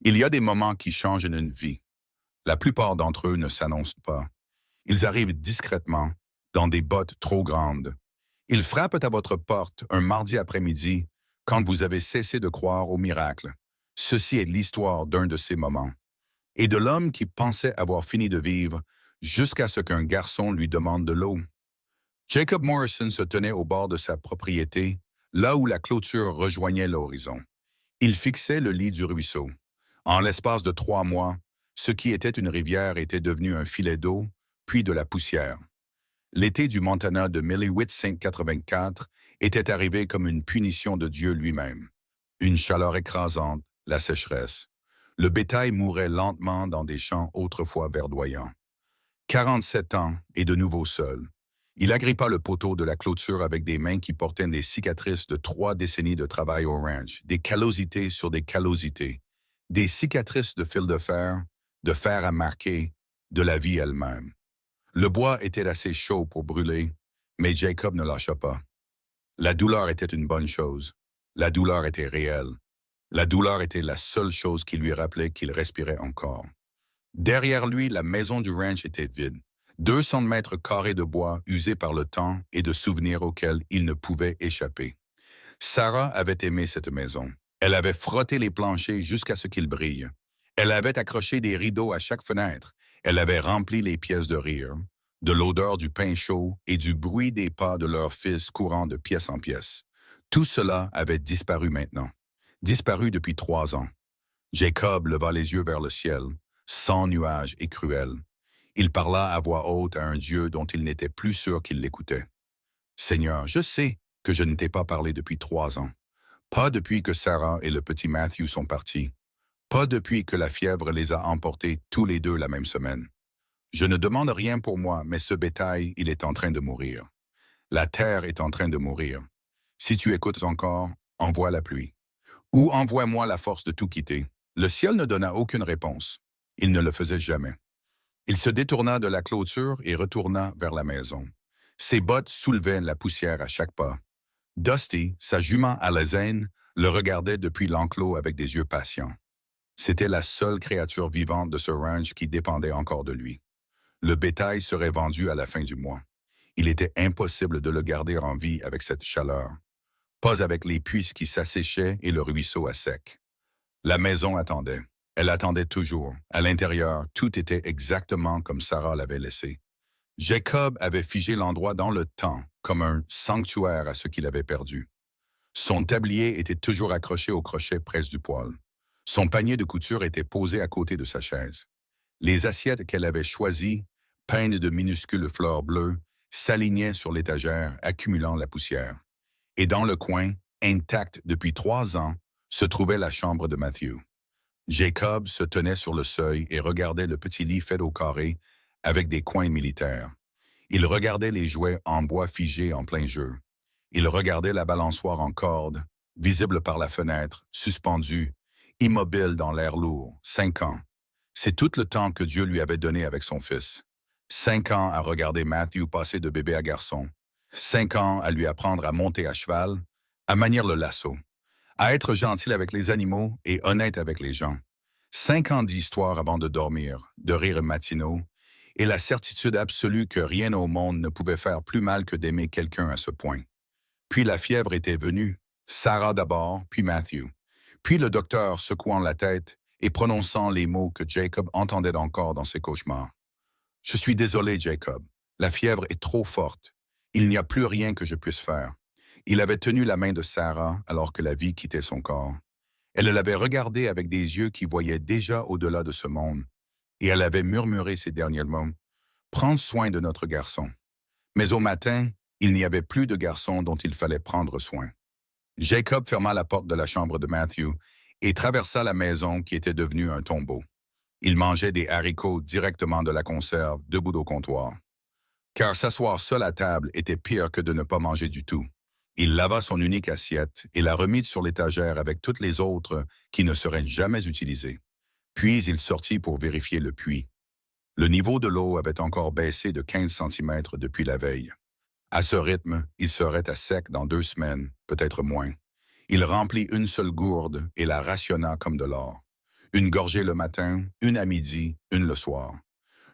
Il y a des moments qui changent une vie. La plupart d'entre eux ne s'annoncent pas. Ils arrivent discrètement, dans des bottes trop grandes. Ils frappent à votre porte un mardi après-midi, quand vous avez cessé de croire au miracle. Ceci est l'histoire d'un de ces moments. Et de l'homme qui pensait avoir fini de vivre jusqu'à ce qu'un garçon lui demande de l'eau. Jacob Morrison se tenait au bord de sa propriété, là où la clôture rejoignait l'horizon. Il fixait le lit du ruisseau. En l'espace de 3 mois, ce qui était une rivière était devenu un filet d'eau, puis de la poussière. L'été du Montana de 1884 était arrivé comme une punition de Dieu lui-même. Une chaleur écrasante, la sécheresse. Le bétail mourait lentement dans des champs autrefois verdoyants. 47 ans et de nouveau seul. Il agrippa le poteau de la clôture avec des mains qui portaient des cicatrices de 3 décennies de travail au ranch, des callosités sur des callosités, des cicatrices de fer à marquer, de la vie elle-même. Le bois était assez chaud pour brûler, mais Jacob ne lâcha pas. La douleur était une bonne chose. La douleur était réelle. La douleur était la seule chose qui lui rappelait qu'il respirait encore. Derrière lui, la maison du ranch était vide. 200 mètres carrés de bois usés par le temps et de souvenirs auxquels il ne pouvait échapper. Sarah avait aimé cette maison. Elle avait frotté les planchers jusqu'à ce qu'ils brillent. Elle avait accroché des rideaux à chaque fenêtre. Elle avait rempli les pièces de rire, de l'odeur du pain chaud et du bruit des pas de leur fils courant de pièce en pièce. Tout cela avait disparu maintenant. Disparu depuis 3 ans. Jacob leva les yeux vers le ciel, sans nuages et cruel. Il parla à voix haute à un Dieu dont il n'était plus sûr qu'il l'écoutait. Seigneur, je sais que je ne t'ai pas parlé depuis 3 ans. Pas depuis que Sarah et le petit Matthew sont partis. Pas depuis que la fièvre les a emportés tous les deux la même semaine. Je ne demande rien pour moi, mais ce bétail, il est en train de mourir. La terre est en train de mourir. Si tu écoutes encore, envoie la pluie. Ou envoie-moi la force de tout quitter. Le ciel ne donna aucune réponse. Il ne le faisait jamais. Il se détourna de la clôture et retourna vers la maison. Ses bottes soulevaient la poussière à chaque pas. Dusty, sa jument alezane, le regardait depuis l'enclos avec des yeux patients. C'était la seule créature vivante de ce ranch qui dépendait encore de lui. Le bétail serait vendu à la fin du mois. Il était impossible de le garder en vie avec cette chaleur. Pas avec les puits qui s'asséchaient et le ruisseau à sec. La maison attendait. Elle attendait toujours. À l'intérieur, tout était exactement comme Sarah l'avait laissé. Jacob avait figé l'endroit dans le temps, comme un sanctuaire à ce qu'il avait perdu. Son tablier était toujours accroché au crochet près du poêle. Son panier de couture était posé à côté de sa chaise. Les assiettes qu'elle avait choisies, peintes de minuscules fleurs bleues, s'alignaient sur l'étagère, accumulant la poussière. Et dans le coin, intacte depuis 3 ans, se trouvait la chambre de Matthew. Jacob se tenait sur le seuil et regardait le petit lit fait au carré avec des coins militaires. Il regardait les jouets en bois figés en plein jeu. Il regardait la balançoire en corde, visible par la fenêtre, suspendue, immobile dans l'air lourd. 5 ans. C'est tout le temps que Dieu lui avait donné avec son fils. 5 ans à regarder Matthew passer de bébé à garçon. 5 ans à lui apprendre à monter à cheval, à manier le lasso, à être gentil avec les animaux et honnête avec les gens. 5 ans d'histoire avant de dormir, de rires matinaux, et la certitude absolue que rien au monde ne pouvait faire plus mal que d'aimer quelqu'un à ce point. Puis la fièvre était venue, Sarah d'abord, puis Matthew. Puis le docteur secouant la tête et prononçant les mots que Jacob entendait encore dans ses cauchemars. « Je suis désolé, Jacob. La fièvre est trop forte. Il n'y a plus rien que je puisse faire. » Il avait tenu la main de Sarah alors que la vie quittait son corps. Elle l'avait regardé avec des yeux qui voyaient déjà au-delà de ce monde, et elle avait murmuré ces derniers mots. « Prends soin de notre garçon. » Mais au matin, il n'y avait plus de garçon dont il fallait prendre soin. Jacob ferma la porte de la chambre de Matthew et traversa la maison qui était devenue un tombeau. Il mangeait des haricots directement de la conserve, debout au comptoir. Car s'asseoir seul à table était pire que de ne pas manger du tout. Il lava son unique assiette et la remit sur l'étagère avec toutes les autres qui ne seraient jamais utilisées. Puis il sortit pour vérifier le puits. Le niveau de l'eau avait encore baissé de 15 centimètres depuis la veille. À ce rythme, il serait à sec dans 2 semaines, peut-être moins. Il remplit une seule gourde et la rationna comme de l'or. Une gorgée le matin, une à midi, une le soir.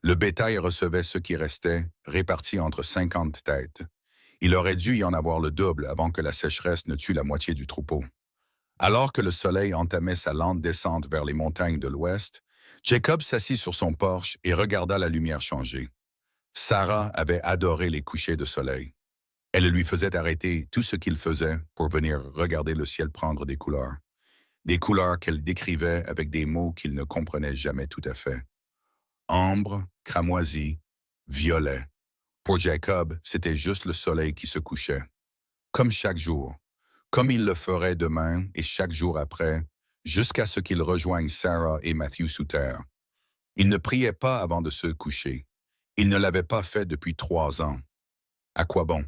Le bétail recevait ce qui restait, réparti entre 50 têtes. Il aurait dû y en avoir le double avant que la sécheresse ne tue la moitié du troupeau. Alors que le soleil entamait sa lente descente vers les montagnes de l'ouest, Jacob s'assit sur son porche et regarda la lumière changer. Sarah avait adoré les couchers de soleil. Elle lui faisait arrêter tout ce qu'il faisait pour venir regarder le ciel prendre des couleurs qu'elle décrivait avec des mots qu'il ne comprenait jamais tout à fait. Ambre, cramoisi, violet. Pour Jacob, c'était juste le soleil qui se couchait. Comme chaque jour, comme il le ferait demain et chaque jour après, jusqu'à ce qu'il rejoigne Sarah et Matthew sous terre. Il ne priait pas avant de se coucher. Il ne l'avait pas fait depuis 3 ans. À quoi bon?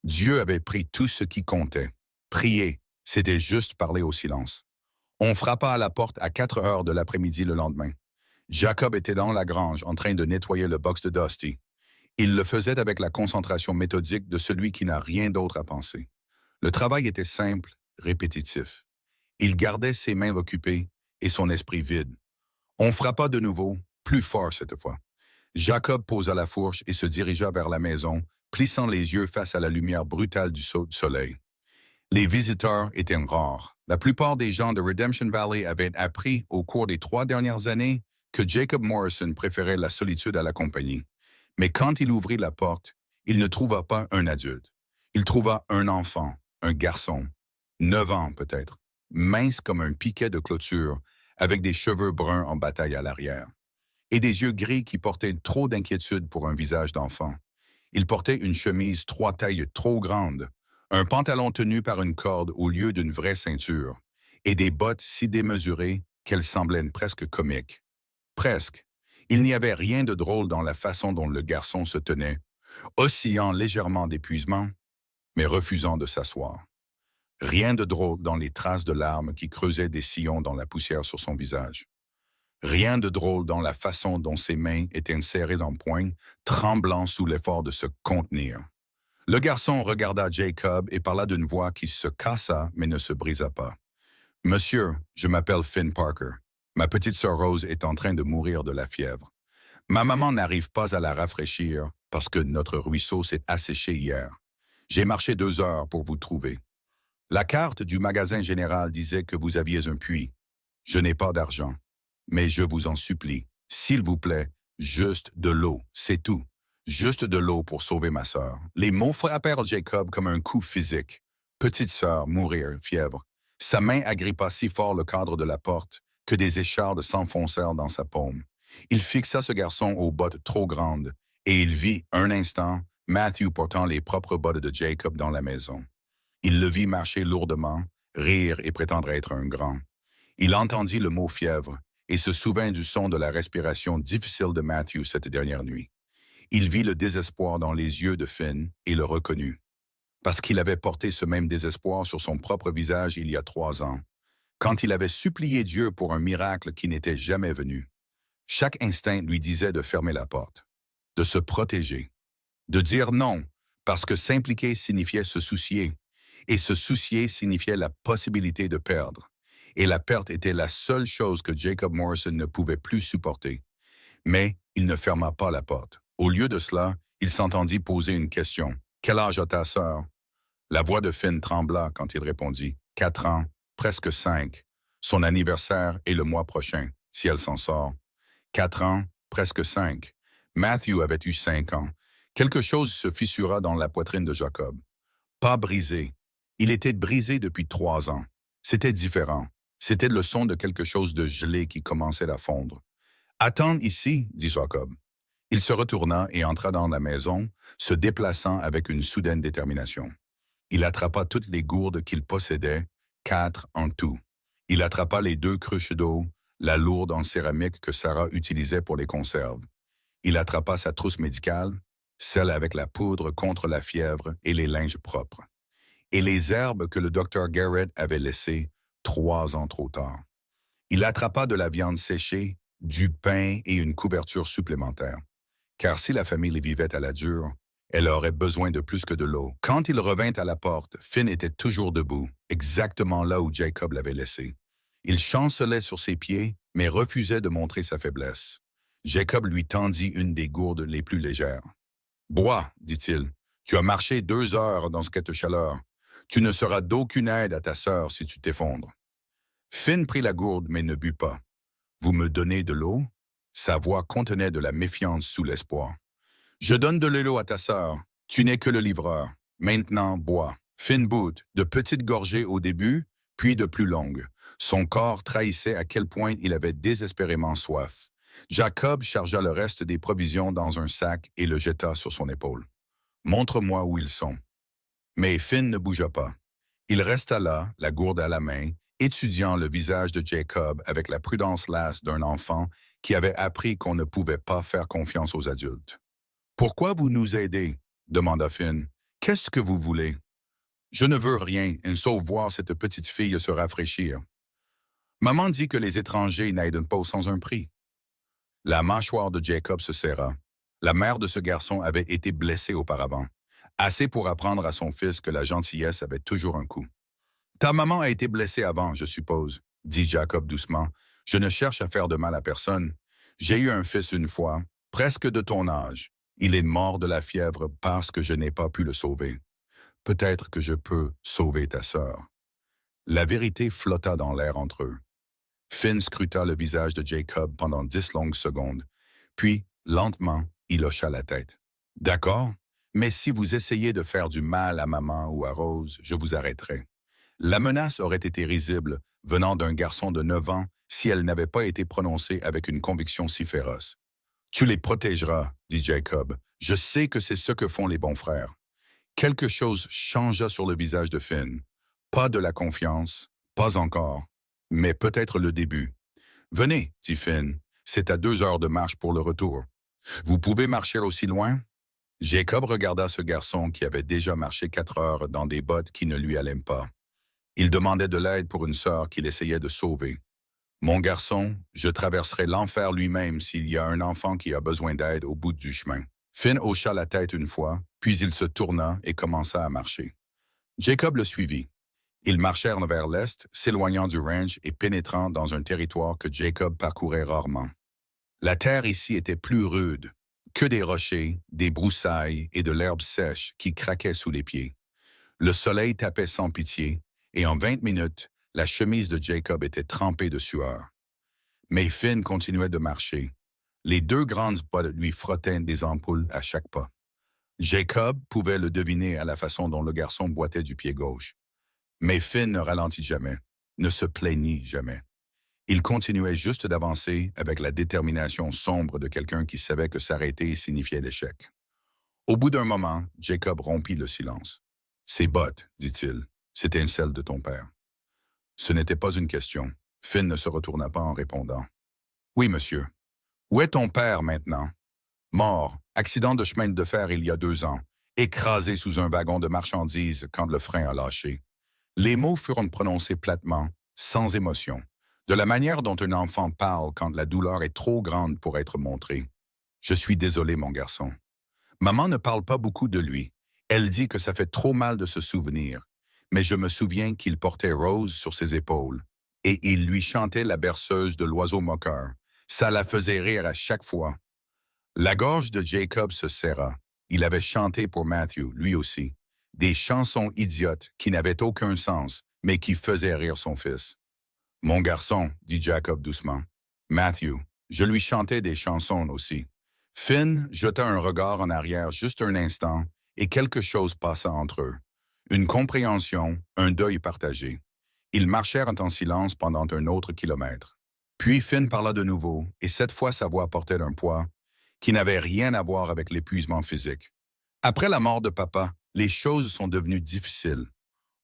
Dieu avait pris tout ce qui comptait. Prier, c'était juste parler au silence. On frappa à la porte à 4 heures de l'après-midi le lendemain. Jacob était dans la grange en train de nettoyer le box de Dusty. Il le faisait avec la concentration méthodique de celui qui n'a rien d'autre à penser. Le travail était simple, répétitif. Il gardait ses mains occupées et son esprit vide. On frappa de nouveau, plus fort cette fois. Jacob posa la fourche et se dirigea vers la maison, plissant les yeux face à la lumière brutale du saut de soleil. Les visiteurs étaient rares. La plupart des gens de Redemption Valley avaient appris au cours des 3 dernières années que Jacob Morrison préférait la solitude à la compagnie. Mais quand il ouvrit la porte, il ne trouva pas un adulte. Il trouva un enfant, un garçon, 9 ans peut-être, mince comme un piquet de clôture, avec des cheveux bruns en bataille à l'arrière, et des yeux gris qui portaient trop d'inquiétude pour un visage d'enfant. Il portait une chemise 3 tailles trop grande, un pantalon tenu par une corde au lieu d'une vraie ceinture, et des bottes si démesurées qu'elles semblaient presque comiques. Presque. Il n'y avait rien de drôle dans la façon dont le garçon se tenait, oscillant légèrement d'épuisement, mais refusant de s'asseoir. Rien de drôle dans les traces de larmes qui creusaient des sillons dans la poussière sur son visage. Rien de drôle dans la façon dont ses mains étaient serrées en poing, tremblant sous l'effort de se contenir. Le garçon regarda Jacob et parla d'une voix qui se cassa mais ne se brisa pas. « Monsieur, je m'appelle Finn Parker. Ma petite sœur Rose est en train de mourir de la fièvre. Ma maman n'arrive pas à la rafraîchir parce que notre ruisseau s'est asséché hier. J'ai marché 2 heures pour vous trouver. La carte du magasin général disait que vous aviez un puits. Je n'ai pas d'argent. Mais je vous en supplie, s'il vous plaît, juste de l'eau, c'est tout. Juste de l'eau pour sauver ma sœur. » Les mots frappèrent Jacob comme un coup physique. Petite sœur, mourir, fièvre. Sa main agrippa si fort le cadre de la porte que des échardes s'enfoncèrent dans sa paume. Il fixa ce garçon aux bottes trop grandes, et il vit, un instant, Matthew portant les propres bottes de Jacob dans la maison. Il le vit marcher lourdement, rire et prétendre être un grand. Il entendit le mot fièvre et se souvint du son de la respiration difficile de Matthew cette dernière nuit. Il vit le désespoir dans les yeux de Finn et le reconnut. Parce qu'il avait porté ce même désespoir sur son propre visage il y a 3 ans, quand il avait supplié Dieu pour un miracle qui n'était jamais venu. Chaque instinct lui disait de fermer la porte, de se protéger, de dire non, parce que s'impliquer signifiait se soucier, et se soucier signifiait la possibilité de perdre. Et la perte était la seule chose que Jacob Morrison ne pouvait plus supporter. Mais il ne ferma pas la porte. Au lieu de cela, il s'entendit poser une question. « Quel âge a ta sœur? » La voix de Finn trembla quand il répondit. « 4 ans, presque 5. Son anniversaire est le mois prochain, si elle s'en sort. » 4 ans, presque 5. Matthew avait eu 5 ans. Quelque chose se fissura dans la poitrine de Jacob. Pas brisé. Il était brisé depuis 3 ans. C'était différent. C'était le son de quelque chose de gelé qui commençait à fondre. « Attends ici, » dit Jacob. Il se retourna et entra dans la maison, se déplaçant avec une soudaine détermination. Il attrapa toutes les gourdes qu'il possédait, 4 en tout. Il attrapa les 2 cruches d'eau, la lourde en céramique que Sarah utilisait pour les conserves. Il attrapa sa trousse médicale, celle avec la poudre contre la fièvre et les linges propres. Et les herbes que le docteur Garrett avait laissées 3 ans trop tard. Il attrapa de la viande séchée, du pain et une couverture supplémentaire. Car si la famille vivait à la dure, elle aurait besoin de plus que de l'eau. Quand il revint à la porte, Finn était toujours debout, exactement là où Jacob l'avait laissé. Il chancelait sur ses pieds, mais refusait de montrer sa faiblesse. Jacob lui tendit une des gourdes les plus légères. « Bois, dit-il. Tu as marché 2 heures dans cette chaleur. Tu ne seras d'aucune aide à ta sœur si tu t'effondres. » Finn prit la gourde, mais ne but pas. « Vous me donnez de l'eau? » Sa voix contenait de la méfiance sous l'espoir. « Je donne de l'eau à ta sœur. Tu n'es que le livreur. Maintenant, bois. » Finn but, de petites gorgées au début, puis de plus longues. Son corps trahissait à quel point il avait désespérément soif. Jacob chargea le reste des provisions dans un sac et le jeta sur son épaule. « Montre-moi où ils sont. » Mais Finn ne bougea pas. Il resta là, la gourde à la main, étudiant le visage de Jacob avec la prudence lasse d'un enfant qui avait appris qu'on ne pouvait pas faire confiance aux adultes. « Pourquoi vous nous aidez? » demanda Finn. « Qu'est-ce que vous voulez? »« Je ne veux rien, sauf voir cette petite fille se rafraîchir. Maman dit que les étrangers n'aident pas sans un prix. » La mâchoire de Jacob se serra. La mère de ce garçon avait été blessée auparavant, assez pour apprendre à son fils que la gentillesse avait toujours un coût. « Ta maman a été blessée avant, je suppose, » dit Jacob doucement. « Je ne cherche à faire de mal à personne. J'ai eu un fils une fois, presque de ton âge. Il est mort de la fièvre parce que je n'ai pas pu le sauver. Peut-être que je peux sauver ta sœur. » La vérité flotta dans l'air entre eux. Finn scruta le visage de Jacob pendant 10 longues secondes, puis, lentement, il hocha la tête. « D'accord, mais si vous essayez de faire du mal à maman ou à Rose, je vous arrêterai. » La menace aurait été risible, venant d'un garçon de 9 ans, si elle n'avait pas été prononcée avec une conviction si féroce. « Tu les protégeras, » dit Jacob. « Je sais que c'est ce que font les bons frères. » Quelque chose changea sur le visage de Finn. Pas de la confiance, pas encore, mais peut-être le début. « Venez, » dit Finn, « c'est à 2 heures de marche pour le retour. Vous pouvez marcher aussi loin? » Jacob regarda ce garçon qui avait déjà marché 4 heures dans des bottes qui ne lui allaient pas. Il demandait de l'aide pour une sœur qu'il essayait de sauver. « Mon garçon, je traverserai l'enfer lui-même s'il y a un enfant qui a besoin d'aide au bout du chemin. » Finn hocha la tête une fois, puis il se tourna et commença à marcher. Jacob le suivit. Ils marchèrent vers l'est, s'éloignant du ranch et pénétrant dans un territoire que Jacob parcourait rarement. La terre ici était plus rude, que des rochers, des broussailles et de l'herbe sèche qui craquait sous les pieds. Le soleil tapait sans pitié, et en 20 minutes, la chemise de Jacob était trempée de sueur. Mais Finn continuait de marcher. Les 2 grandes bottes lui frottaient des ampoules à chaque pas. Jacob pouvait le deviner à la façon dont le garçon boitait du pied gauche. Mais Finn ne ralentit jamais, ne se plaignit jamais. Il continuait juste d'avancer avec la détermination sombre de quelqu'un qui savait que s'arrêter signifiait l'échec. Au bout d'un moment, Jacob rompit le silence. « Ces bottes, dit-il, c'était celles de ton père. » Ce n'était pas une question. Finn ne se retourna pas en répondant. « Oui, monsieur. Où est ton père maintenant? »« Mort, accident de chemin de fer il y a 2 ans, écrasé sous un wagon de marchandises quand le frein a lâché. » Les mots furent prononcés platement, sans émotion, de la manière dont un enfant parle quand la douleur est trop grande pour être montrée. « Je suis désolé, mon garçon. Maman ne parle pas beaucoup de lui. Elle dit que ça fait trop mal de se souvenir. Mais je me souviens qu'il portait Rose sur ses épaules, et il lui chantait la berceuse de l'oiseau moqueur. Ça la faisait rire à chaque fois. » La gorge de Jacob se serra. Il avait chanté pour Matthew, lui aussi. Des chansons idiotes qui n'avaient aucun sens, mais qui faisaient rire son fils. « Mon garçon, » dit Jacob doucement. « Matthew, je lui chantais des chansons aussi. » Finn jeta un regard en arrière juste un instant, et quelque chose passa entre eux. Une compréhension, un deuil partagé. Ils marchèrent en silence pendant un autre kilomètre. Puis Finn parla de nouveau, et cette fois sa voix portait un poids qui n'avait rien à voir avec l'épuisement physique. « Après la mort de papa, les choses sont devenues difficiles.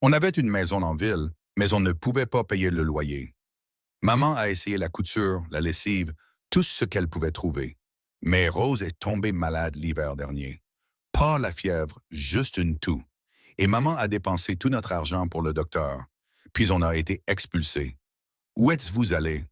On avait une maison en ville, mais on ne pouvait pas payer le loyer. Maman a essayé la couture, la lessive, tout ce qu'elle pouvait trouver. Mais Rose est tombée malade l'hiver dernier. Pas la fièvre, juste une toux. Et maman a dépensé tout notre argent pour le docteur. Puis on a été expulsés. Où êtes-vous allés?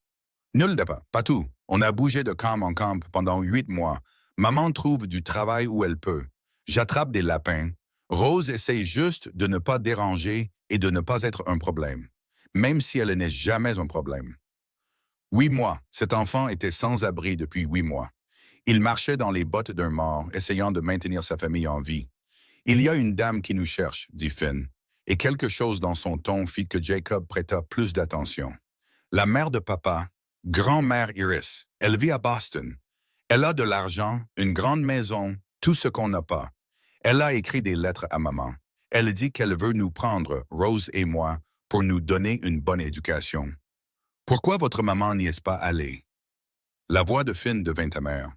Nulle part, pas tout. On a bougé de camp en camp pendant 8 mois. Maman trouve du travail où elle peut. J'attrape des lapins. Rose essaye juste de ne pas déranger et de ne pas être un problème, même si elle n'est jamais un problème. 8 mois, cet enfant était sans abri depuis 8 mois. Il marchait dans les bottes d'un mort, essayant de maintenir sa famille en vie. Il y a une dame qui nous cherche, dit Finn, et quelque chose dans son ton fit que Jacob prêta plus d'attention. La mère de papa, grand-mère Iris, elle vit à Boston. Elle a de l'argent, une grande maison, tout ce qu'on n'a pas. Elle a écrit des lettres à maman. Elle dit qu'elle veut nous prendre, Rose et moi, pour nous donner une bonne éducation. Pourquoi votre maman n'y est pas allée? La voix de Finn devint amère.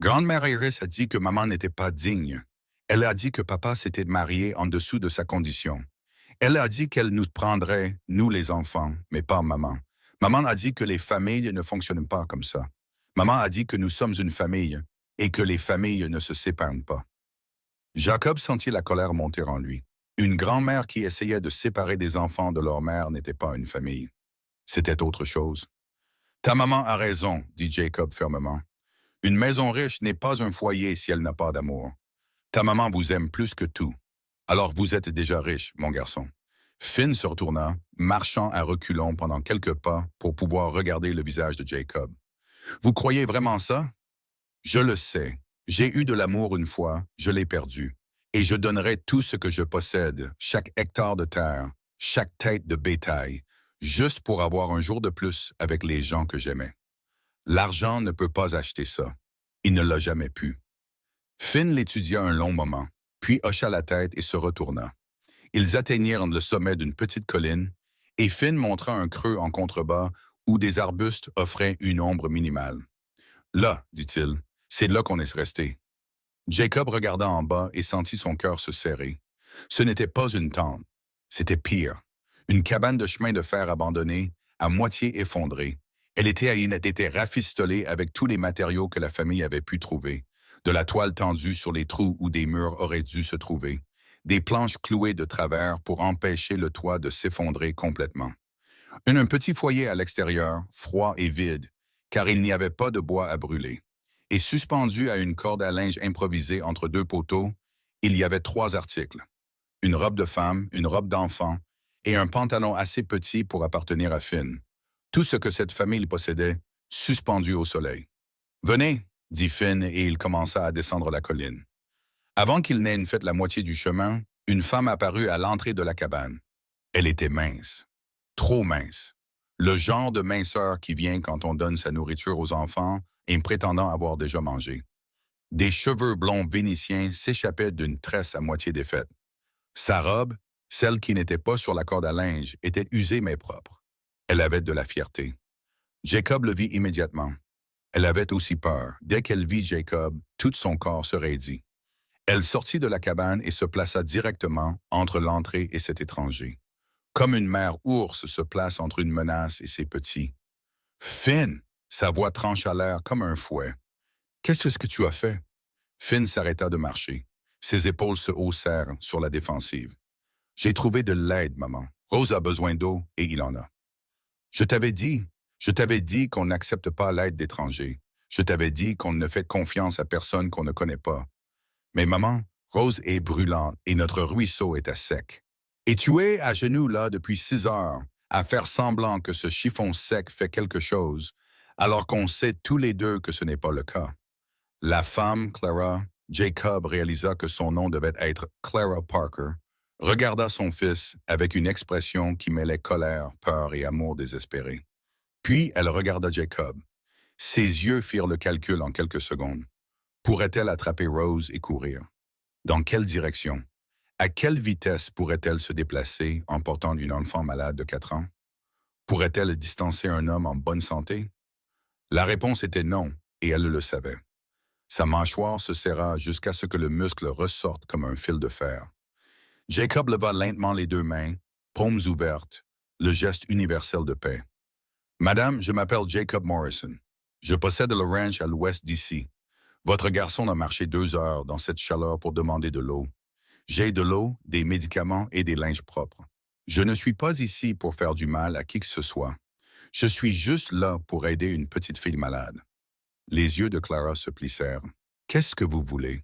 Grand-mère Iris a dit que maman n'était pas digne. Elle a dit que papa s'était marié en dessous de sa condition. Elle a dit qu'elle nous prendrait, nous les enfants, mais pas maman. Maman a dit que les familles ne fonctionnent pas comme ça. Maman a dit que nous sommes une famille et que les familles ne se séparent pas. Jacob sentit la colère monter en lui. Une grand-mère qui essayait de séparer des enfants de leur mère n'était pas une famille. C'était autre chose. Ta maman a raison, dit Jacob fermement. Une maison riche n'est pas un foyer si elle n'a pas d'amour. Ta maman vous aime plus que tout. Alors vous êtes déjà riche, mon garçon. Finn se retourna, marchant à reculons pendant quelques pas pour pouvoir regarder le visage de Jacob. Vous croyez vraiment ça? Je le sais. J'ai eu de l'amour une fois, je l'ai perdu. Et je donnerai tout ce que je possède, chaque hectare de terre, chaque tête de bétail, juste pour avoir un jour de plus avec les gens que j'aimais. L'argent ne peut pas acheter ça. Il ne l'a jamais pu. Finn l'étudia un long moment, puis hocha la tête et se retourna. Ils atteignirent le sommet d'une petite colline, et Finn montra un creux en contrebas où des arbustes offraient une ombre minimale. Là, dit-il, c'est là qu'on est resté. Jacob regarda en bas et sentit son cœur se serrer. Ce n'était pas une tente, c'était pire. Une cabane de chemin de fer abandonnée, à moitié effondrée. Elle était rafistolée avec tous les matériaux que la famille avait pu trouver. De la toile tendue sur les trous où des murs auraient dû se trouver. Des planches clouées de travers pour empêcher le toit de s'effondrer complètement. Un petit foyer à l'extérieur, froid et vide, car il n'y avait pas de bois à brûler. Et suspendu à une corde à linge improvisée entre deux poteaux, il y avait 3 articles. Une robe de femme, une robe d'enfant et un pantalon assez petit pour appartenir à Finn. Tout ce que cette famille possédait, suspendu au soleil. « Venez », dit Finn et il commença à descendre la colline. Avant qu'il n'ait fait la moitié du chemin, une femme apparut à l'entrée de la cabane. Elle était mince. Trop mince. Le genre de minceur qui vient quand on donne sa nourriture aux enfants et prétendant avoir déjà mangé. Des cheveux blonds vénitiens s'échappaient d'une tresse à moitié défaite. Sa robe, celle qui n'était pas sur la corde à linge, était usée mais propre. Elle avait de la fierté. Jacob le vit immédiatement. Elle avait aussi peur. Dès qu'elle vit Jacob, tout son corps se raidit. Elle sortit de la cabane et se plaça directement entre l'entrée et cet étranger. Comme une mère ours se place entre une menace et ses petits. « Finn !» Sa voix trancha l'air comme un fouet. « Qu'est-ce que tu as fait? » Finn s'arrêta de marcher. Ses épaules se haussèrent sur la défensive. « J'ai trouvé de l'aide, maman. Rose a besoin d'eau et il en a. »« Je t'avais dit qu'on n'accepte pas l'aide d'étrangers. Je t'avais dit qu'on ne fait confiance à personne qu'on ne connaît pas. Mais maman, Rose est brûlante et notre ruisseau est à sec. Et tu es à genoux là depuis 6 heures, à faire semblant que ce chiffon sec fait quelque chose, alors qu'on sait tous les deux que ce n'est pas le cas. » La femme, Clara, Jacob réalisa que son nom devait être Clara Parker, regarda son fils avec une expression qui mêlait colère, peur et amour désespéré. Puis elle regarda Jacob. Ses yeux firent le calcul en quelques secondes. Pourrait-elle attraper Rose et courir? Dans quelle direction? À quelle vitesse pourrait-elle se déplacer en portant une enfant malade de 4 ans? Pourrait-elle distancer un homme en bonne santé? La réponse était non, et elle le savait. Sa mâchoire se serra jusqu'à ce que le muscle ressorte comme un fil de fer. Jacob leva lentement les 2 mains, paumes ouvertes, le geste universel de paix. « Madame, je m'appelle Jacob Morrison. Je possède le ranch à l'ouest d'ici. Votre garçon a marché 2 heures dans cette chaleur pour demander de l'eau. J'ai de l'eau, des médicaments et des linges propres. Je ne suis pas ici pour faire du mal à qui que ce soit. Je suis juste là pour aider une petite fille malade. » Les yeux de Clara se plissèrent. « Qu'est-ce que vous voulez? »«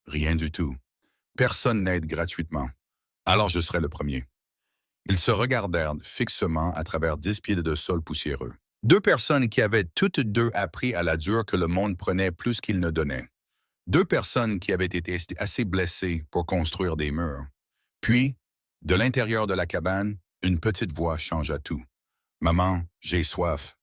Rien du tout. Personne n'aide gratuitement. Alors je serai le premier. » Ils se regardèrent fixement à travers 10 pieds de sol poussiéreux. Deux personnes qui avaient toutes deux appris à la dure que le monde prenait plus qu'il ne donnait. Deux personnes qui avaient été assez blessées pour construire des murs. Puis, de l'intérieur de la cabane, une petite voix changea tout. Maman, j'ai soif.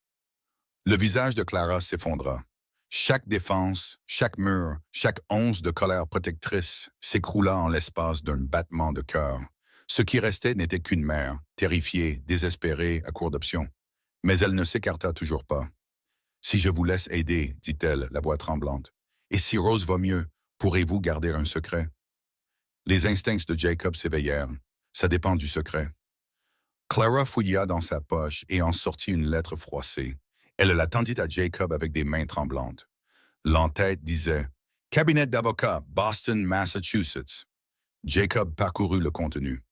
Le visage de Clara s'effondra. Chaque défense, chaque mur, chaque once de colère protectrice s'écroula en l'espace d'un battement de cœur. Ce qui restait n'était qu'une mère, terrifiée, désespérée, à court d'options. Mais elle ne s'écarta toujours pas. Si je vous laisse aider, dit-elle, la voix tremblante. Et si Rose va mieux, pourrez-vous garder un secret? Les instincts de Jacob s'éveillèrent. Ça dépend du secret. Clara fouilla dans sa poche et en sortit une lettre froissée. Elle la tendit à Jacob avec des mains tremblantes. L'entête disait « Cabinet d'avocat, Boston, Massachusetts ». Jacob parcourut le contenu.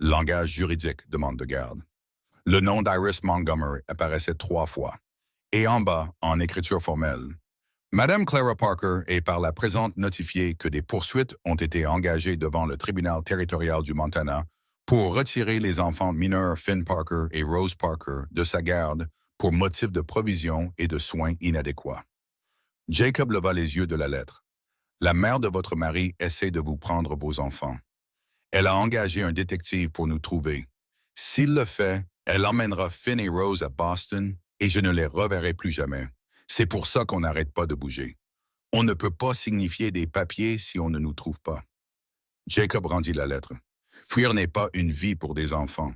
Langage juridique, demande de garde. Le nom d'Iris Montgomery apparaissait 3 fois. Et en bas, en écriture formelle, Madame Clara Parker est par la présente notifiée que des poursuites ont été engagées devant le tribunal territorial du Montana pour retirer les enfants mineurs Finn Parker et Rose Parker de sa garde pour motif de provision et de soins inadéquats. Jacob leva les yeux de la lettre. La mère de votre mari essaie de vous prendre vos enfants. Elle a engagé un détective pour nous trouver. S'il le fait, elle emmènera Finn et Rose à Boston et je ne les reverrai plus jamais. C'est pour ça qu'on n'arrête pas de bouger. On ne peut pas signifier des papiers si on ne nous trouve pas. Jacob rendit la lettre. Fuir n'est pas une vie pour des enfants.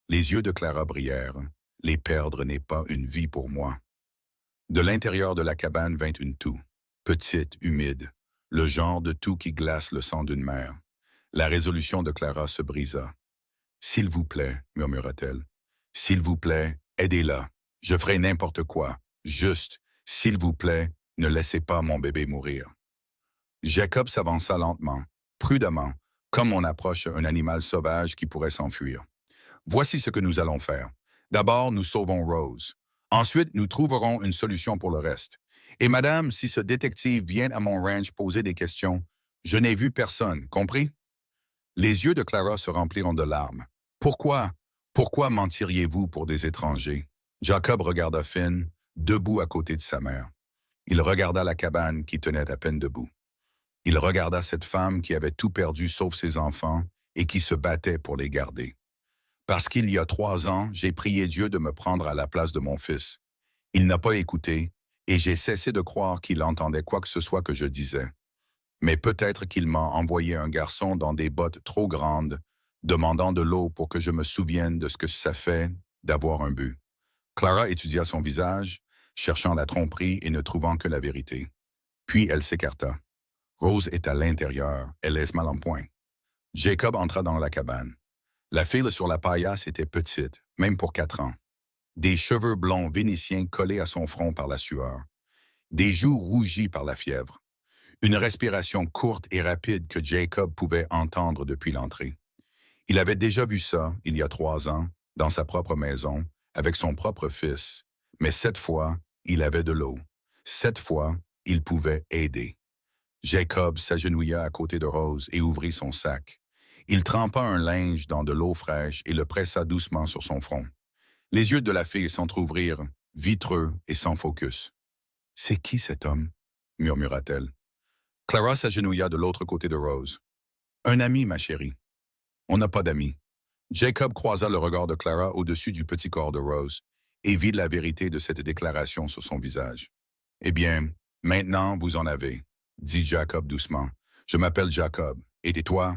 Les yeux de Clara brillèrent. Les perdre n'est pas une vie pour moi. De l'intérieur de la cabane vint une toux, petite, humide, le genre de toux qui glace le sang d'une mère. La résolution de Clara se brisa. « S'il vous plaît, murmura-t-elle, s'il vous plaît, aidez-la. Je ferai n'importe quoi. Juste, s'il vous plaît, ne laissez pas mon bébé mourir. » Jacob s'avança lentement, prudemment, comme on approche un animal sauvage qui pourrait s'enfuir. « Voici ce que nous allons faire. D'abord, nous sauvons Rose. Ensuite, nous trouverons une solution pour le reste. Et madame, si ce détective vient à mon ranch poser des questions, je n'ai vu personne, compris? » Les yeux de Clara se rempliront de larmes. « Pourquoi? Pourquoi mentiriez-vous pour des étrangers? » Jacob regarda Finn, debout à côté de sa mère. Il regarda la cabane qui tenait à peine debout. Il regarda cette femme qui avait tout perdu sauf ses enfants et qui se battait pour les garder. Parce qu'il y a 3 ans, j'ai prié Dieu de me prendre à la place de mon fils. Il n'a pas écouté, et j'ai cessé de croire qu'il entendait quoi que ce soit que je disais. Mais peut-être qu'il m'a envoyé un garçon dans des bottes trop grandes, demandant de l'eau pour que je me souvienne de ce que ça fait d'avoir un but. Clara étudia son visage, cherchant la tromperie et ne trouvant que la vérité. Puis elle s'écarta. Rose est à l'intérieur, elle laisse mal en point. Jacob entra dans la cabane. La fille sur la paillasse était petite, même pour 4 ans. Des cheveux blonds vénitiens collés à son front par la sueur. Des joues rougies par la fièvre. Une respiration courte et rapide que Jacob pouvait entendre depuis l'entrée. Il avait déjà vu ça, il y a 3 ans, dans sa propre maison, avec son propre fils. Mais cette fois, il avait de l'eau. Cette fois, il pouvait aider. Jacob s'agenouilla à côté de Rose et ouvrit son sac. Il trempa un linge dans de l'eau fraîche et le pressa doucement sur son front. Les yeux de la fille s'entr'ouvrirent, vitreux et sans focus. « C'est qui cet homme? » murmura-t-elle. Clara s'agenouilla de l'autre côté de Rose. « Un ami, ma chérie. »« On n'a pas d'amis. » Jacob croisa le regard de Clara au-dessus du petit corps de Rose et vit la vérité de cette déclaration sur son visage. « Eh bien, maintenant vous en avez, » dit Jacob doucement. « Je m'appelle Jacob. Et toi? »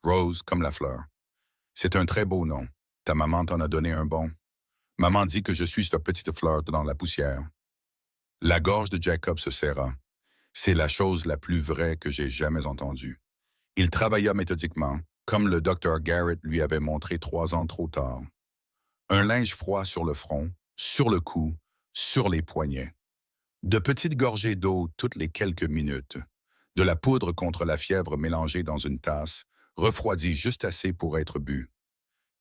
Rose, comme la fleur. « C'est un très beau nom. Ta maman t'en a donné un bon. Maman dit que je suis cette petite fleur dans la poussière. » La gorge de Jacob se serra. C'est la chose la plus vraie que j'ai jamais entendue. Il travailla méthodiquement, comme le docteur Garrett lui avait montré 3 ans trop tard. Un linge froid sur le front, sur le cou, sur les poignets. De petites gorgées d'eau toutes les quelques minutes. De la poudre contre la fièvre mélangée dans une tasse, refroidie juste assez pour être bu.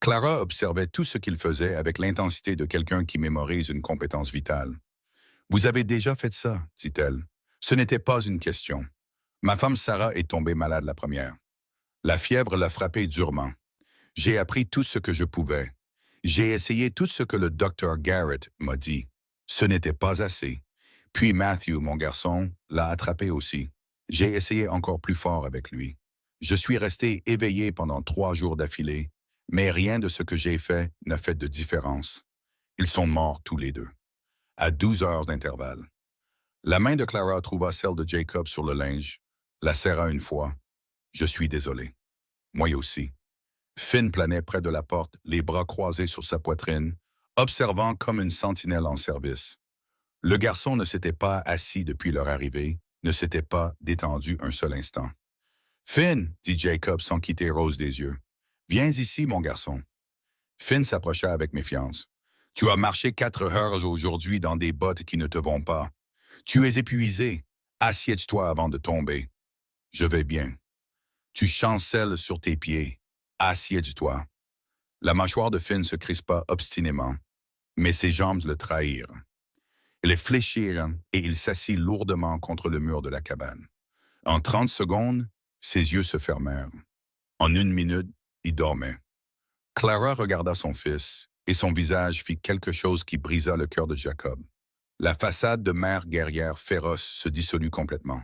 Clara observait tout ce qu'il faisait avec l'intensité de quelqu'un qui mémorise une compétence vitale. « Vous avez déjà fait ça, dit-elle. Ce n'était pas une question. Ma femme Sarah est tombée malade la première. La fièvre l'a frappée durement. J'ai appris tout ce que je pouvais. J'ai essayé tout ce que le docteur Garrett m'a dit. Ce n'était pas assez. Puis Matthew, mon garçon, l'a attrapé aussi. J'ai essayé encore plus fort avec lui. Je suis resté éveillé pendant 3 jours d'affilée, mais rien de ce que j'ai fait n'a fait de différence. Ils sont morts tous les deux, à 12 heures d'intervalle. La main de Clara trouva celle de Jacob sur le linge, la serra une fois. Je suis désolé. Moi aussi. Finn planait près de la porte, les bras croisés sur sa poitrine, observant comme une sentinelle en service. Le garçon ne s'était pas assis depuis leur arrivée, ne s'était pas détendu un seul instant. « Finn, dit Jacob sans quitter Rose des yeux. Viens ici, mon garçon. » Finn s'approcha avec méfiance. « Tu as marché 4 heures aujourd'hui dans des bottes qui ne te vont pas. Tu es épuisé. Assieds-toi avant de tomber. »« Je vais bien. » »« Tu chancelles sur tes pieds. Assieds-toi. » La mâchoire de Finn se crispa obstinément, mais ses jambes le trahirent. Ils fléchirent et il s'assit lourdement contre le mur de la cabane. En 30 secondes, ses yeux se fermèrent. En 1 minute, il dormait. Clara regarda son fils, et son visage fit quelque chose qui brisa le cœur de Jacob. La façade de mère guerrière féroce se dissolut complètement.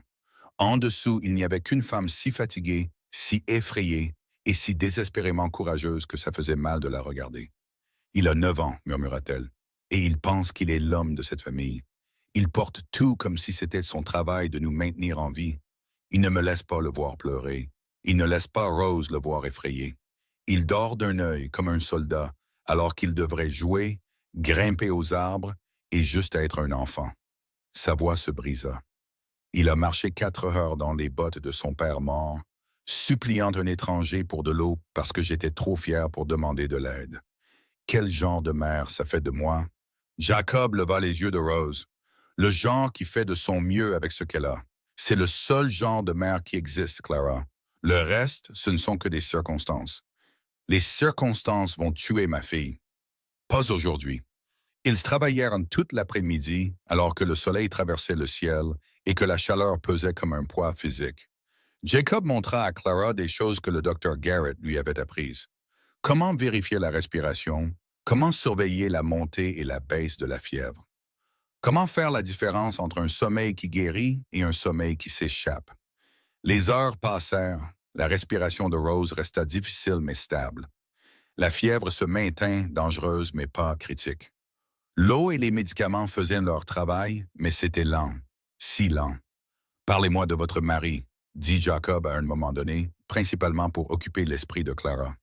En dessous, il n'y avait qu'une femme si fatiguée, si effrayée et si désespérément courageuse que ça faisait mal de la regarder. « Il a 9 ans, murmura-t-elle, et il pense qu'il est l'homme de cette famille. Il porte tout comme si c'était son travail de nous maintenir en vie. Il ne me laisse pas le voir pleurer. Il ne laisse pas Rose le voir effrayé. Il dort d'un œil comme un soldat, alors qu'il devrait jouer, grimper aux arbres et juste être un enfant. » Sa voix se brisa. Il a marché 4 heures dans les bottes de son père mort, suppliant un étranger pour de l'eau parce que j'étais trop fier pour demander de l'aide. Quel genre de mère ça fait de moi? Jacob leva les yeux de Rose. Le genre qui fait de son mieux avec ce qu'elle a. C'est le seul genre de mère qui existe, Clara. Le reste, ce ne sont que des circonstances. Les circonstances vont tuer ma fille. Pas aujourd'hui. Ils travaillèrent toute l'après-midi alors que le soleil traversait le ciel et que la chaleur pesait comme un poids physique. Jacob montra à Clara des choses que le docteur Garrett lui avait apprises. Comment vérifier la respiration, comment surveiller la montée et la baisse de la fièvre. Comment faire la différence entre un sommeil qui guérit et un sommeil qui s'échappe. Les heures passèrent, la respiration de Rose resta difficile mais stable. La fièvre se maintint dangereuse mais pas critique. L'eau et les médicaments faisaient leur travail, mais c'était lent, si lent. « Parlez-moi de votre mari, » dit Jacob à un moment donné, principalement pour occuper l'esprit de Clara.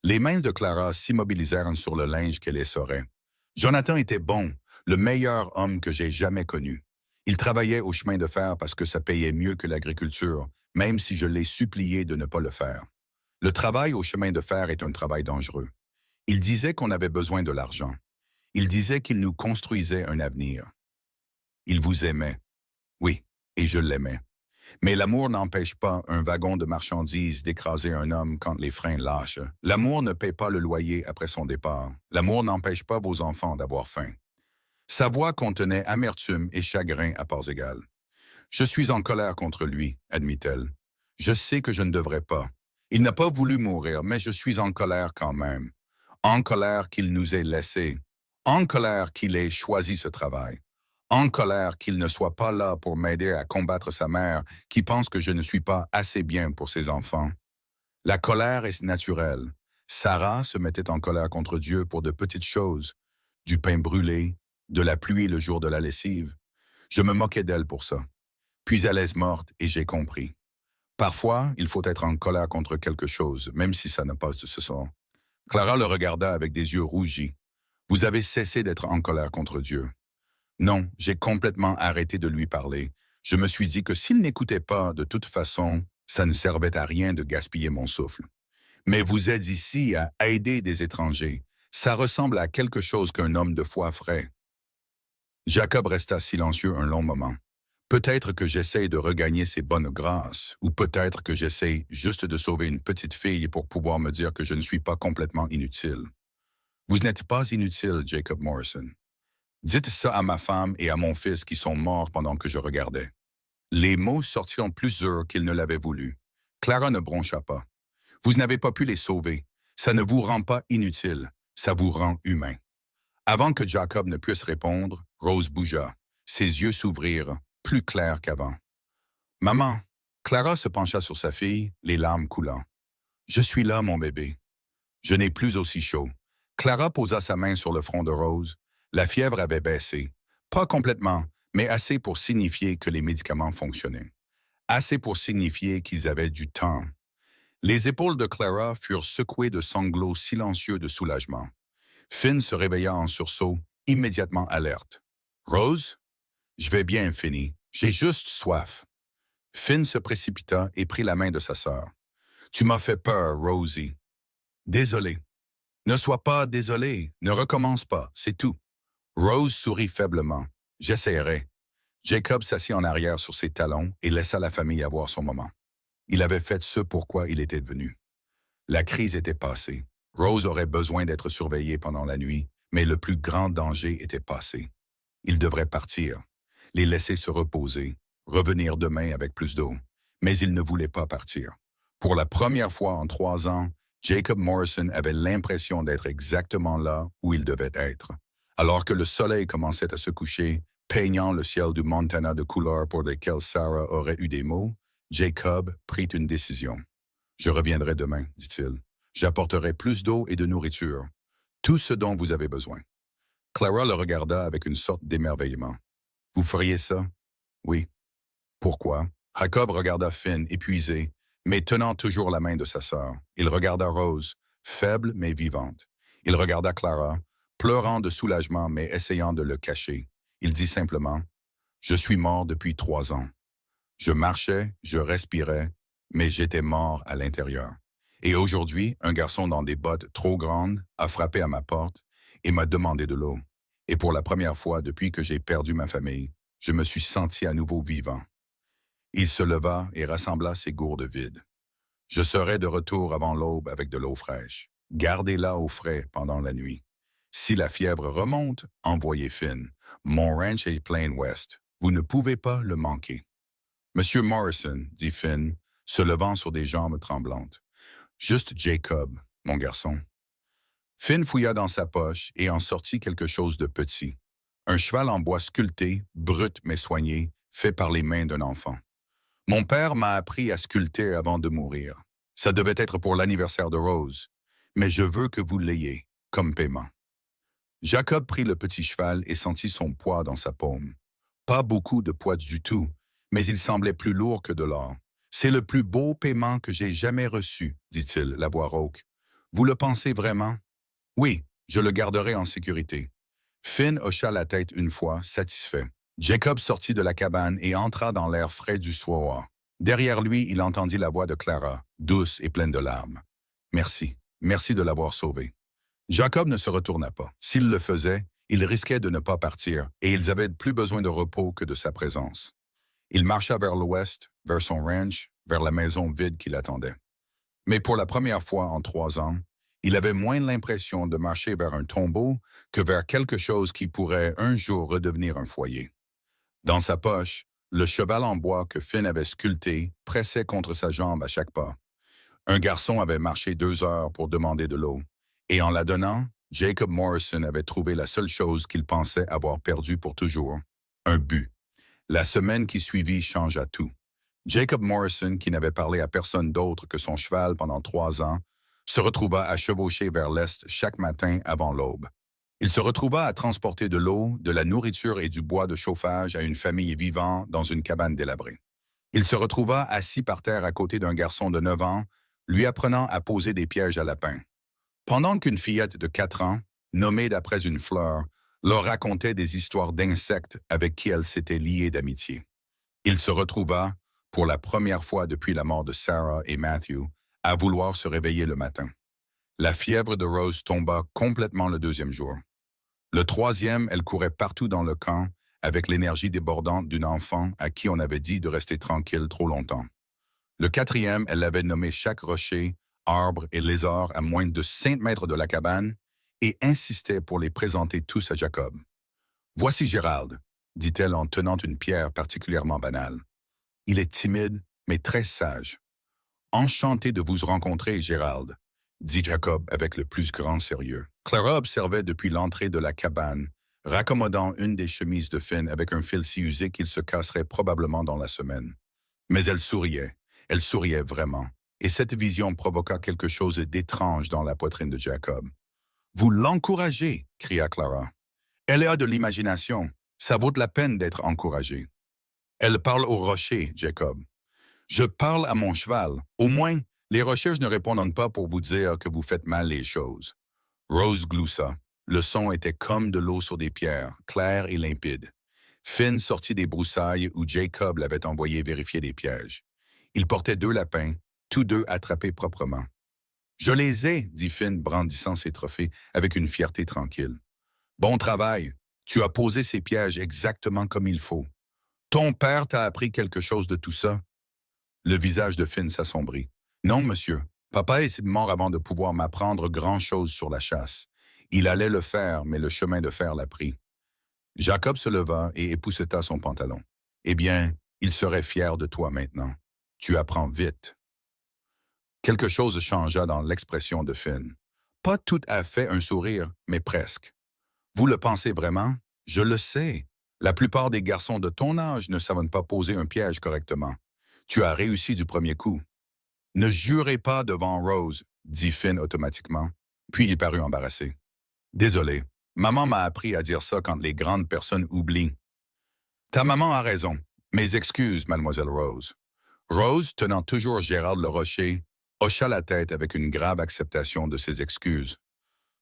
Les mains de Clara s'immobilisèrent sur le linge qu'elle essorait. Jonathan était bon, le meilleur homme que j'ai jamais connu. Il travaillait au chemin de fer parce que ça payait mieux que l'agriculture, même si je l'ai supplié de ne pas le faire. Le travail au chemin de fer est un travail dangereux. Il disait qu'on avait besoin de l'argent. Il disait qu'il nous construisait un avenir. Il vous aimait. Oui, et je l'aimais. Mais l'amour n'empêche pas un wagon de marchandises d'écraser un homme quand les freins lâchent. L'amour ne paie pas le loyer après son départ. L'amour n'empêche pas vos enfants d'avoir faim. Sa voix contenait amertume et chagrin à parts égales. « Je suis en colère contre lui, » admit-elle. « Je sais que je ne devrais pas. Il n'a pas voulu mourir, mais je suis en colère quand même. En colère qu'il nous ait laissés. En colère qu'il ait choisi ce travail. En colère qu'il ne soit pas là pour m'aider à combattre sa mère qui pense que je ne suis pas assez bien pour ses enfants. La colère est naturelle. Sarah se mettait en colère contre Dieu pour de petites choses, du pain brûlé, de la pluie le jour de la lessive. Je me moquais d'elle pour ça. Puis elle est morte et j'ai compris. Parfois, il faut être en colère contre quelque chose, même si ça n'a pas de ce sens. » Clara le regarda avec des yeux rougis. « Vous avez cessé d'être en colère contre Dieu. » Non, j'ai complètement arrêté de lui parler. Je me suis dit que s'il n'écoutait pas, de toute façon, ça ne servait à rien de gaspiller mon souffle. Mais vous êtes ici à aider des étrangers. Ça ressemble à quelque chose qu'un homme de foi ferait. Jacob resta silencieux un long moment. Peut-être que j'essaye de regagner ses bonnes grâces, ou peut-être que j'essaye juste de sauver une petite fille pour pouvoir me dire que je ne suis pas complètement inutile. Vous n'êtes pas inutile, Jacob Morrison. Dites ça à ma femme et à mon fils qui sont morts pendant que je regardais. Les mots sortirent plus durs qu'ils ne l'avaient voulu. Clara ne broncha pas. Vous n'avez pas pu les sauver. Ça ne vous rend pas inutile, ça vous rend humain. Avant que Jacob ne puisse répondre, Rose bougea. Ses yeux s'ouvrirent, plus clairs qu'avant. Maman, Clara se pencha sur sa fille, les larmes coulant. Je suis là, mon bébé. Je n'ai plus aussi chaud. Clara posa sa main sur le front de Rose. La fièvre avait baissé. Pas complètement, mais assez pour signifier que les médicaments fonctionnaient. Assez pour signifier qu'ils avaient du temps. Les épaules de Clara furent secouées de sanglots silencieux de soulagement. Finn se réveilla en sursaut, immédiatement alerte. « Rose? Je vais bien, Finny. J'ai juste soif. » Finn se précipita et prit la main de sa sœur. « Tu m'as fait peur, Rosie. »« Désolé. »« Ne sois pas désolé. Ne recommence pas. C'est tout. » Rose sourit faiblement. « J'essaierai. » Jacob s'assit en arrière sur ses talons et laissa la famille avoir son moment. Il avait fait ce pourquoi il était venu. La crise était passée. Rose aurait besoin d'être surveillée pendant la nuit, mais le plus grand danger était passé. Il devrait partir, les laisser se reposer, revenir demain avec plus d'eau. Mais il ne voulait pas partir. Pour la première fois en 3 ans, Jacob Morrison avait l'impression d'être exactement là où il devait être. Alors que le soleil commençait à se coucher, peignant le ciel du Montana de couleurs pour lesquelles Sarah aurait eu des mots, Jacob prit une décision. « Je reviendrai demain, dit-il. J'apporterai plus d'eau et de nourriture. Tout ce dont vous avez besoin. » Clara le regarda avec une sorte d'émerveillement. « Vous feriez ça? »« Oui. »« Pourquoi? » Jacob regarda Finn, épuisé, mais tenant toujours la main de sa sœur. Il regarda Rose, faible mais vivante. Il regarda Clara, pleurant de soulagement mais essayant de le cacher. Il dit simplement, « Je suis mort depuis 3 ans. Je marchais, je respirais, mais j'étais mort à l'intérieur. Et aujourd'hui, un garçon dans des bottes trop grandes a frappé à ma porte et m'a demandé de l'eau. Et pour la première fois depuis que j'ai perdu ma famille, je me suis senti à nouveau vivant. » Il se leva et rassembla ses gourdes vides. « Je serai de retour avant l'aube avec de l'eau fraîche. Gardez-la au frais pendant la nuit. Si la fièvre remonte, envoyez Finn. Mon ranch est plein ouest. Vous ne pouvez pas le manquer. » « Monsieur Morrison, » dit Finn, se levant sur des jambes tremblantes. « Juste Jacob, mon garçon. » Finn fouilla dans sa poche et en sortit quelque chose de petit. Un cheval en bois sculpté, brut mais soigné, fait par les mains d'un enfant. « Mon père m'a appris à sculpter avant de mourir. Ça devait être pour l'anniversaire de Rose, mais je veux que vous l'ayez, comme paiement. » Jacob prit le petit cheval et sentit son poids dans sa paume. Pas beaucoup de poids du tout, mais il semblait plus lourd que de l'or. « C'est le plus beau paiement que j'ai jamais reçu, » dit-il, la voix rauque. « Vous le pensez vraiment? »« Oui, je le garderai en sécurité. » Finn hocha la tête une fois, satisfait. Jacob sortit de la cabane et entra dans l'air frais du soir. Derrière lui, il entendit la voix de Clara, douce et pleine de larmes. « Merci, merci de l'avoir sauvé. » Jacob ne se retourna pas. S'il le faisait, il risquait de ne pas partir, et ils avaient plus besoin de repos que de sa présence. Il marcha vers l'ouest, vers son ranch, vers la maison vide qui l'attendait. Mais pour la première fois en 3 ans, il avait moins l'impression de marcher vers un tombeau que vers quelque chose qui pourrait un jour redevenir un foyer. Dans sa poche, le cheval en bois que Finn avait sculpté pressait contre sa jambe à chaque pas. Un garçon avait marché 2 heures pour demander de l'eau, et en la donnant, Jacob Morrison avait trouvé la seule chose qu'il pensait avoir perdue pour toujours, un but. La semaine qui suivit changea tout. Jacob Morrison, qui n'avait parlé à personne d'autre que son cheval pendant 3 ans, se retrouva à chevaucher vers l'est chaque matin avant l'aube. Il se retrouva à transporter de l'eau, de la nourriture et du bois de chauffage à une famille vivant dans une cabane délabrée. Il se retrouva assis par terre à côté d'un garçon de 9 ans, lui apprenant à poser des pièges à lapins. Pendant qu'une fillette de 4 ans, nommée d'après une fleur, leur racontait des histoires d'insectes avec qui elle s'était liée d'amitié. Il se retrouva, pour la première fois depuis la mort de Sarah et Matthew, à vouloir se réveiller le matin. La fièvre de Rose tomba complètement le 2e jour. Le 3e, elle courait partout dans le camp avec l'énergie débordante d'une enfant à qui on avait dit de rester tranquille trop longtemps. Le 4e, elle avait nommé chaque rocher, arbre et lézard à moins de 5 mètres de la cabane et insistait pour les présenter tous à Jacob. « Voici Gérald », dit-elle en tenant une pierre particulièrement banale. « Il est timide, mais très sage. »« Enchanté de vous rencontrer, Gérald », dit Jacob avec le plus grand sérieux. Clara observait depuis l'entrée de la cabane, raccommodant une des chemises de Finn avec un fil si usé qu'il se casserait probablement dans la semaine. Mais elle souriait vraiment, et cette vision provoqua quelque chose d'étrange dans la poitrine de Jacob. Vous l'encouragez, cria Clara. Elle a de l'imagination, ça vaut de la peine d'être encouragée. Elle parle au rocher, Jacob. Je parle à mon cheval. Au moins, les rochers ne répondent pas pour vous dire que vous faites mal les choses. Rose gloussa. Le son était comme de l'eau sur des pierres, clair et limpide. Finn sortit des broussailles où Jacob l'avait envoyé vérifier des pièges. Il portait 2 lapins, tous 2 attrapés proprement. Je les ai, dit Finn, brandissant ses trophées avec une fierté tranquille. Bon travail. Tu as posé ces pièges exactement comme il faut. Ton père t'a appris quelque chose de tout ça? Le visage de Finn s'assombrit. Non, monsieur. Papa est mort avant de pouvoir m'apprendre grand-chose sur la chasse. Il allait le faire, mais le chemin de fer l'a pris. Jacob se leva et épousseta son pantalon. Eh bien, il serait fier de toi maintenant. Tu apprends vite. Quelque chose changea dans l'expression de Finn. Pas tout à fait un sourire, mais presque. Vous le pensez vraiment? Je le sais. La plupart des garçons de ton âge ne savent pas poser un piège correctement. Tu as réussi du premier coup. Ne jurez pas devant Rose, dit Finn automatiquement, puis il parut embarrassé. Désolé, maman m'a appris à dire ça quand les grandes personnes oublient. Ta maman a raison. Mes excuses, mademoiselle Rose. Rose, tenant toujours Gérald le Rocher, hocha la tête avec une grave acceptation de ses excuses.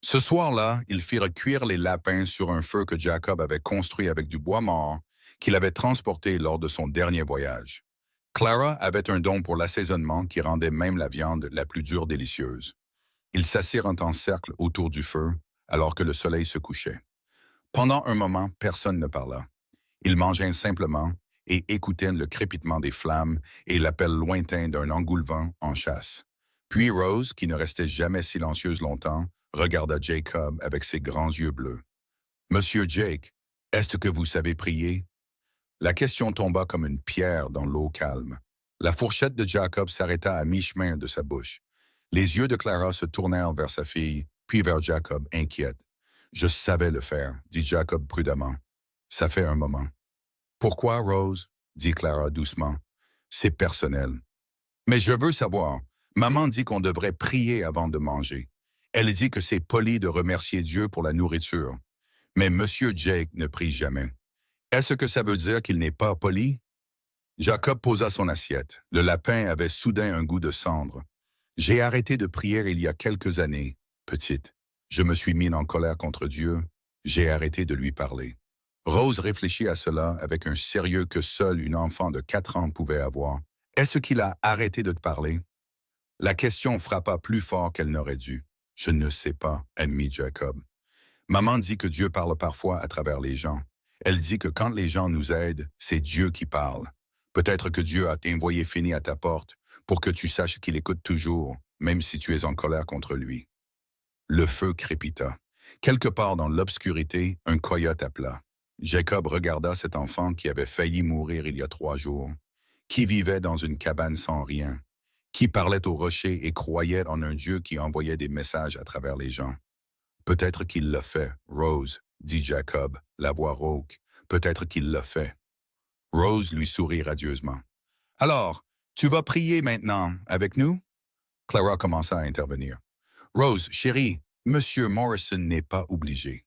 Ce soir-là, ils firent cuire les lapins sur un feu que Jacob avait construit avec du bois mort qu'il avait transporté lors de son dernier voyage. Clara avait un don pour l'assaisonnement qui rendait même la viande la plus dure délicieuse. Ils s'assirent en cercle autour du feu alors que le soleil se couchait. Pendant un moment, personne ne parla. Ils mangeaient simplement et écoutaient le crépitement des flammes et l'appel lointain d'un engoulevent en chasse. Puis Rose, qui ne restait jamais silencieuse longtemps, regarda Jacob avec ses grands yeux bleus. « Monsieur Jake, est-ce que vous savez prier? » La question tomba comme une pierre dans l'eau calme. La fourchette de Jacob s'arrêta à mi-chemin de sa bouche. Les yeux de Clara se tournèrent vers sa fille, puis vers Jacob, inquiète. « Je savais le faire, » dit Jacob prudemment. « Ça fait un moment. »« Pourquoi, Rose? » dit Clara doucement. « C'est personnel. »« Mais je veux savoir. Maman dit qu'on devrait prier avant de manger. Elle dit que c'est poli de remercier Dieu pour la nourriture. Mais Monsieur Jake ne prie jamais. Est-ce que ça veut dire qu'il n'est pas poli? » Jacob posa son assiette. Le lapin avait soudain un goût de cendre. « J'ai arrêté de prier il y a quelques années, petite. Je me suis mis en colère contre Dieu. J'ai arrêté de lui parler. » Rose réfléchit à cela avec un sérieux que seule une enfant de 4 ans pouvait avoir. « Est-ce qu'il a arrêté de te parler? » La question frappa plus fort qu'elle n'aurait dû. « Je ne sais pas, admit Jacob. Maman dit que Dieu parle parfois à travers les gens. Elle dit que quand les gens nous aident, c'est Dieu qui parle. Peut-être que Dieu a envoyé Fini à ta porte pour que tu saches qu'il écoute toujours, même si tu es en colère contre lui. » Le feu crépita. Quelque part dans l'obscurité, un coyote appela. Jacob regarda cet enfant qui avait failli mourir il y a 3 jours, qui vivait dans une cabane sans rien, qui parlait au rocher et croyait en un Dieu qui envoyait des messages à travers les gens. « Peut-être qu'il l'a fait, Rose, » dit Jacob, la voix rauque. « Peut-être qu'il l'a fait. » Rose lui sourit radieusement. « Alors, tu vas prier maintenant avec nous? » Clara commença à intervenir. « Rose, chérie, Monsieur Morrison n'est pas obligé. »«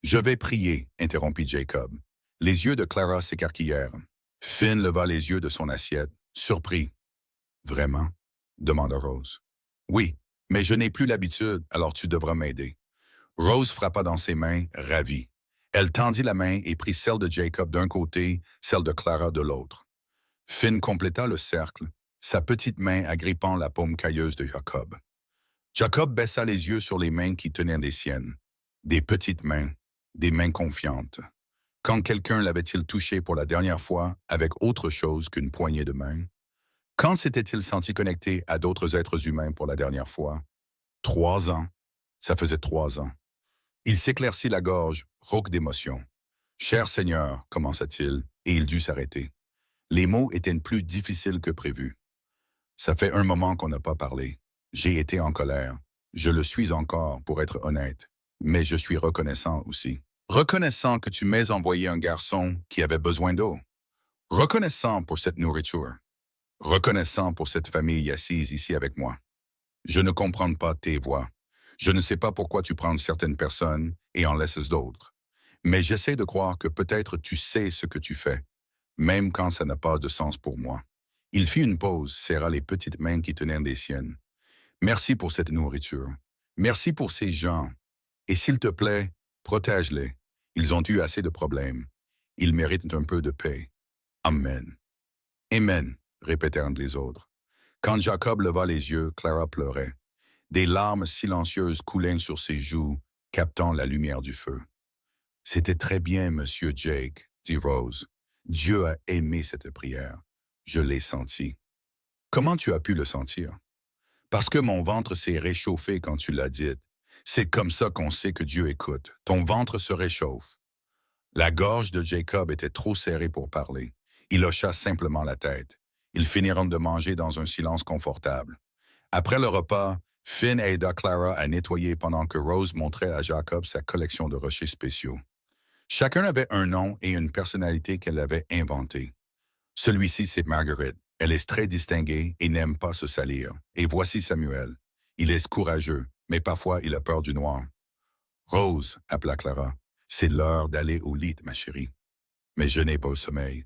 Je vais prier, » interrompit Jacob. Les yeux de Clara s'écarquillèrent. Finn leva les yeux de son assiette, surpris. « Vraiment? » demanda Rose. « Oui, mais je n'ai plus l'habitude, alors tu devras m'aider. » Rose frappa dans ses mains, ravie. Elle tendit la main et prit celle de Jacob d'un côté, celle de Clara de l'autre. Finn compléta le cercle, sa petite main agrippant la paume cailleuse de Jacob. Jacob baissa les yeux sur les mains qui tenaient les siennes. Des petites mains, des mains confiantes. Quand quelqu'un l'avait-il touché pour la dernière fois avec autre chose qu'une poignée de main? Quand s'était-il senti connecté à d'autres êtres humains pour la dernière fois? 3 ans. Ça faisait 3 ans. Il s'éclaircit la gorge, rauque d'émotion. « Cher Seigneur, » commença-t-il, et il dut s'arrêter. Les mots étaient plus difficiles que prévu. « Ça fait un moment qu'on n'a pas parlé. J'ai été en colère. Je le suis encore, pour être honnête, mais je suis reconnaissant aussi. Reconnaissant que tu m'aies envoyé un garçon qui avait besoin d'eau. Reconnaissant pour cette nourriture. Reconnaissant pour cette famille assise ici avec moi. Je ne comprends pas tes voix. Je ne sais pas pourquoi tu prends certaines personnes et en laisses d'autres. Mais j'essaie de croire que peut-être tu sais ce que tu fais, même quand ça n'a pas de sens pour moi. Il fit une pause, serra les petites mains qui tenaient des siennes. Merci pour cette nourriture. Merci pour ces gens. Et s'il te plaît, protège-les. Ils ont eu assez de problèmes. Ils méritent un peu de paix. Amen. Amen, répétèrent les autres. Quand Jacob leva les yeux, Clara pleurait. Des larmes silencieuses coulaient sur ses joues, captant la lumière du feu. C'était très bien, monsieur Jake, dit Rose. Dieu a aimé cette prière. Je l'ai senti. Comment tu as pu le sentir? Parce que mon ventre s'est réchauffé quand tu l'as dit. C'est comme ça qu'on sait que Dieu écoute. Ton ventre se réchauffe. La gorge de Jacob était trop serrée pour parler. Il hocha simplement la tête. Ils finiront de manger dans un silence confortable. Après le repas, Finn aida Clara à nettoyer pendant que Rose montrait à Jacob sa collection de rochers spéciaux. Chacun avait un nom et une personnalité qu'elle avait inventé. Celui-ci, c'est Margaret. Elle est très distinguée et n'aime pas se salir. Et voici Samuel. Il est courageux, mais parfois il a peur du noir. Rose, appela Clara, c'est l'heure d'aller au lit, ma chérie. Mais je n'ai pas sommeil.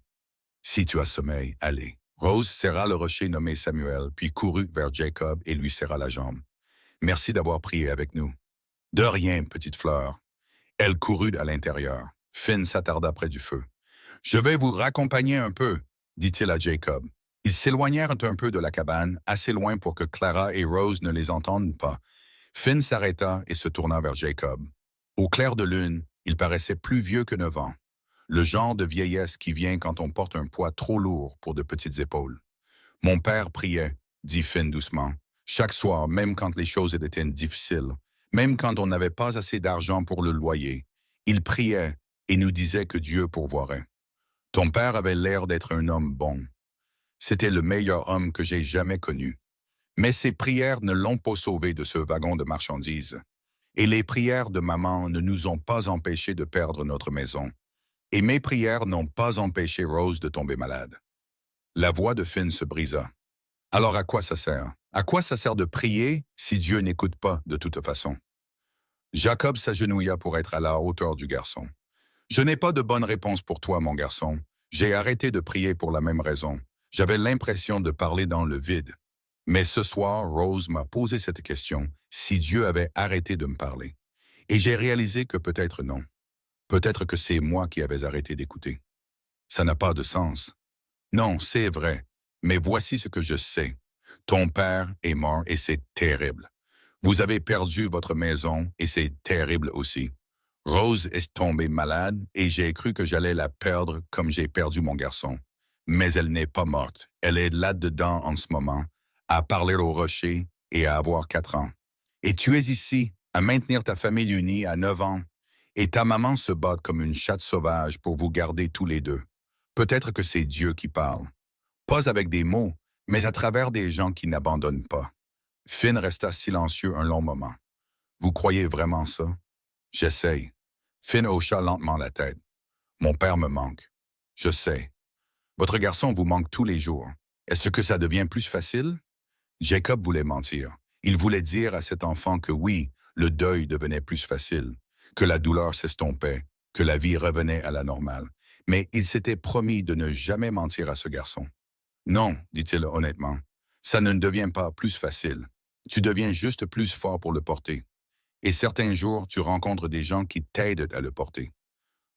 Si tu as sommeil, allez. Rose serra le rocher nommé Samuel, puis courut vers Jacob et lui serra la jambe. Merci d'avoir prié avec nous. De rien, petite fleur. Elle courut à l'intérieur. Finn s'attarda près du feu. Je vais vous raccompagner un peu, dit-il à Jacob. Ils s'éloignèrent un peu de la cabane, assez loin pour que Clara et Rose ne les entendent pas. Finn s'arrêta et se tourna vers Jacob. Au clair de lune, il paraissait plus vieux que 9 ans. Le genre de vieillesse qui vient quand on porte un poids trop lourd pour de petites épaules. Mon père priait, dit Finn doucement, chaque soir, même quand les choses étaient difficiles, même quand on n'avait pas assez d'argent pour le loyer. Il priait et nous disait que Dieu pourvoirait. Ton père avait l'air d'être un homme bon. C'était le meilleur homme que j'ai jamais connu. Mais ses prières ne l'ont pas sauvé de ce wagon de marchandises. Et les prières de maman ne nous ont pas empêchés de perdre notre maison. Et mes prières n'ont pas empêché Rose de tomber malade. La voix de Finn se brisa. Alors à quoi ça sert? À quoi ça sert de prier si Dieu n'écoute pas de toute façon? Jacob s'agenouilla pour être à la hauteur du garçon. Je n'ai pas de bonne réponse pour toi, mon garçon. J'ai arrêté de prier pour la même raison. J'avais l'impression de parler dans le vide. Mais ce soir, Rose m'a posé cette question, si Dieu avait arrêté de me parler. Et j'ai réalisé que peut-être non. Peut-être que c'est moi qui avais arrêté d'écouter. Ça n'a pas de sens. Non, c'est vrai. Mais voici ce que je sais. Ton père est mort et c'est terrible. Vous avez perdu votre maison et c'est terrible aussi. Rose est tombée malade et j'ai cru que j'allais la perdre comme j'ai perdu mon garçon. Mais elle n'est pas morte. Elle est là-dedans en ce moment, à parler au rocher et à avoir 4 ans. Et tu es ici, à maintenir ta famille unie à 9 ans. Et ta maman se bat comme une chatte sauvage pour vous garder tous les deux. Peut-être que c'est Dieu qui parle. Pas avec des mots, mais à travers des gens qui n'abandonnent pas. Finn resta silencieux un long moment. Vous croyez vraiment ça? J'essaye. Finn hocha lentement la tête. Mon père me manque. Je sais. Votre garçon vous manque tous les jours. Est-ce que ça devient plus facile? Jacob voulait mentir. Il voulait dire à cet enfant que oui, le deuil devenait plus facile, que la douleur s'estompait, que la vie revenait à la normale. Mais il s'était promis de ne jamais mentir à ce garçon. Non, dit-il honnêtement, ça ne devient pas plus facile. Tu deviens juste plus fort pour le porter. Et certains jours, tu rencontres des gens qui t'aident à le porter.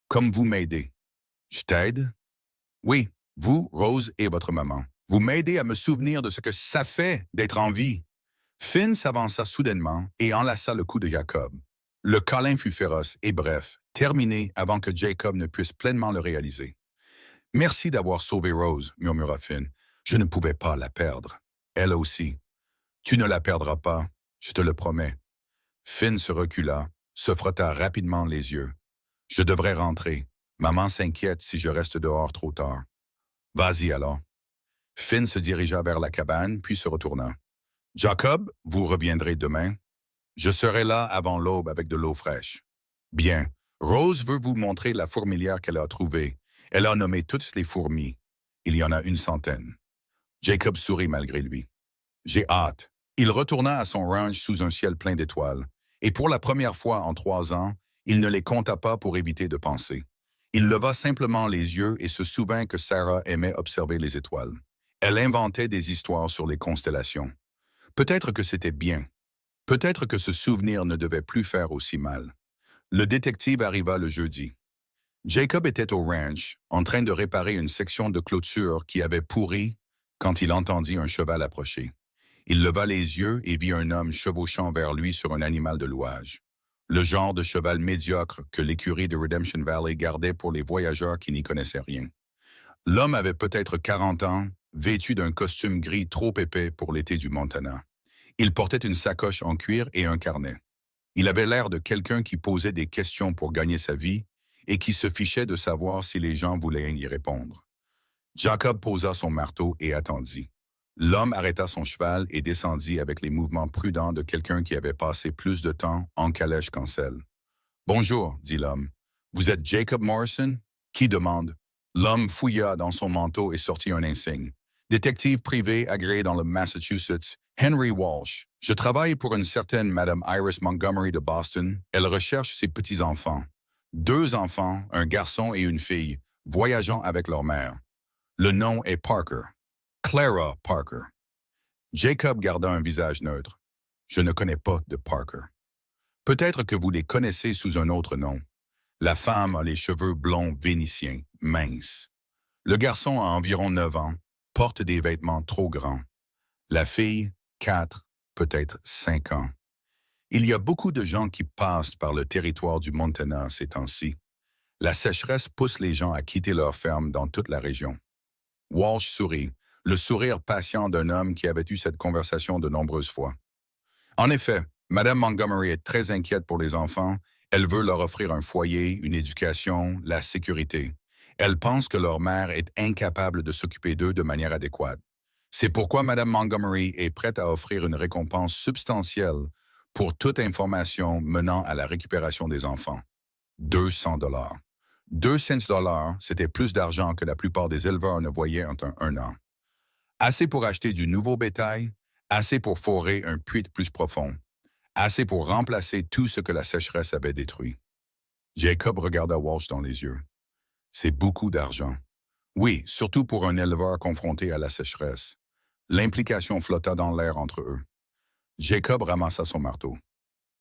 Comme vous m'aidez. Je t'aide? Oui, vous, Rose et votre maman. Vous m'aidez à me souvenir de ce que ça fait d'être en vie. Finn s'avança soudainement et enlaça le cou de Jacob. Le câlin fut féroce et bref, terminé avant que Jacob ne puisse pleinement le réaliser. Merci d'avoir sauvé Rose, murmura Finn. Je ne pouvais pas la perdre. Elle aussi. Tu ne la perdras pas, je te le promets. Finn se recula, se frotta rapidement les yeux. Je devrais rentrer. Maman s'inquiète si je reste dehors trop tard. Vas-y alors. Finn se dirigea vers la cabane, puis se retourna. Jacob, vous reviendrez demain? Je serai là avant l'aube avec de l'eau fraîche. Bien. Rose veut vous montrer la fourmilière qu'elle a trouvée. Elle a nommé toutes les fourmis. Il y en a une centaine. Jacob sourit malgré lui. J'ai hâte. Il retourna à son ranch sous un ciel plein d'étoiles. Et pour la première fois en 3 ans, il ne les compta pas pour éviter de penser. Il leva simplement les yeux et se souvint que Sarah aimait observer les étoiles. Elle inventait des histoires sur les constellations. Peut-être que c'était bien. Peut-être que ce souvenir ne devait plus faire aussi mal. Le détective arriva le jeudi. Jacob était au ranch, en train de réparer une section de clôture qui avait pourri quand il entendit un cheval approcher. Il leva les yeux et vit un homme chevauchant vers lui sur un animal de louage. Le genre de cheval médiocre que l'écurie de Redemption Valley gardait pour les voyageurs qui n'y connaissaient rien. L'homme avait peut-être 40 ans, vêtu d'un costume gris trop épais pour l'été du Montana. Il portait une sacoche en cuir et un carnet. Il avait l'air de quelqu'un qui posait des questions pour gagner sa vie et qui se fichait de savoir si les gens voulaient y répondre. Jacob posa son marteau et attendit. L'homme arrêta son cheval et descendit avec les mouvements prudents de quelqu'un qui avait passé plus de temps en calèche qu'en selle. « Bonjour, dit l'homme. Vous êtes Jacob Morrison? Qui demande? » L'homme fouilla dans son manteau et sortit un insigne. Détective privé agréé dans le Massachusetts, Henry Walsh. Je travaille pour une certaine Madame Iris Montgomery de Boston. Elle recherche ses petits-enfants. 2 enfants, un garçon et une fille, voyageant avec leur mère. Le nom est Parker. Clara Parker. Jacob garda un visage neutre. Je ne connais pas de Parker. Peut-être que vous les connaissez sous un autre nom. La femme a les cheveux blonds vénitiens, minces. Le garçon a environ 9 ans, porte des vêtements trop grands. La fille, 4, peut-être 5 ans. Il y a beaucoup de gens qui passent par le territoire du Montana ces temps-ci. La sécheresse pousse les gens à quitter leur ferme dans toute la région. Walsh sourit, le sourire patient d'un homme qui avait eu cette conversation de nombreuses fois. En effet, Madame Montgomery est très inquiète pour les enfants. Elle veut leur offrir un foyer, une éducation, la sécurité. Elle pense que leur mère est incapable de s'occuper d'eux de manière adéquate. C'est pourquoi Madame Montgomery est prête à offrir une récompense substantielle pour toute information menant à la récupération des enfants. 200 $. 200 $, c'était plus d'argent que la plupart des éleveurs ne voyaient en un an. Assez pour acheter du nouveau bétail, assez pour forer un puits plus profond, assez pour remplacer tout ce que la sécheresse avait détruit. Jacob regarda Walsh dans les yeux. C'est beaucoup d'argent. Oui, surtout pour un éleveur confronté à la sécheresse. L'implication flotta dans l'air entre eux. Jacob ramassa son marteau.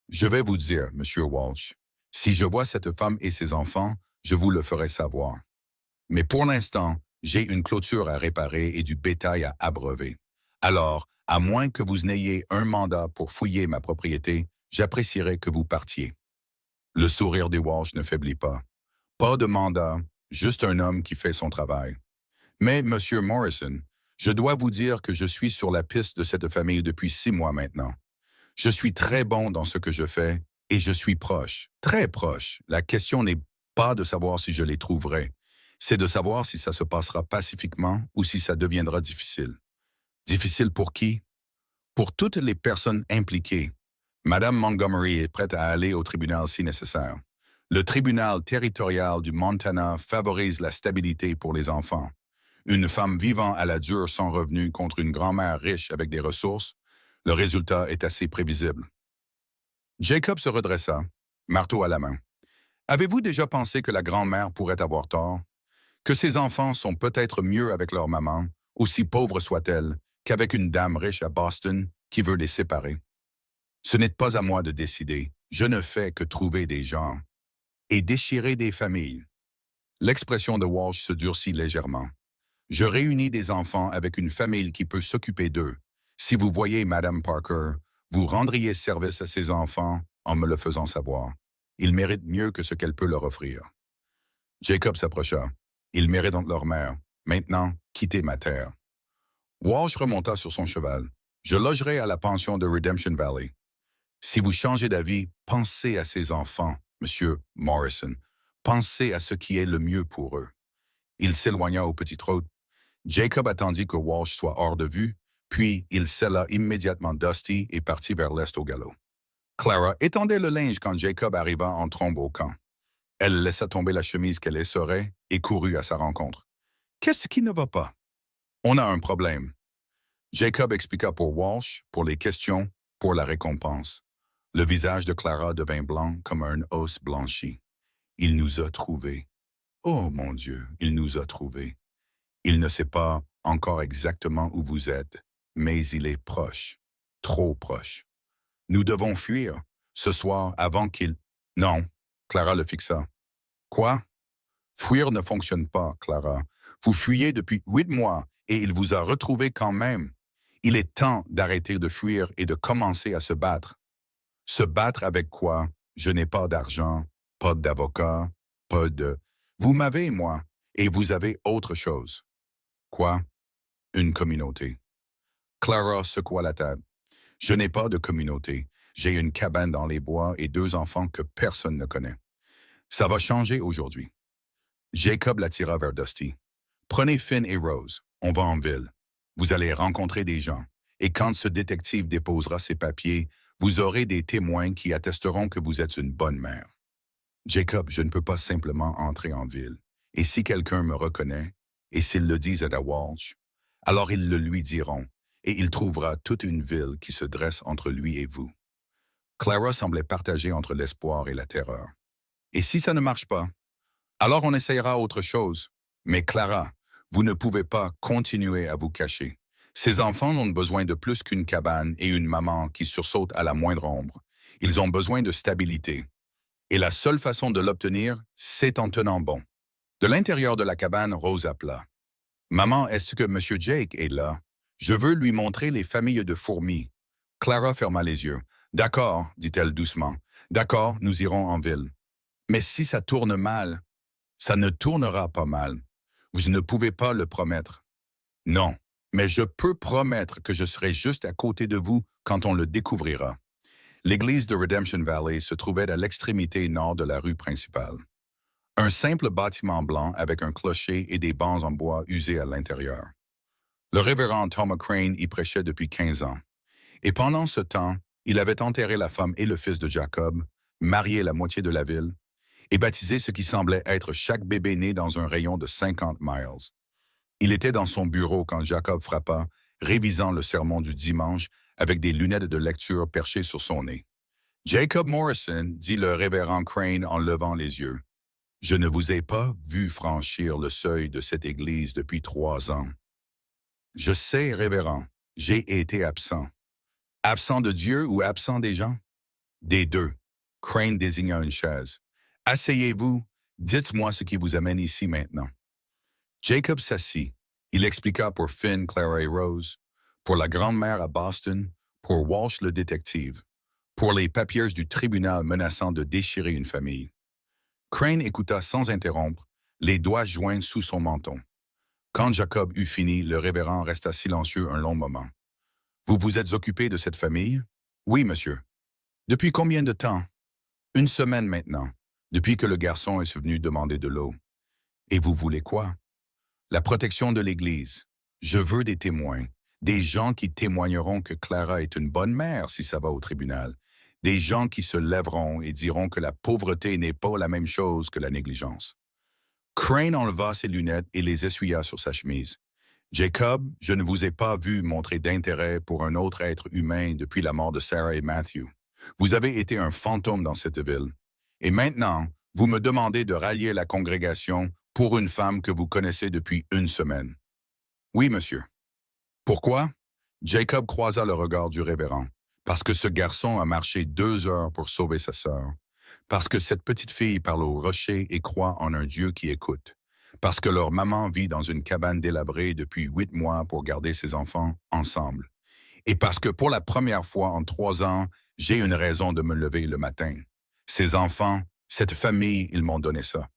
Je vais vous dire, Monsieur Walsh, si je vois cette femme et ses enfants, je vous le ferai savoir. Mais pour l'instant, j'ai une clôture à réparer et du bétail à abreuver. Alors, à moins que vous n'ayez un mandat pour fouiller ma propriété, j'apprécierais que vous partiez. Le sourire des Walsh ne faiblit pas. Pas de mandat, juste un homme qui fait son travail. Mais, Monsieur Morrison, je dois vous dire que je suis sur la piste de cette famille depuis 6 mois maintenant. Je suis très bon dans ce que je fais et je suis proche, très proche. La question n'est pas de savoir si je les trouverai, c'est de savoir si ça se passera pacifiquement ou si ça deviendra difficile. Difficile pour qui? Pour toutes les personnes impliquées. Madame Montgomery est prête à aller au tribunal si nécessaire. Le tribunal territorial du Montana favorise la stabilité pour les enfants. Une femme vivant à la dure sans revenu contre une grand-mère riche avec des ressources, le résultat est assez prévisible. Jacob se redressa, marteau à la main. Avez-vous déjà pensé que la grand-mère pourrait avoir tort? Que ses enfants sont peut-être mieux avec leur maman, aussi pauvre soit-elle, qu'avec une dame riche à Boston qui veut les séparer? Ce n'est pas à moi de décider. Je ne fais que trouver des gens et déchirer des familles. L'expression de Walsh se durcit légèrement. Je réunis des enfants avec une famille qui peut s'occuper d'eux. Si vous voyez Madame Parker, vous rendriez service à ces enfants en me le faisant savoir. Ils méritent mieux que ce qu'elle peut leur offrir. Jacob s'approcha. Ils méritent leur mère. Maintenant, quittez ma terre. Walsh remonta sur son cheval. Je logerai à la pension de Redemption Valley. Si vous changez d'avis, pensez à ces enfants, Monsieur Morrison. Pensez à ce qui est le mieux pour eux. Il s'éloigna au petit trot. Jacob attendit que Walsh soit hors de vue, puis il sella immédiatement Dusty et partit vers l'est au galop. Clara étendait le linge quand Jacob arriva en trombe au camp. Elle laissa tomber la chemise qu'elle essorait et courut à sa rencontre. Qu'est-ce qui ne va pas? On a un problème. Jacob expliqua pour Walsh, pour les questions, pour la récompense. Le visage de Clara devint blanc comme un os blanchi. Il nous a trouvés. Oh mon Dieu, il nous a trouvés. Il ne sait pas encore exactement où vous êtes, mais il est proche, trop proche. Nous devons fuir, ce soir, avant qu'il... Non, Clara le fixa. Quoi? Fuir ne fonctionne pas, Clara. Vous fuyez depuis 8 mois et il vous a retrouvé quand même. Il est temps d'arrêter de fuir et de commencer à se battre. Se battre avec quoi? Je n'ai pas d'argent, pas d'avocat, pas de... Vous m'avez, moi, et vous avez autre chose. Quoi? Une communauté. Clara secoua la tête. Je n'ai pas de communauté. J'ai une cabane dans les bois et 2 enfants que personne ne connaît. Ça va changer aujourd'hui. Jacob l'attira vers Dusty. Prenez Finn et Rose. On va en ville. Vous allez rencontrer des gens. Et quand ce détective déposera ses papiers, vous aurez des témoins qui attesteront que vous êtes une bonne mère. Jacob, je ne peux pas simplement entrer en ville. Et si quelqu'un me reconnaît, et s'ils le disent à Walsh, alors ils le lui diront, et il trouvera toute une ville qui se dresse entre lui et vous. Clara semblait partagée entre l'espoir et la terreur. Et si ça ne marche pas? Alors on essayera autre chose. Mais Clara, vous ne pouvez pas continuer à vous cacher. Ces enfants ont besoin de plus qu'une cabane et une maman qui sursaute à la moindre ombre. Ils ont besoin de stabilité. Et la seule façon de l'obtenir, c'est en tenant bon. De l'intérieur de la cabane, Rose appela. « Maman, est-ce que Monsieur Jake est là? Je veux lui montrer les familles de fourmis. » Clara ferma les yeux. « D'accord, dit-elle doucement. D'accord, nous irons en ville. Mais si ça tourne mal, ça ne tournera pas mal. Vous ne pouvez pas le promettre. Non, mais je peux promettre que je serai juste à côté de vous quand on le découvrira. » L'église de Redemption Valley se trouvait à l'extrémité nord de la rue principale. Un simple bâtiment blanc avec un clocher et des bancs en bois usés à l'intérieur. Le révérend Thomas Crane y prêchait depuis 15 ans. Et pendant ce temps, il avait enterré la femme et le fils de Jacob, marié la moitié de la ville, et baptisé ce qui semblait être chaque bébé né dans un rayon de 50 miles. Il était dans son bureau quand Jacob frappa, révisant le sermon du dimanche avec des lunettes de lecture perchées sur son nez. « Jacob Morrison, dit le révérend Crane en levant les yeux, je ne vous ai pas vu franchir le seuil de cette église depuis 3 ans. Je sais, révérend, j'ai été absent. Absent de Dieu ou absent des gens? Des deux. Crane désigna une chaise. Asseyez-vous, dites-moi ce qui vous amène ici maintenant. Jacob s'assit. Il expliqua pour Finn, Clara et Rose, pour la grand-mère à Boston, pour Walsh le détective, pour les papiers du tribunal menaçant de déchirer une famille. Crane écouta sans interrompre, les doigts joints sous son menton. Quand Jacob eut fini, le révérend resta silencieux un long moment. « Vous vous êtes occupé de cette famille? »« Oui, monsieur. »« Depuis combien de temps? »« 1 semaine maintenant, depuis que le garçon est venu demander de l'eau. »« Et vous voulez quoi? »« La protection de l'Église. Je veux des témoins, des gens qui témoigneront que Clara est une bonne mère si ça va au tribunal. Des gens qui se lèveront et diront que la pauvreté n'est pas la même chose que la négligence. » Crane enleva ses lunettes et les essuya sur sa chemise. « Jacob, je ne vous ai pas vu montrer d'intérêt pour un autre être humain depuis la mort de Sarah et Matthew. Vous avez été un fantôme dans cette ville. Et maintenant, vous me demandez de rallier la congrégation pour une femme que vous connaissez depuis 1 semaine. »« Oui, monsieur. »« Pourquoi? » Jacob croisa le regard du révérend. « Parce que ce garçon a marché 2 heures pour sauver sa sœur. Parce que cette petite fille parle au rocher et croit en un Dieu qui écoute. Parce que leur maman vit dans une cabane délabrée depuis 8 mois pour garder ses enfants ensemble. Et parce que pour la première fois en 3 ans, j'ai une raison de me lever le matin. Ces enfants, cette famille, ils m'ont donné ça.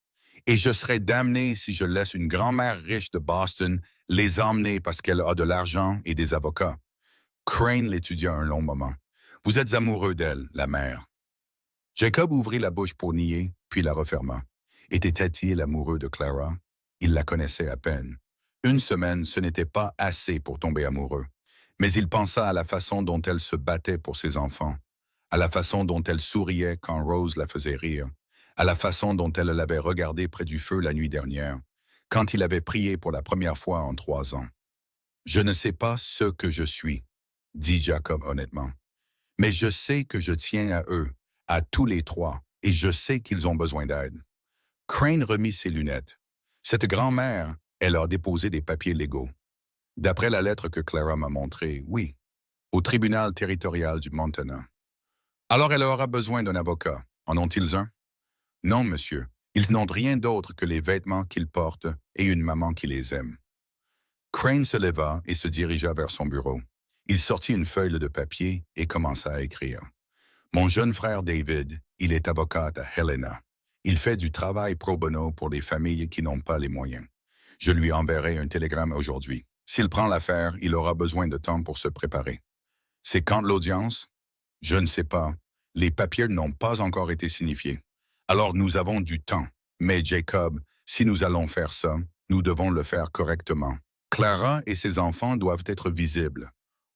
Et je serai damné si je laisse une grand-mère riche de Boston les emmener parce qu'elle a de l'argent et des avocats. » Crane l'étudia un long moment. « Vous êtes amoureux d'elle, la mère. » Jacob ouvrit la bouche pour nier, puis la referma. Était-il amoureux de Clara? Il la connaissait à peine. 1 semaine, ce n'était pas assez pour tomber amoureux. Mais il pensa à la façon dont elle se battait pour ses enfants, à la façon dont elle souriait quand Rose la faisait rire, à la façon dont elle l'avait regardé près du feu la nuit dernière, quand il avait prié pour la première fois en 3 ans. Je ne sais pas ce que je suis, dit Jacob honnêtement, mais je sais que je tiens à eux, à tous les trois, et je sais qu'ils ont besoin d'aide. Crane remit ses lunettes. Cette grand-mère, elle a déposé des papiers légaux. D'après la lettre que Clara m'a montrée, oui, au tribunal territorial du Montana. Alors elle aura besoin d'un avocat. En ont-ils un? Non, monsieur. Ils n'ont rien d'autre que les vêtements qu'ils portent et une maman qui les aime. Crane se leva et se dirigea vers son bureau. Il sortit une feuille de papier et commença à écrire. Mon jeune frère David, il est avocat à Helena. Il fait du travail pro bono pour les familles qui n'ont pas les moyens. Je lui enverrai un télégramme aujourd'hui. S'il prend l'affaire, il aura besoin de temps pour se préparer. C'est quand l'audience? Je ne sais pas. Les papiers n'ont pas encore été signifiés. Alors nous avons du temps. Mais Jacob, si nous allons faire ça, nous devons le faire correctement. Clara et ses enfants doivent être visibles.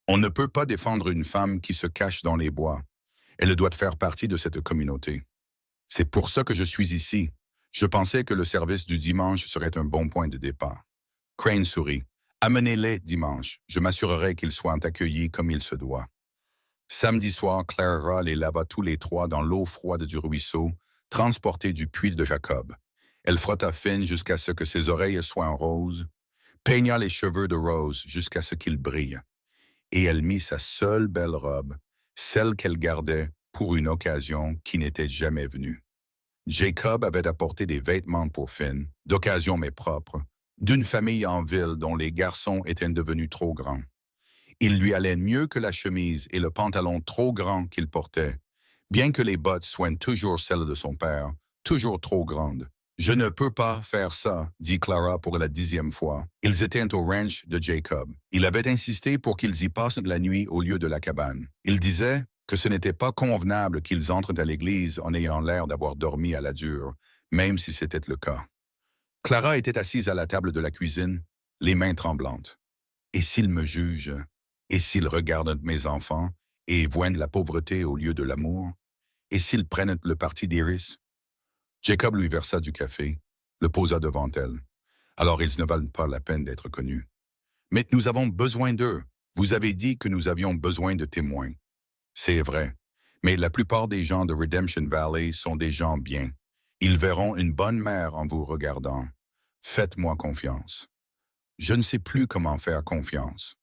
On ne peut pas défendre une femme qui se cache dans les bois. Elle doit faire partie de cette communauté. C'est pour ça que je suis ici. Je pensais que le service du dimanche serait un bon point de départ. Crane sourit. Amenez-les dimanche. Je m'assurerai qu'ils soient accueillis comme il se doit. Samedi soir, Clara les lava tous les trois dans l'eau froide du ruisseau, transportée du puits de Jacob. Elle frotta Finn jusqu'à ce que ses oreilles soient en rose, peigna les cheveux de Rose jusqu'à ce qu'ils brillent, et elle mit sa seule belle robe, celle qu'elle gardait pour une occasion qui n'était jamais venue. Jacob avait apporté des vêtements pour Finn, d'occasion mais propres, d'une famille en ville dont les garçons étaient devenus trop grands. Il lui allait mieux que la chemise et le pantalon trop grand qu'il portait, bien que les bottes soient toujours celles de son père, toujours trop grandes. Je ne peux pas faire ça, dit Clara pour la 10e fois. Ils étaient au ranch de Jacob. Il avait insisté pour qu'ils y passent la nuit au lieu de la cabane. Il disait que ce n'était pas convenable qu'ils entrent à l'église en ayant l'air d'avoir dormi à la dure, même si c'était le cas. Clara était assise à la table de la cuisine, les mains tremblantes. Et s'ils me jugent? Et s'ils regardent mes enfants et voient la pauvreté au lieu de l'amour? Et s'ils prennent le parti d'Iris? Jacob lui versa du café, le posa devant elle. Alors ils ne valent pas la peine d'être connus. Mais nous avons besoin d'eux. Vous avez dit que nous avions besoin de témoins. C'est vrai. Mais la plupart des gens de Redemption Valley sont des gens bien. Ils verront une bonne mère en vous regardant. Faites-moi confiance. Je ne sais plus comment faire confiance.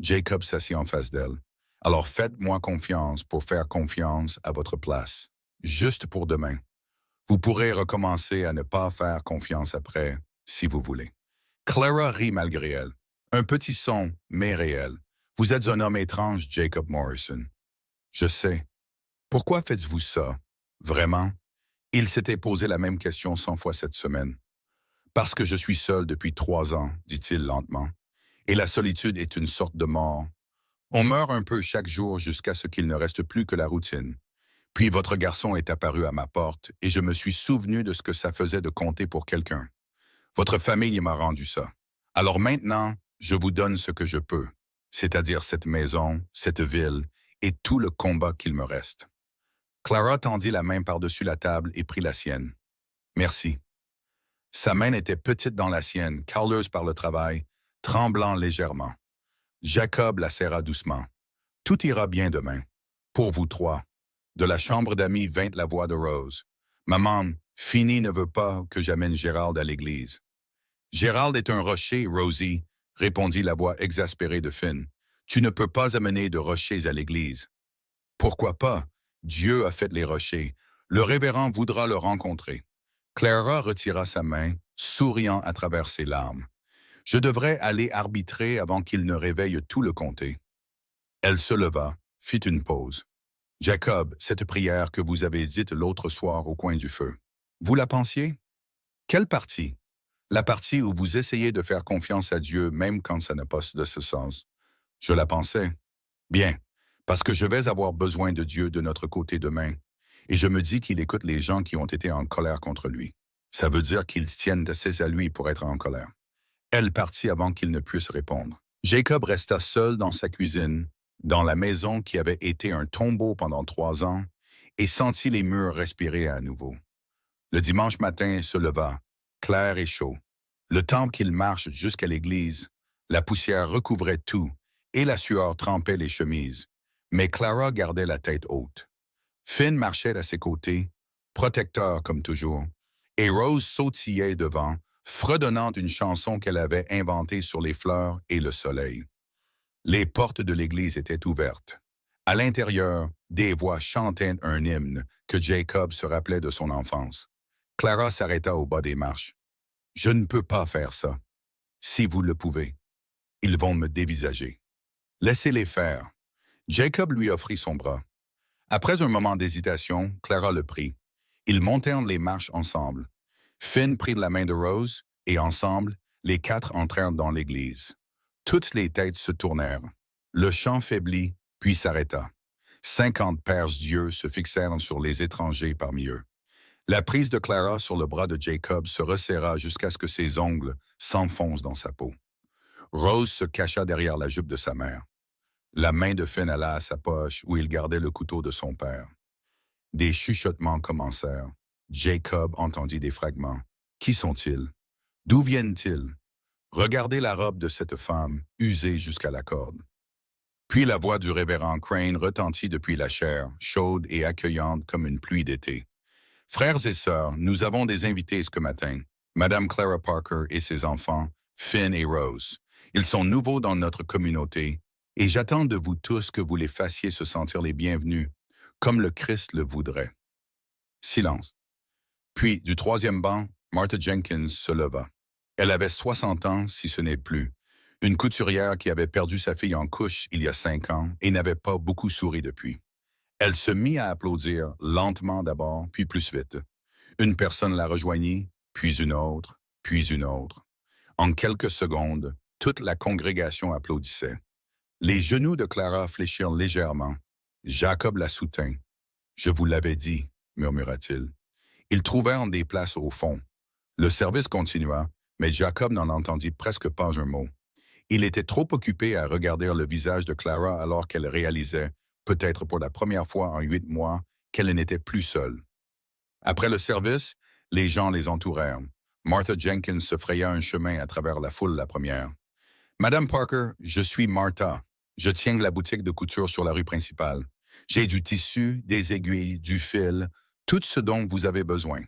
Jacob s'assit en face d'elle. Alors faites-moi confiance pour faire confiance à votre place. Juste pour demain. Vous pourrez recommencer à ne pas faire confiance après, si vous voulez. Clara rit malgré elle. Un petit son, mais réel. Vous êtes un homme étrange, Jacob Morrison. Je sais. Pourquoi faites-vous ça? Vraiment? Il s'était posé la même question 100 fois cette semaine. Parce que je suis seul depuis 3 ans, dit-il lentement. Et la solitude est une sorte de mort. On meurt un peu chaque jour jusqu'à ce qu'il ne reste plus que la routine. Puis votre garçon est apparu à ma porte et je me suis souvenu de ce que ça faisait de compter pour quelqu'un. Votre famille m'a rendu ça. Alors maintenant, je vous donne ce que je peux, c'est-à-dire cette maison, cette ville et tout le combat qu'il me reste. Clara tendit la main par-dessus la table et prit la sienne. Merci. Sa main était petite dans la sienne, calleuse par le travail, tremblant légèrement. Jacob la serra doucement. Tout ira bien demain. Pour vous trois. De la chambre d'amis vint la voix de Rose. Maman, Finny ne veut pas que j'amène Gérald à l'église. Gérald est un rocher, Rosie, répondit la voix exaspérée de Finn. Tu ne peux pas amener de rochers à l'église. Pourquoi pas? Dieu a fait les rochers. Le révérend voudra le rencontrer. Clara retira sa main, souriant à travers ses larmes. Je devrais aller arbitrer avant qu'il ne réveille tout le comté. Elle se leva, fit une pause. Jacob, cette prière que vous avez dite l'autre soir au coin du feu. Vous la pensiez? Quelle partie? La partie où vous essayez de faire confiance à Dieu même quand ça n'a pas de ce sens. Je la pensais. Bien, parce que je vais avoir besoin de Dieu de notre côté demain. Et je me dis qu'il écoute les gens qui ont été en colère contre lui. Ça veut dire qu'ils tiennent assez à lui pour être en colère. Elle partit avant qu'il ne puisse répondre. Jacob resta seul dans sa cuisine, dans la maison qui avait été un tombeau pendant 3 ans, et sentit les murs respirer à nouveau. Le dimanche matin se leva, clair et chaud. Le temps qu'il marche jusqu'à l'église, la poussière recouvrait tout et la sueur trempait les chemises. Mais Clara gardait la tête haute. Finn marchait à ses côtés, protecteur comme toujours, et Rose sautillait devant, fredonnant une chanson qu'elle avait inventée sur les fleurs et le soleil. Les portes de l'église étaient ouvertes. À l'intérieur, des voix chantaient un hymne que Jacob se rappelait de son enfance. Clara s'arrêta au bas des marches. « Je ne peux pas faire ça. Si vous le pouvez, ils vont me dévisager. Laissez-les faire. » Jacob lui offrit son bras. Après un moment d'hésitation, Clara le prit. Ils montèrent les marches ensemble. Finn prit la main de Rose, et ensemble, les 4 entrèrent dans l'église. Toutes les têtes se tournèrent. Le chant faiblit, puis s'arrêta. 50 pères d'yeux se fixèrent sur les étrangers parmi eux. La prise de Clara sur le bras de Jacob se resserra jusqu'à ce que ses ongles s'enfoncent dans sa peau. Rose se cacha derrière la jupe de sa mère. La main de Finn alla à sa poche où il gardait le couteau de son père. Des chuchotements commencèrent. Jacob entendit des fragments. Qui sont-ils? D'où viennent-ils? Regardez la robe de cette femme, usée jusqu'à la corde. Puis la voix du révérend Crane retentit depuis la chaire, chaude et accueillante comme une pluie d'été. Frères et sœurs, nous avons des invités ce matin. Madame Clara Parker et ses enfants, Finn et Rose. Ils sont nouveaux dans notre communauté, et j'attends de vous tous que vous les fassiez se sentir les bienvenus, comme le Christ le voudrait. Silence. Puis, du 3e banc, Martha Jenkins se leva. Elle avait 60 ans, si ce n'est plus. Une couturière qui avait perdu sa fille en couche il y a 5 ans et n'avait pas beaucoup souri depuis. Elle se mit à applaudir, lentement d'abord, puis plus vite. Une personne la rejoignit, puis une autre, puis une autre. En quelques secondes, toute la congrégation applaudissait. Les genoux de Clara fléchirent légèrement. Jacob la soutint. « Je vous l'avais dit, » murmura-t-il. Ils trouvèrent des places au fond. Le service continua, mais Jacob n'en entendit presque pas un mot. Il était trop occupé à regarder le visage de Clara alors qu'elle réalisait, peut-être pour la première fois en 8 mois, qu'elle n'était plus seule. Après le service, les gens les entourèrent. Martha Jenkins se fraya un chemin à travers la foule la première. « Madame Parker, je suis Martha. Je tiens la boutique de couture sur la rue principale. J'ai du tissu, des aiguilles, du fil, tout ce dont vous avez besoin.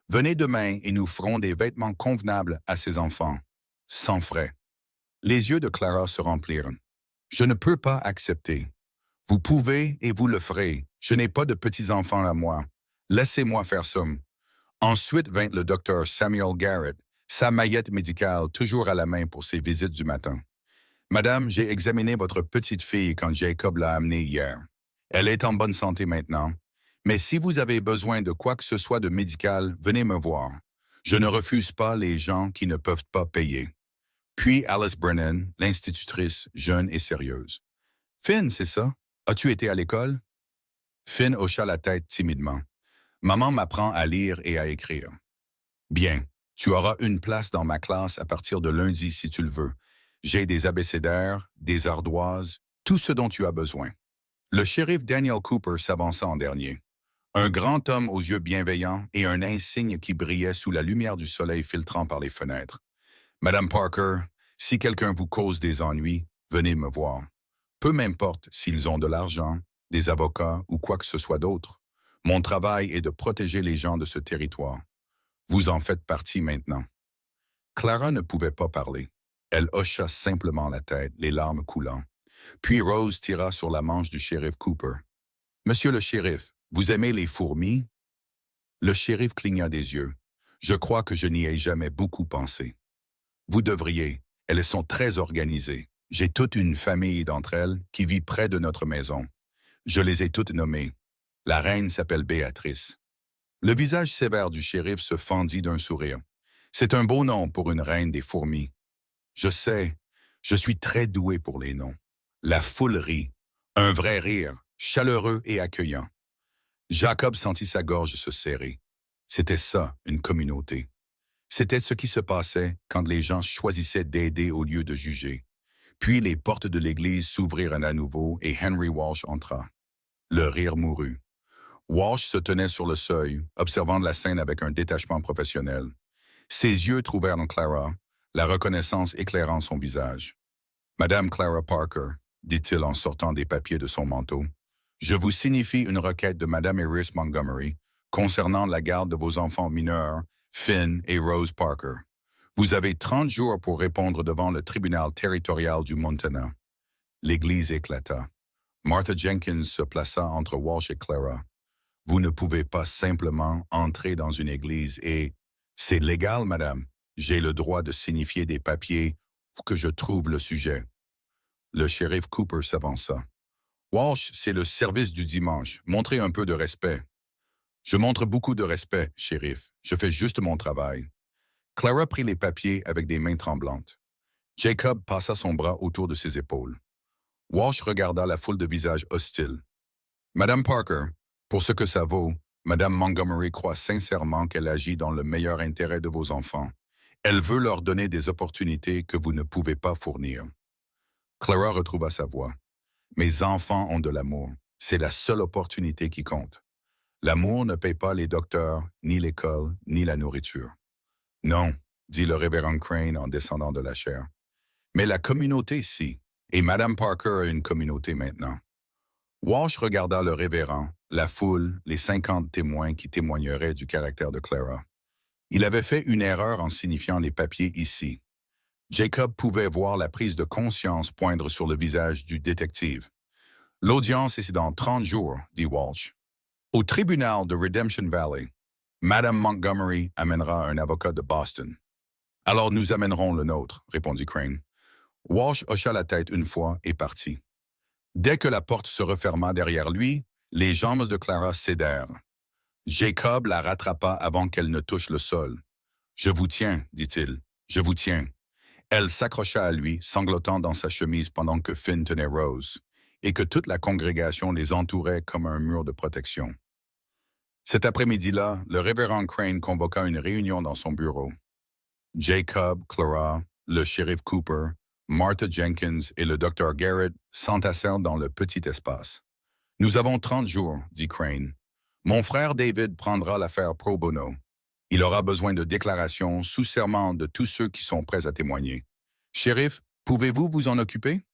Venez demain et nous ferons des vêtements convenables à ces enfants, sans frais. » Les yeux de Clara se remplirent. « Je ne peux pas accepter. Vous pouvez et vous le ferez. Je n'ai pas de petits-enfants à moi. Laissez-moi faire ça. » Ensuite vint le docteur Samuel Garrett, sa maillette médicale toujours à la main pour ses visites du matin. « Madame, j'ai examiné votre petite fille quand Jacob l'a amenée hier. Elle est en bonne santé maintenant. Mais si vous avez besoin de quoi que ce soit de médical, venez me voir. Je ne refuse pas les gens qui ne peuvent pas payer. » Puis Alice Brennan, l'institutrice, jeune et sérieuse. « Finn, c'est ça? As-tu été à l'école? » Finn hocha la tête timidement. « Maman m'apprend à lire et à écrire. »« Bien, tu auras une place dans ma classe à partir de lundi si tu le veux. J'ai des abécédaires, des ardoises, tout ce dont tu as besoin. » Le shérif Daniel Cooper s'avança en dernier. Un grand homme aux yeux bienveillants et un insigne qui brillait sous la lumière du soleil filtrant par les fenêtres. « Madame Parker, si quelqu'un vous cause des ennuis, venez me voir. Peu m'importe s'ils ont de l'argent, des avocats ou quoi que ce soit d'autre. Mon travail est de protéger les gens de ce territoire. Vous en faites partie maintenant. » Clara ne pouvait pas parler. Elle hocha simplement la tête, les larmes coulant. Puis Rose tira sur la manche du shérif Cooper. « Monsieur le shérif, vous aimez les fourmis? » Le shérif cligna des yeux. « Je crois que je n'y ai jamais beaucoup pensé. »« Vous devriez. Elles sont très organisées. J'ai toute une famille d'entre elles qui vit près de notre maison. Je les ai toutes nommées. La reine s'appelle Béatrice. » Le visage sévère du shérif se fendit d'un sourire. « C'est un beau nom pour une reine des fourmis. »« Je sais, je suis très doué pour les noms. » La foule rit. Un vrai rire, chaleureux et accueillant. Jacob sentit sa gorge se serrer. C'était ça, une communauté. C'était ce qui se passait quand les gens choisissaient d'aider au lieu de juger. Puis les portes de l'église s'ouvrirent à nouveau et Henry Walsh entra. Le rire mourut. Walsh se tenait sur le seuil, observant la scène avec un détachement professionnel. Ses yeux trouvèrent en Clara, la reconnaissance éclairant son visage. « Madame Clara Parker, dit-il en sortant des papiers de son manteau, je vous signifie une requête de Madame Iris Montgomery concernant la garde de vos enfants mineurs, Finn et Rose Parker. Vous avez 30 jours pour répondre devant le tribunal territorial du Montana. » L'église éclata. Martha Jenkins se plaça entre Walsh et Clara. « Vous ne pouvez pas simplement entrer dans une église et... C'est légal, madame. J'ai le droit de signifier des papiers pour que je trouve le sujet. » Le shérif Cooper s'avança. « Walsh, c'est le service du dimanche. Montrez un peu de respect. »« Je montre beaucoup de respect, shérif. Je fais juste mon travail. » Clara prit les papiers avec des mains tremblantes. Jacob passa son bras autour de ses épaules. Walsh regarda la foule de visages hostiles. « Madame Parker, pour ce que ça vaut, Madame Montgomery croit sincèrement qu'elle agit dans le meilleur intérêt de vos enfants. Elle veut leur donner des opportunités que vous ne pouvez pas fournir. » Clara retrouva sa voix. « Mes enfants ont de l'amour. C'est la seule opportunité qui compte. L'amour ne paye pas les docteurs, ni l'école, ni la nourriture. » « Non, » dit le révérend Crane en descendant de la chaire. « Mais la communauté, si. Et Madame Parker a une communauté maintenant. » Walsh regarda le révérend, la foule, les 50 témoins qui témoigneraient du caractère de Clara. Il avait fait une erreur en signifiant les papiers ici. Jacob pouvait voir la prise de conscience poindre sur le visage du détective. « L'audience est dans 30 jours, » dit Walsh. « Au tribunal de Redemption Valley. Madame Montgomery amènera un avocat de Boston. »« Alors nous amènerons le nôtre, » répondit Crane. Walsh hocha la tête une fois et partit. Dès que la porte se referma derrière lui, les jambes de Clara cédèrent. Jacob la rattrapa avant qu'elle ne touche le sol. « Je vous tiens, dit-il, je vous tiens. » Elle s'accrocha à lui, sanglotant dans sa chemise pendant que Finn tenait Rose, et que toute la congrégation les entourait comme un mur de protection. Cet après-midi-là, le révérend Crane convoqua une réunion dans son bureau. Jacob, Clara, le shérif Cooper, Martha Jenkins et le docteur Garrett s'entassèrent dans le petit espace. « Nous avons 30 jours, dit Crane. Mon frère David prendra l'affaire pro bono. Il aura besoin de déclarations sous serment de tous ceux qui sont prêts à témoigner. Shérif, pouvez-vous vous en occuper? »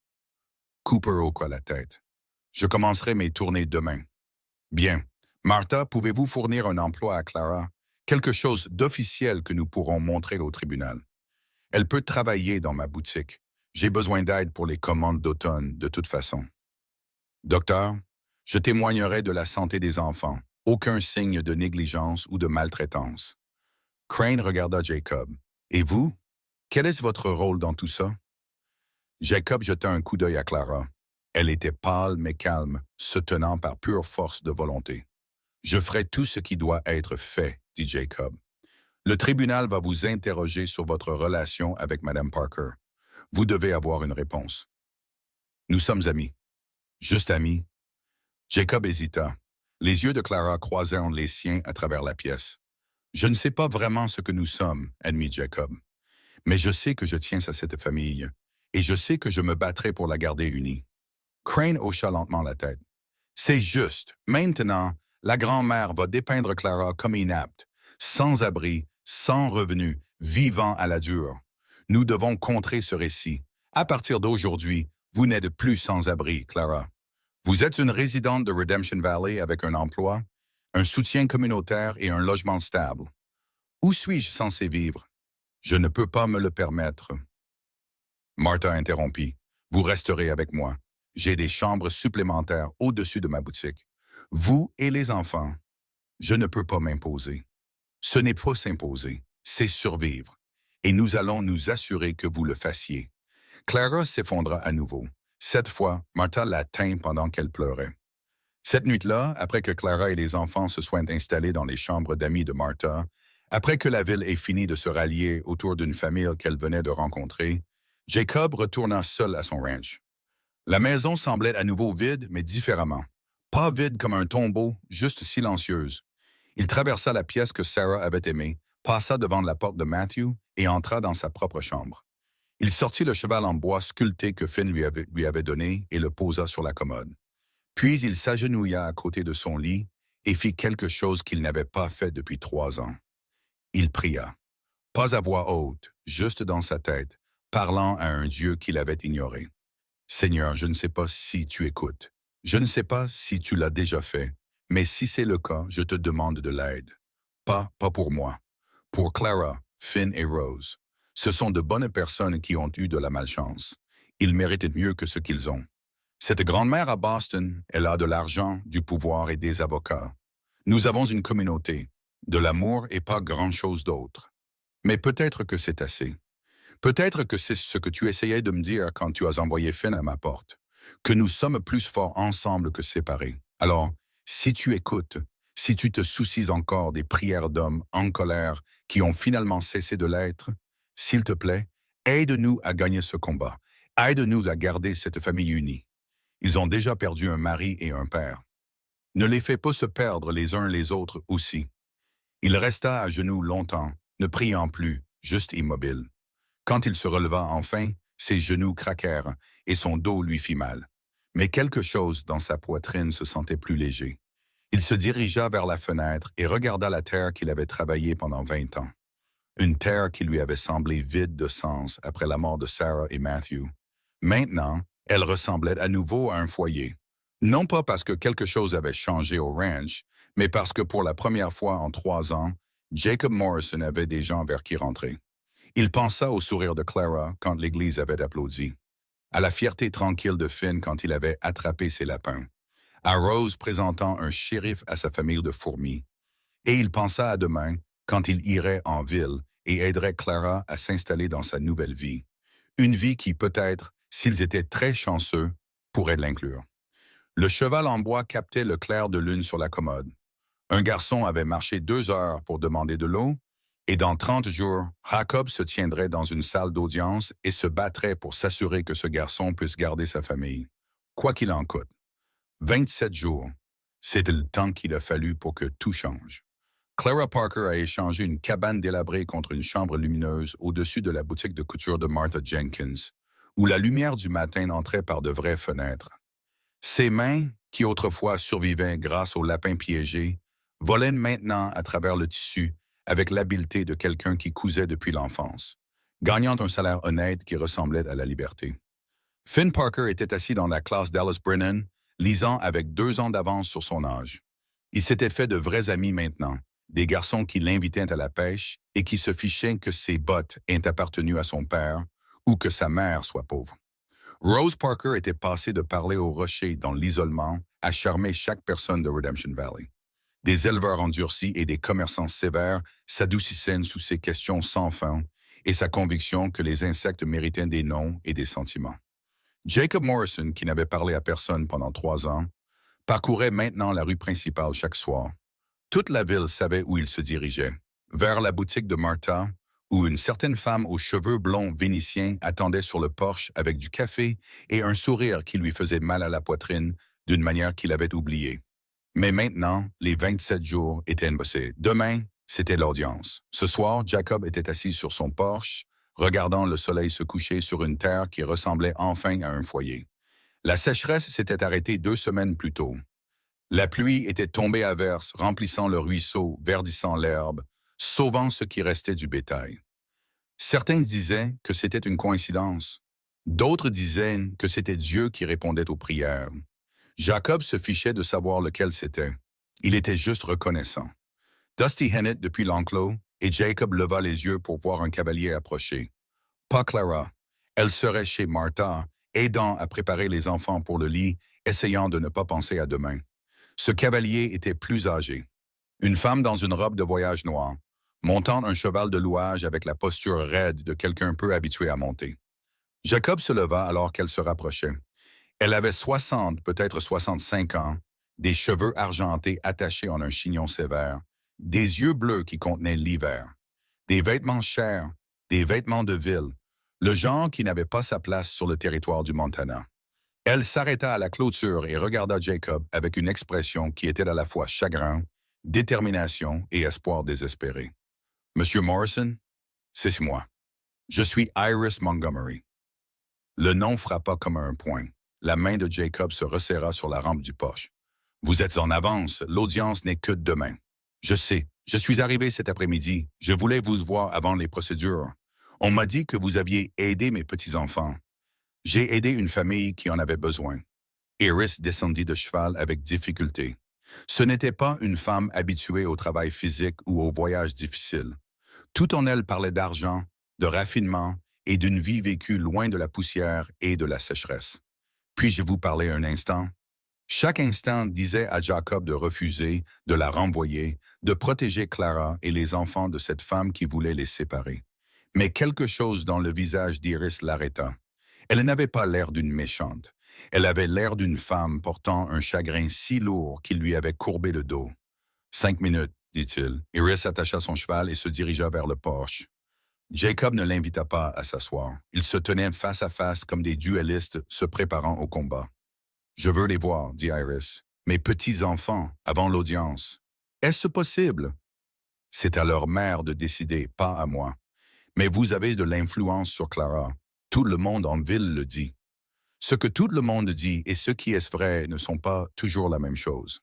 Cooper hocha la tête. « Je commencerai mes tournées demain. » « Bien. Martha, pouvez-vous fournir un emploi à Clara? Quelque chose d'officiel que nous pourrons montrer au tribunal. Elle peut travailler dans ma boutique. J'ai besoin d'aide pour les commandes d'automne, de toute façon. Docteur, je témoignerai de la santé des enfants. Aucun signe de négligence ou de maltraitance. » Crane regarda Jacob. « Et vous? Quel est votre rôle dans tout ça? » Jacob jeta un coup d'œil à Clara. Elle était pâle mais calme, se tenant par pure force de volonté. « Je ferai tout ce qui doit être fait, » dit Jacob. « Le tribunal va vous interroger sur votre relation avec Madame Parker. Vous devez avoir une réponse. »« Nous sommes amis. »« Juste amis. » Jacob hésita. Les yeux de Clara croisèrent les siens à travers la pièce. « Je ne sais pas vraiment ce que nous sommes, » admit Jacob. « Mais je sais que je tiens à cette famille, et je sais que je me battrai pour la garder unie. » Crane hocha lentement la tête. « C'est juste. Maintenant, la grand-mère va dépeindre Clara comme inapte, sans abri, sans revenu, vivant à la dure. Nous devons contrer ce récit. À partir d'aujourd'hui, vous n'êtes plus sans abri, Clara. Vous êtes une résidente de Redemption Valley avec un emploi, un soutien communautaire et un logement stable. Où suis-je censé vivre? Je ne peux pas me le permettre. » Martha interrompit. « Vous resterez avec moi. J'ai des chambres supplémentaires au-dessus de ma boutique. Vous et les enfants, je ne peux pas m'imposer. Ce n'est pas s'imposer, c'est survivre. Et nous allons nous assurer que vous le fassiez. » Clara s'effondra à nouveau. Cette fois, Martha la tint pendant qu'elle pleurait. Cette nuit-là, après que Clara et les enfants se soient installés dans les chambres d'amis de Martha, après que la ville ait fini de se rallier autour d'une famille qu'elle venait de rencontrer, Jacob retourna seul à son ranch. La maison semblait à nouveau vide, mais différemment. Pas vide comme un tombeau, juste silencieuse. Il traversa la pièce que Sarah avait aimée, passa devant la porte de Matthew et entra dans sa propre chambre. Il sortit le cheval en bois sculpté que Finn lui avait donné et le posa sur la commode. Puis il s'agenouilla à côté de son lit et fit quelque chose qu'il n'avait pas fait depuis 3 ans. Il pria, pas à voix haute, juste dans sa tête, parlant à un Dieu qu'il avait ignoré. Seigneur, je ne sais pas si tu écoutes. Je ne sais pas si tu l'as déjà fait, mais si c'est le cas, je te demande de l'aide. Pas pour moi. Pour Clara, Finn et Rose. Ce sont de bonnes personnes qui ont eu de la malchance. Ils méritent mieux que ce qu'ils ont. Cette grand-mère à Boston, elle a de l'argent, du pouvoir et des avocats. Nous avons une communauté, de l'amour et pas grand-chose d'autre. Mais peut-être que c'est assez. Peut-être que c'est ce que tu essayais de me dire quand tu as envoyé Finn à ma porte, que nous sommes plus forts ensemble que séparés. Alors, si tu écoutes, si tu te soucies encore des prières d'hommes en colère qui ont finalement cessé de l'être, s'il te plaît, aide-nous à gagner ce combat. Aide-nous à garder cette famille unie. Ils ont déjà perdu un mari et un père. Ne les fais pas se perdre les uns les autres aussi. Il resta à genoux longtemps, ne priant plus, juste immobile. Quand il se releva enfin, ses genoux craquèrent et son dos lui fit mal. Mais quelque chose dans sa poitrine se sentait plus léger. Il se dirigea vers la fenêtre et regarda la terre qu'il avait travaillée pendant 20 ans. Une terre qui lui avait semblé vide de sens après la mort de Sarah et Matthew. Maintenant, elle ressemblait à nouveau à un foyer. Non pas parce que quelque chose avait changé au ranch, mais parce que pour la première fois en 3 ans, Jacob Morrison avait des gens vers qui rentrer. Il pensa au sourire de Clara quand l'Église avait applaudi, à la fierté tranquille de Finn quand il avait attrapé ses lapins, à Rose présentant un shérif à sa famille de fourmis, et il pensa à demain quand il irait en ville et aiderait Clara à s'installer dans sa nouvelle vie. Une vie qui peut-être, s'ils étaient très chanceux, pourrait l'inclure. Le cheval en bois captait le clair de lune sur la commode. Un garçon avait marché 2 heures pour demander de l'eau, et dans 30 jours, Jacob se tiendrait dans une salle d'audience et se battrait pour s'assurer que ce garçon puisse garder sa famille, quoi qu'il en coûte. 27 jours, c'était le temps qu'il a fallu pour que tout change. Clara Parker a échangé une cabane délabrée contre une chambre lumineuse au-dessus de la boutique de couture de Martha Jenkins, où la lumière du matin entrait par de vraies fenêtres. Ses mains, qui autrefois survivaient grâce aux lapins piégés, volaient maintenant à travers le tissu avec l'habileté de quelqu'un qui cousait depuis l'enfance, gagnant un salaire honnête qui ressemblait à la liberté. Finn Parker était assis dans la classe d'Alice Brennan, lisant avec 2 ans d'avance sur son âge. Il s'était fait de vrais amis maintenant, des garçons qui l'invitaient à la pêche et qui se fichaient que ses bottes aient appartenu à son père ou que sa mère soit pauvre. Rose Parker était passée de parler aux rochers dans l'isolement à charmer chaque personne de Redemption Valley. Des éleveurs endurcis et des commerçants sévères s'adoucissaient sous ses questions sans fin et sa conviction que les insectes méritaient des noms et des sentiments. Jacob Morrison, qui n'avait parlé à personne pendant 3 ans, parcourait maintenant la rue principale chaque soir. Toute la ville savait où il se dirigeait, vers la boutique de Martha, où une certaine femme aux cheveux blonds vénitiens attendait sur le porche avec du café et un sourire qui lui faisait mal à la poitrine d'une manière qu'il avait oubliée. Mais maintenant, les 27 jours étaient bossés. Demain, c'était l'audience. Ce soir, Jacob était assis sur son porche, regardant le soleil se coucher sur une terre qui ressemblait enfin à un foyer. La sécheresse s'était arrêtée 2 semaines plus tôt. La pluie était tombée à verse, remplissant le ruisseau, verdissant l'herbe, sauvant ce qui restait du bétail. Certains disaient que c'était une coïncidence. D'autres disaient que c'était Dieu qui répondait aux prières. Jacob se fichait de savoir lequel c'était. Il était juste reconnaissant. Dusty Hennett depuis l'enclos, et Jacob leva les yeux pour voir un cavalier approcher. Pas Clara. Elle serait chez Martha, aidant à préparer les enfants pour le lit, essayant de ne pas penser à demain. Ce cavalier était plus âgé. Une femme dans une robe de voyage noire, montant un cheval de louage avec la posture raide de quelqu'un peu habitué à monter. Jacob se leva alors qu'elle se rapprochait. Elle avait 60, peut-être 65 ans, des cheveux argentés attachés en un chignon sévère, des yeux bleus qui contenaient l'hiver, des vêtements chers, des vêtements de ville, le genre qui n'avait pas sa place sur le territoire du Montana. Elle s'arrêta à la clôture et regarda Jacob avec une expression qui était à la fois chagrin, détermination et espoir désespéré. « Monsieur Morrison, c'est moi. » Je suis Iris Montgomery. Le nom frappa comme un poing. La main de Jacob se resserra sur la rampe du poche. Vous êtes en avance, l'audience n'est que demain. Je sais, je suis arrivé cet après-midi. Je voulais vous voir avant les procédures. On m'a dit que vous aviez aidé mes petits-enfants. J'ai aidé une famille qui en avait besoin. Iris descendit de cheval avec difficulté. Ce n'était pas une femme habituée au travail physique ou aux voyages difficiles. Tout en elle parlait d'argent, de raffinement et d'une vie vécue loin de la poussière et de la sécheresse. Puis-je vous parler un instant? Chaque instant disait à Jacob de refuser, de la renvoyer, de protéger Clara et les enfants de cette femme qui voulait les séparer. Mais quelque chose dans le visage d'Iris l'arrêta. Elle n'avait pas l'air d'une méchante. Elle avait l'air d'une femme portant un chagrin si lourd qu'il lui avait courbé le dos. 5 minutes, dit-il. Iris attacha son cheval et se dirigea vers le porche. Jacob ne l'invita pas à s'asseoir. Ils se tenaient face à face comme des duellistes se préparant au combat. Je veux les voir, dit Iris. Mes petits-enfants, avant l'audience. Est-ce possible? C'est à leur mère de décider, pas à moi. Mais vous avez de l'influence sur Clara. Tout le monde en ville le dit. Ce que tout le monde dit et ce qui est vrai ne sont pas toujours la même chose.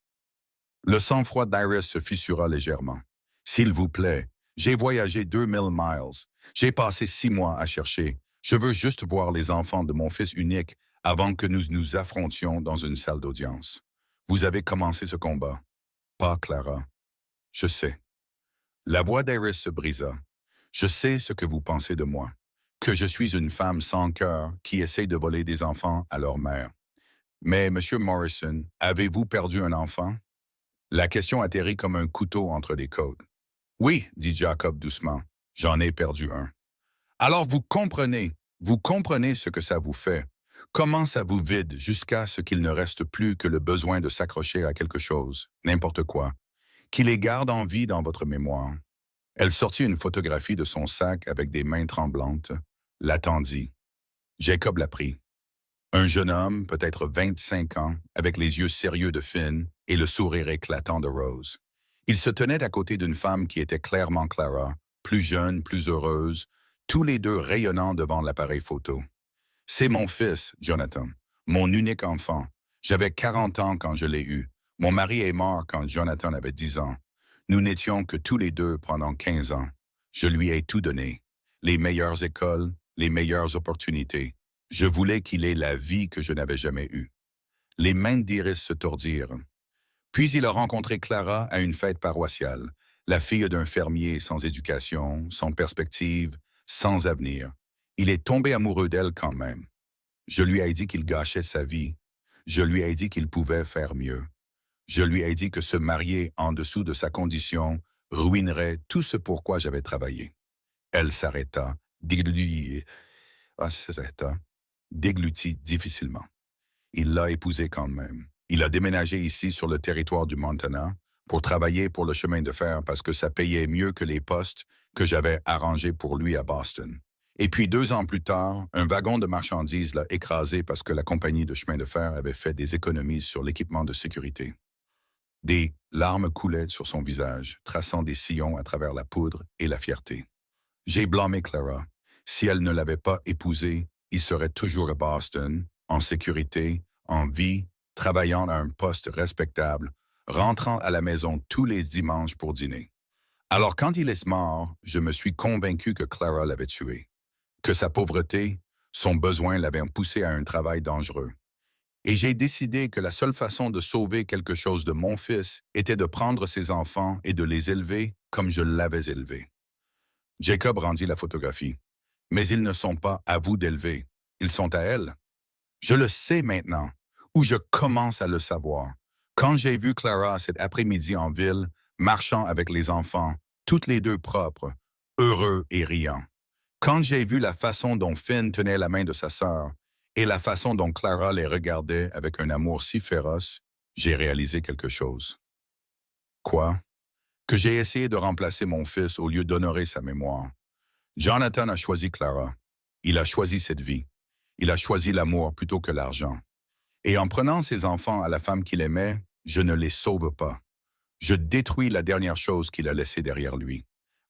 Le sang-froid d'Iris se fissura légèrement. S'il vous plaît, j'ai voyagé 2000 miles. J'ai passé 6 mois à chercher. Je veux juste voir les enfants de mon fils unique avant que nous nous affrontions dans une salle d'audience. Vous avez commencé ce combat. Pas Clara. Je sais. La voix d'Iris se brisa. Je sais ce que vous pensez de moi. Que je suis une femme sans cœur qui essaie de voler des enfants à leur mère. Mais, Monsieur Morrison, avez-vous perdu un enfant? La question atterrit comme un couteau entre les côtes. Oui, dit Jacob doucement, j'en ai perdu un. Alors vous comprenez ce que ça vous fait. Comment ça vous vide jusqu'à ce qu'il ne reste plus que le besoin de s'accrocher à quelque chose, n'importe quoi, qui les garde en vie dans votre mémoire. Elle sortit une photographie de son sac avec des mains tremblantes, l'attendit. Jacob la prit. Un jeune homme, peut-être 25 ans, avec les yeux sérieux de Finn et le sourire éclatant de Rose. Il se tenait à côté d'une femme qui était clairement Clara, plus jeune, plus heureuse, tous les deux rayonnant devant l'appareil photo. C'est mon fils, Jonathan, mon unique enfant. J'avais 40 ans quand je l'ai eu. Mon mari est mort quand Jonathan avait 10 ans. Nous n'étions que tous les deux pendant 15 ans. Je lui ai tout donné. Les meilleures écoles, les meilleures opportunités. Je voulais qu'il ait la vie que je n'avais jamais eue. Les mains d'Iris se tordirent. Puis il a rencontré Clara à une fête paroissiale, la fille d'un fermier sans éducation, sans perspective, sans avenir. Il est tombé amoureux d'elle quand même. Je lui ai dit qu'il gâchait sa vie. Je lui ai dit qu'il pouvait faire mieux. Je lui ai dit que se marier en dessous de sa condition ruinerait tout ce pourquoi j'avais travaillé. Elle s'arrêta, déglutit difficilement. Il l'a épousée quand même. Il a déménagé ici sur le territoire du Montana pour travailler pour le chemin de fer parce que ça payait mieux que les postes que j'avais arrangés pour lui à Boston. Et puis 2 ans plus tard, un wagon de marchandises l'a écrasé parce que la compagnie de chemin de fer avait fait des économies sur l'équipement de sécurité. Des larmes coulaient sur son visage, traçant des sillons à travers la poudre et la fierté. J'ai blâmé Clara. Si elle ne l'avait pas épousé, il serait toujours à Boston, en sécurité, en vie, travaillant à un poste respectable, rentrant à la maison tous les dimanches pour dîner. Alors quand il est mort, je me suis convaincu que Clara l'avait tué, que sa pauvreté, son besoin l'avaient poussé à un travail dangereux. Et j'ai décidé que la seule façon de sauver quelque chose de mon fils était de prendre ses enfants et de les élever comme je l'avais élevé. Jacob rendit la photographie. Mais ils ne sont pas à vous d'élever, ils sont à elle. Je le sais maintenant, ou je commence à le savoir. Quand j'ai vu Clara cet après-midi en ville, marchant avec les enfants, toutes les deux propres, heureux et riants. Quand j'ai vu la façon dont Finn tenait la main de sa sœur et la façon dont Clara les regardait avec un amour si féroce, j'ai réalisé quelque chose. Quoi? Que j'ai essayé de remplacer mon fils au lieu d'honorer sa mémoire. Jonathan a choisi Clara. Il a choisi cette vie. Il a choisi l'amour plutôt que l'argent. Et en prenant ses enfants à la femme qu'il aimait, je ne les sauve pas. Je détruis la dernière chose qu'il a laissée derrière lui.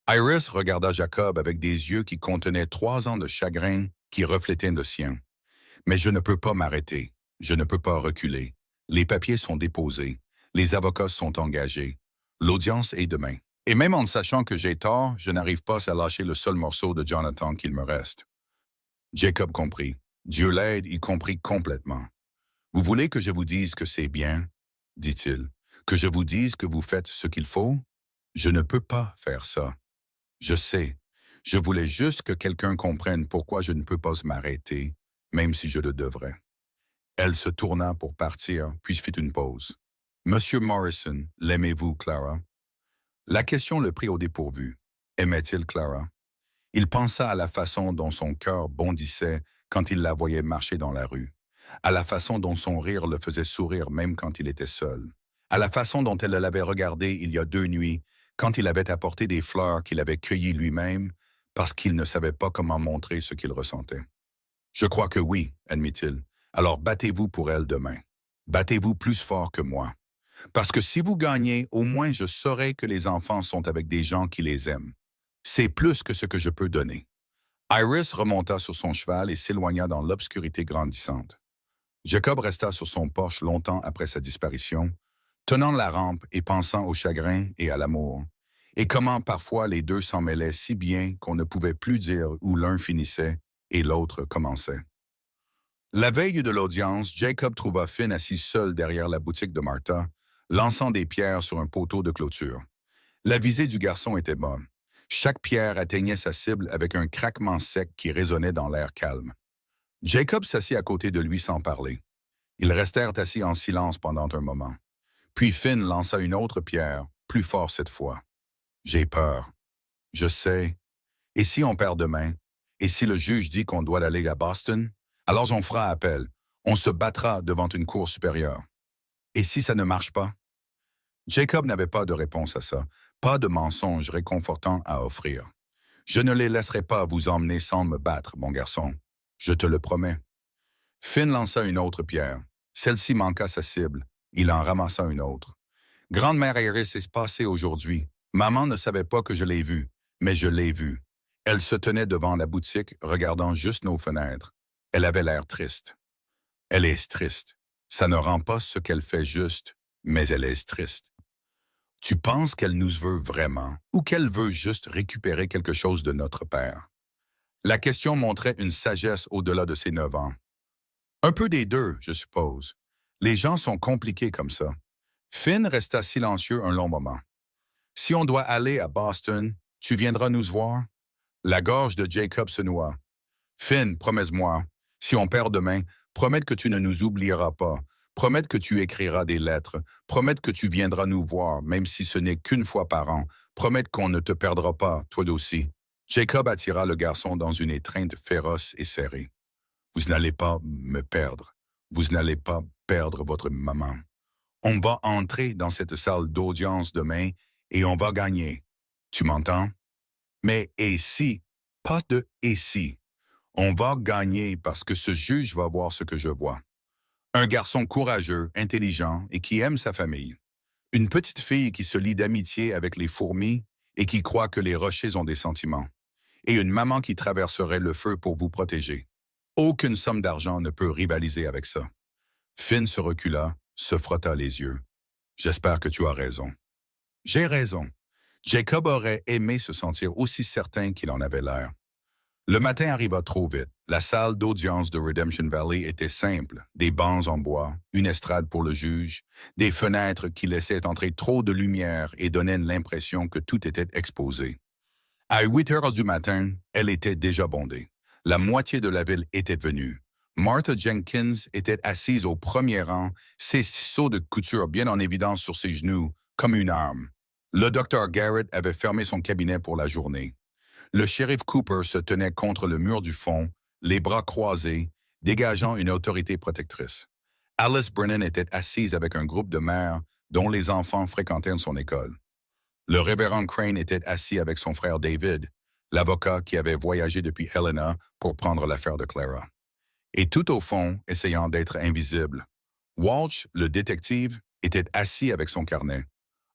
Iris regarda Jacob avec des yeux qui contenaient 3 ans de chagrin qui reflétaient le sien. Mais je ne peux pas m'arrêter. Je ne peux pas reculer. Les papiers sont déposés. Les avocats sont engagés. L'audience est demain. Et même en sachant que j'ai tort, je n'arrive pas à lâcher le seul morceau de Jonathan qu'il me reste. Jacob comprit. Dieu l'aide, y comprit complètement. Vous voulez que je vous dise que c'est bien, dit-il, que je vous dise que vous faites ce qu'il faut? Je ne peux pas faire ça. Je sais. Je voulais juste que quelqu'un comprenne pourquoi je ne peux pas m'arrêter, même si je le devrais. Elle se tourna pour partir, puis fit une pause. Monsieur Morrison, l'aimez-vous, Clara? La question le prit au dépourvu. Aimait-il Clara? Il pensa à la façon dont son cœur bondissait quand il la voyait marcher dans la rue, à la façon dont son rire le faisait sourire même quand il était seul, à la façon dont elle l'avait regardé il y a 2 nuits, quand il avait apporté des fleurs qu'il avait cueillies lui-même parce qu'il ne savait pas comment montrer ce qu'il ressentait. Je crois que oui, admit-il. Alors battez-vous pour elle demain. Battez-vous plus fort que moi. Parce que si vous gagnez, au moins je saurai que les enfants sont avec des gens qui les aiment. C'est plus que ce que je peux donner. Iris remonta sur son cheval et s'éloigna dans l'obscurité grandissante. Jacob resta sur son porche longtemps après sa disparition, tenant la rampe et pensant au chagrin et à l'amour, et comment parfois les deux s'en mêlaient si bien qu'on ne pouvait plus dire où l'un finissait et l'autre commençait. La veille de l'audience, Jacob trouva Finn assis seul derrière la boutique de Martha, lançant des pierres sur un poteau de clôture. La visée du garçon était bonne. Chaque pierre atteignait sa cible avec un craquement sec qui résonnait dans l'air calme. Jacob s'assit à côté de lui sans parler. Ils restèrent assis en silence pendant un moment. Puis Finn lança une autre pierre, plus fort cette fois. J'ai peur. Je sais. Et si on perd demain? Et si le juge dit qu'on doit aller à Boston? Alors on fera appel. On se battra devant une cour supérieure. Et si ça ne marche pas? Jacob n'avait pas de réponse à ça, pas de mensonge réconfortant à offrir. Je ne les laisserai pas vous emmener sans me battre, mon garçon. Je te le promets. Finn lança une autre pierre. Celle-ci manqua sa cible. Il en ramassa une autre. Grande-mère Iris est passée aujourd'hui. Maman ne savait pas que je l'ai vue, mais je l'ai vue. Elle se tenait devant la boutique, regardant juste nos fenêtres. Elle avait l'air triste. Elle est triste. Ça ne rend pas ce qu'elle fait juste, mais elle est triste. Tu penses qu'elle nous veut vraiment ou qu'elle veut juste récupérer quelque chose de notre père? La question montrait une sagesse au-delà de ses 9 ans. Un peu des deux, je suppose. Les gens sont compliqués comme ça. Finn resta silencieux un long moment. Si on doit aller à Boston, tu viendras nous voir? La gorge de Jacob se noua. Finn, promets-moi, si on perd demain, promets que tu ne nous oublieras pas. Promets que tu écriras des lettres. Promets que tu viendras nous voir, même si ce n'est qu'une fois par an. Promets qu'on ne te perdra pas, toi aussi. Jacob attira le garçon dans une étreinte féroce et serrée. Vous n'allez pas me perdre. Vous n'allez pas perdre votre maman. On va entrer dans cette salle d'audience demain et on va gagner. Tu m'entends? Mais et si? Pas de et si. On va gagner parce que ce juge va voir ce que je vois. Un garçon courageux, intelligent et qui aime sa famille. Une petite fille qui se lie d'amitié avec les fourmis et qui croit que les rochers ont des sentiments. Et une maman qui traverserait le feu pour vous protéger. Aucune somme d'argent ne peut rivaliser avec ça. Finn se recula, se frotta les yeux. J'espère que tu as raison. J'ai raison. Jacob aurait aimé se sentir aussi certain qu'il en avait l'air. Le matin arriva trop vite. La salle d'audience de Redemption Valley était simple. Des bancs en bois, une estrade pour le juge, des fenêtres qui laissaient entrer trop de lumière et donnaient l'impression que tout était exposé. À 8 heures du matin, elle était déjà bondée. La moitié de la ville était venue. Martha Jenkins était assise au premier rang, ses ciseaux de couture bien en évidence sur ses genoux, comme une arme. Le docteur Garrett avait fermé son cabinet pour la journée. Le shérif Cooper se tenait contre le mur du fond, les bras croisés, dégageant une autorité protectrice. Alice Brennan était assise avec un groupe de mères dont les enfants fréquentaient son école. Le révérend Crane était assis avec son frère David, l'avocat qui avait voyagé depuis Helena pour prendre l'affaire de Clara. Et tout au fond, essayant d'être invisible, Walsh, le détective, était assis avec son carnet,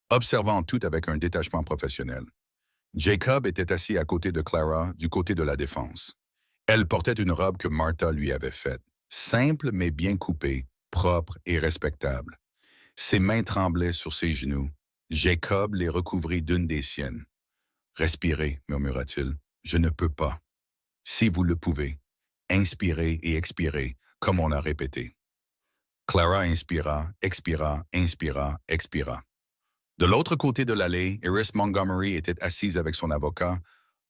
observant tout avec un détachement professionnel. Jacob était assis à côté de Clara, du côté de la défense. Elle portait une robe que Martha lui avait faite, simple mais bien coupée, propre et respectable. Ses mains tremblaient sur ses genoux. Jacob les recouvrit d'une des siennes. Respirez, murmura-t-il. Je ne peux pas. Si vous le pouvez, inspirez et expirez, comme on a répété. Clara inspira, expira, inspira, expira. De l'autre côté de l'allée, Iris Montgomery était assise avec son avocat,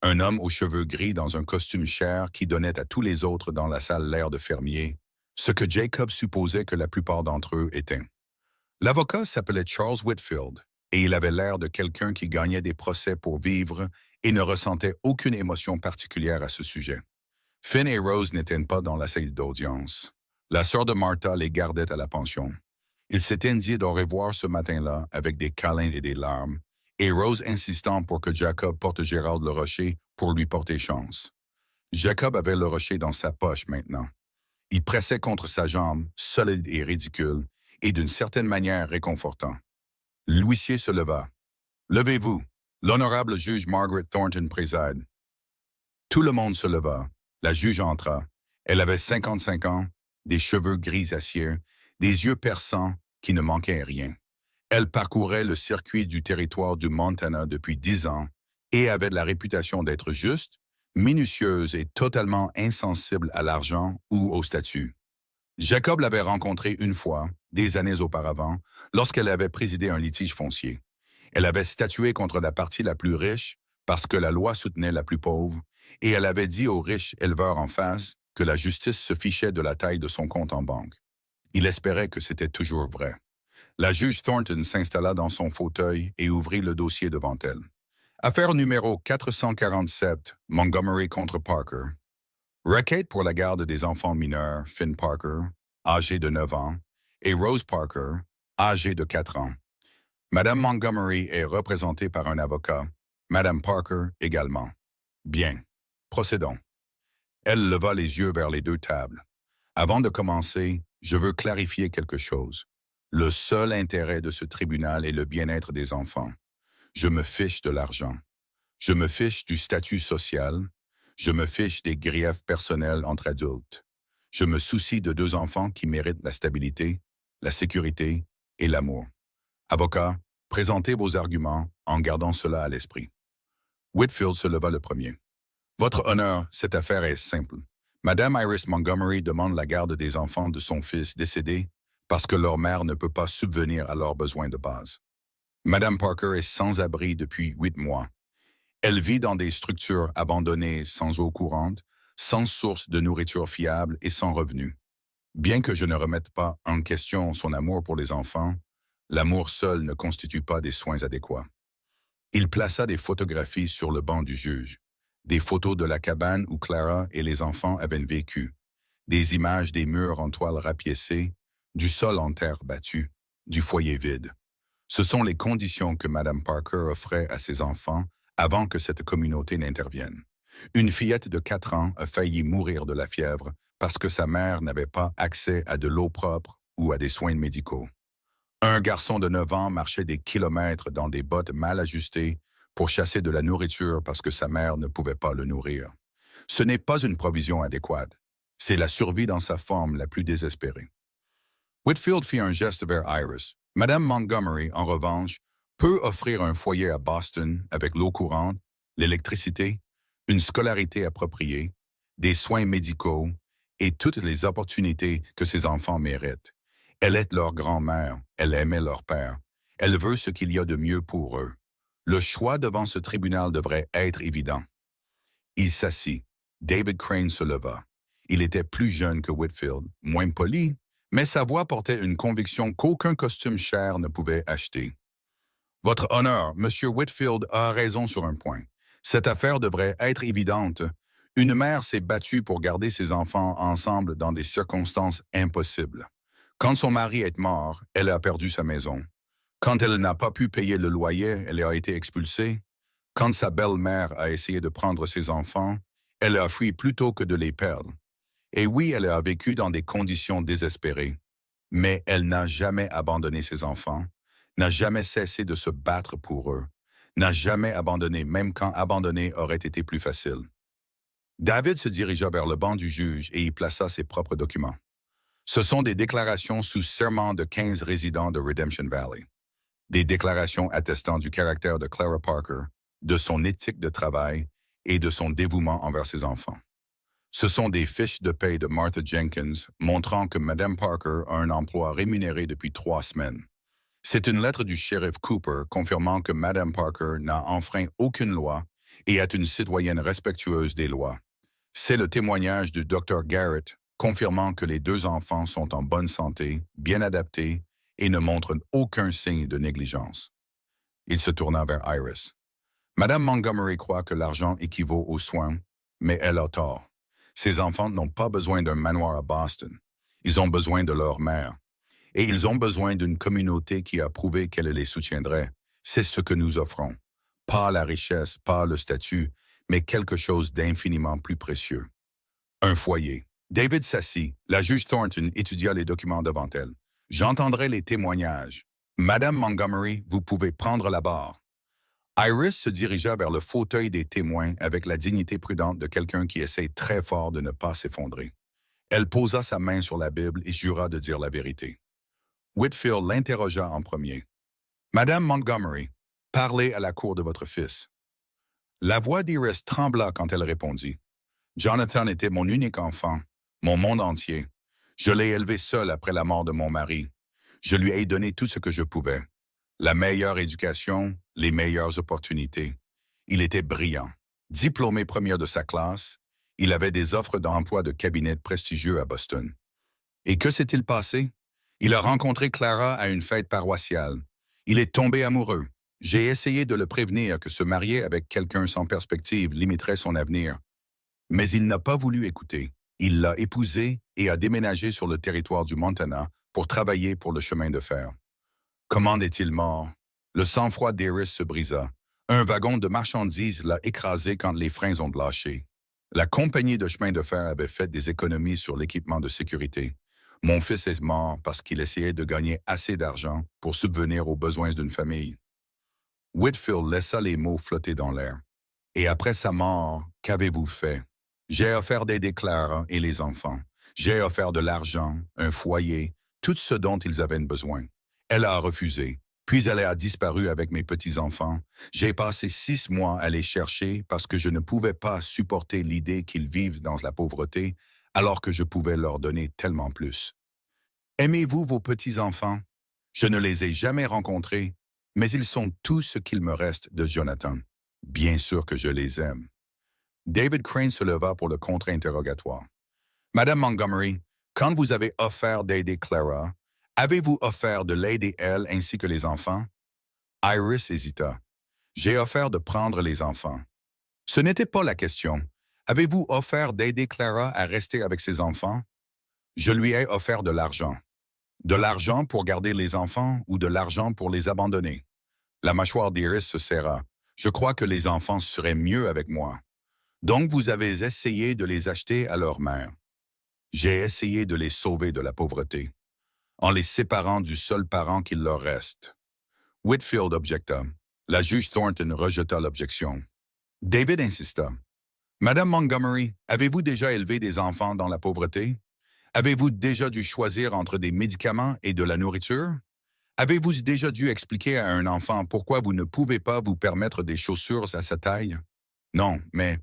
un homme aux cheveux gris dans un costume cher qui donnait à tous les autres dans la salle l'air de fermier, ce que Jacob supposait que la plupart d'entre eux étaient. L'avocat s'appelait Charles Whitfield, et il avait l'air de quelqu'un qui gagnait des procès pour vivre et ne ressentait aucune émotion particulière à ce sujet. Finn et Rose n'étaient pas dans la salle d'audience. La sœur de Martha les gardait à la pension. Ils s'étaient dit d'au revoir ce matin-là avec des câlins et des larmes, et Rose insistant pour que Jacob porte Gérald le rocher pour lui porter chance. Jacob avait le rocher dans sa poche maintenant. Il pressait contre sa jambe, solide et ridicule, et d'une certaine manière réconfortant. L'huissier se leva. « Levez-vous. L'honorable juge Margaret Thornton préside. » Tout le monde se leva. La juge entra. Elle avait 55 ans, des cheveux gris acier, des yeux perçants qui ne manquaient rien. Elle parcourait le circuit du territoire du Montana depuis 10 ans et avait la réputation d'être juste, minutieuse et totalement insensible à l'argent ou au statut. Jacob l'avait rencontrée une fois, des années auparavant, lorsqu'elle avait présidé un litige foncier. Elle avait statué contre la partie la plus riche parce que la loi soutenait la plus pauvre, et elle avait dit aux riches éleveurs en face que la justice se fichait de la taille de son compte en banque. Il espérait que c'était toujours vrai. La juge Thornton s'installa dans son fauteuil et ouvrit le dossier devant elle. Affaire numéro 447, Montgomery contre Parker. Requête pour la garde des enfants mineurs, Finn Parker, âgé de 9 ans, et Rose Parker, âgée de 4 ans. Madame Montgomery est représentée par un avocat, Madame Parker également. Bien, procédons. Elle leva les yeux vers les deux tables. Avant de commencer, je veux clarifier quelque chose. Le seul intérêt de ce tribunal est le bien-être des enfants. Je me fiche de l'argent. Je me fiche du statut social. Je me fiche des griefs personnels entre adultes. Je me soucie de 2 enfants qui méritent la stabilité, la sécurité et l'amour. Avocat, présentez vos arguments en gardant cela à l'esprit. Whitfield se leva le premier. Votre honneur, cette affaire est simple. Madame Iris Montgomery demande la garde des enfants de son fils décédé parce que leur mère ne peut pas subvenir à leurs besoins de base. Madame Parker est sans abri depuis 8 mois. Elle vit dans des structures abandonnées sans eau courante, sans source de nourriture fiable et sans revenus. Bien que je ne remette pas en question son amour pour les enfants, l'amour seul ne constitue pas des soins adéquats. Il plaça des photographies sur le banc du juge, des photos de la cabane où Clara et les enfants avaient vécu, des images des murs en toile rapiécée, du sol en terre battue, du foyer vide. Ce sont les conditions que Mme Parker offrait à ses enfants avant que cette communauté n'intervienne. Une fillette de 4 ans a failli mourir de la fièvre parce que sa mère n'avait pas accès à de l'eau propre ou à des soins médicaux. Un garçon de 9 ans marchait des kilomètres dans des bottes mal ajustées pour chasser de la nourriture parce que sa mère ne pouvait pas le nourrir. Ce n'est pas une provision adéquate. C'est la survie dans sa forme la plus désespérée. Whitfield fit un geste vers Iris. Madame Montgomery, en revanche, peut offrir un foyer à Boston avec l'eau courante, l'électricité, une scolarité appropriée, des soins médicaux et toutes les opportunités que ses enfants méritent. Elle est leur grand-mère, elle aimait leur père. Elle veut ce qu'il y a de mieux pour eux. Le choix devant ce tribunal devrait être évident. Il s'assit. David Crane se leva. Il était plus jeune que Whitfield, moins poli, mais sa voix portait une conviction qu'aucun costume cher ne pouvait acheter. Votre honneur, M. Whitfield a raison sur un point. Cette affaire devrait être évidente. Une mère s'est battue pour garder ses enfants ensemble dans des circonstances impossibles. Quand son mari est mort, elle a perdu sa maison. Quand elle n'a pas pu payer le loyer, elle a été expulsée. Quand sa belle-mère a essayé de prendre ses enfants, elle a fui plutôt que de les perdre. Et oui, elle a vécu dans des conditions désespérées. Mais elle n'a jamais abandonné ses enfants, n'a jamais cessé de se battre pour eux, n'a jamais abandonné, même quand abandonner aurait été plus facile. David se dirigea vers le banc du juge et y plaça ses propres documents. Ce sont des déclarations sous serment de 15 résidents de Redemption Valley. Des déclarations attestant du caractère de Clara Parker, de son éthique de travail et de son dévouement envers ses enfants. Ce sont des fiches de paie de Martha Jenkins montrant que Mme Parker a un emploi rémunéré depuis 3 semaines. C'est une lettre du shérif Cooper confirmant que Mme Parker n'a enfreint aucune loi et est une citoyenne respectueuse des lois. C'est le témoignage du Dr. Garrett confirmant que les 2 enfants sont en bonne santé, bien adaptés et ne montrent aucun signe de négligence. Il se tourna vers Iris. Madame Montgomery croit que l'argent équivaut aux soins, mais elle a tort. Ces enfants n'ont pas besoin d'un manoir à Boston. Ils ont besoin de leur mère. Et ils ont besoin d'une communauté qui a prouvé qu'elle les soutiendrait. C'est ce que nous offrons. Pas la richesse, pas le statut, mais quelque chose d'infiniment plus précieux. Un foyer. David s'assit. La juge Thornton étudia les documents devant elle. J'entendrai les témoignages. Madame Montgomery, vous pouvez prendre la barre. Iris se dirigea vers le fauteuil des témoins avec la dignité prudente de quelqu'un qui essaie très fort de ne pas s'effondrer. Elle posa sa main sur la Bible et jura de dire la vérité. Whitfield l'interrogea en premier. Madame Montgomery, parlez à la cour de votre fils. La voix d'Iris trembla quand elle répondit. Jonathan était mon unique enfant, mon monde entier. Je l'ai élevé seul après la mort de mon mari. Je lui ai donné tout ce que je pouvais. La meilleure éducation, les meilleures opportunités. Il était brillant. Diplômé premier de sa classe, il avait des offres d'emploi de cabinet prestigieux à Boston. Et que s'est-il passé? Il a rencontré Clara à une fête paroissiale. Il est tombé amoureux. J'ai essayé de le prévenir que se marier avec quelqu'un sans perspective limiterait son avenir. Mais il n'a pas voulu écouter. Il l'a épousée et a déménagé sur le territoire du Montana pour travailler pour le chemin de fer. Comment est-il mort? Le sang-froid d'Iris se brisa. Un wagon de marchandises l'a écrasé quand les freins ont lâché. La compagnie de chemin de fer avait fait des économies sur l'équipement de sécurité. Mon fils est mort parce qu'il essayait de gagner assez d'argent pour subvenir aux besoins d'une famille. Whitfield laissa les mots flotter dans l'air. Et après sa mort, qu'avez-vous fait? J'ai offert d'aider Clara et les enfants. J'ai offert de l'argent, un foyer, tout ce dont ils avaient besoin. Elle a refusé. Puis elle a disparu avec mes petits-enfants. J'ai passé 6 mois à les chercher parce que je ne pouvais pas supporter l'idée qu'ils vivent dans la pauvreté alors que je pouvais leur donner tellement plus. Aimez-vous vos petits-enfants? Je ne les ai jamais rencontrés, mais ils sont tout ce qu'il me reste de Jonathan. Bien sûr que je les aime. David Crane se leva pour le contre-interrogatoire. Madame Montgomery, quand vous avez offert d'aider Clara, avez-vous offert de l'aider elle ainsi que les enfants? Iris hésita. J'ai offert de prendre les enfants. Ce n'était pas la question. Avez-vous offert d'aider Clara à rester avec ses enfants? Je lui ai offert de l'argent. De l'argent pour garder les enfants ou de l'argent pour les abandonner? La mâchoire d'Iris se serra. Je crois que les enfants seraient mieux avec moi. Donc vous avez essayé de les acheter à leur mère. J'ai essayé de les sauver de la pauvreté, en les séparant du seul parent qu'il leur reste. Whitfield objecta. La juge Thornton rejeta l'objection. David insista. Madame Montgomery, avez-vous déjà élevé des enfants dans la pauvreté? Avez-vous déjà dû choisir entre des médicaments et de la nourriture? Avez-vous déjà dû expliquer à un enfant pourquoi vous ne pouvez pas vous permettre des chaussures à sa taille? Non, mais...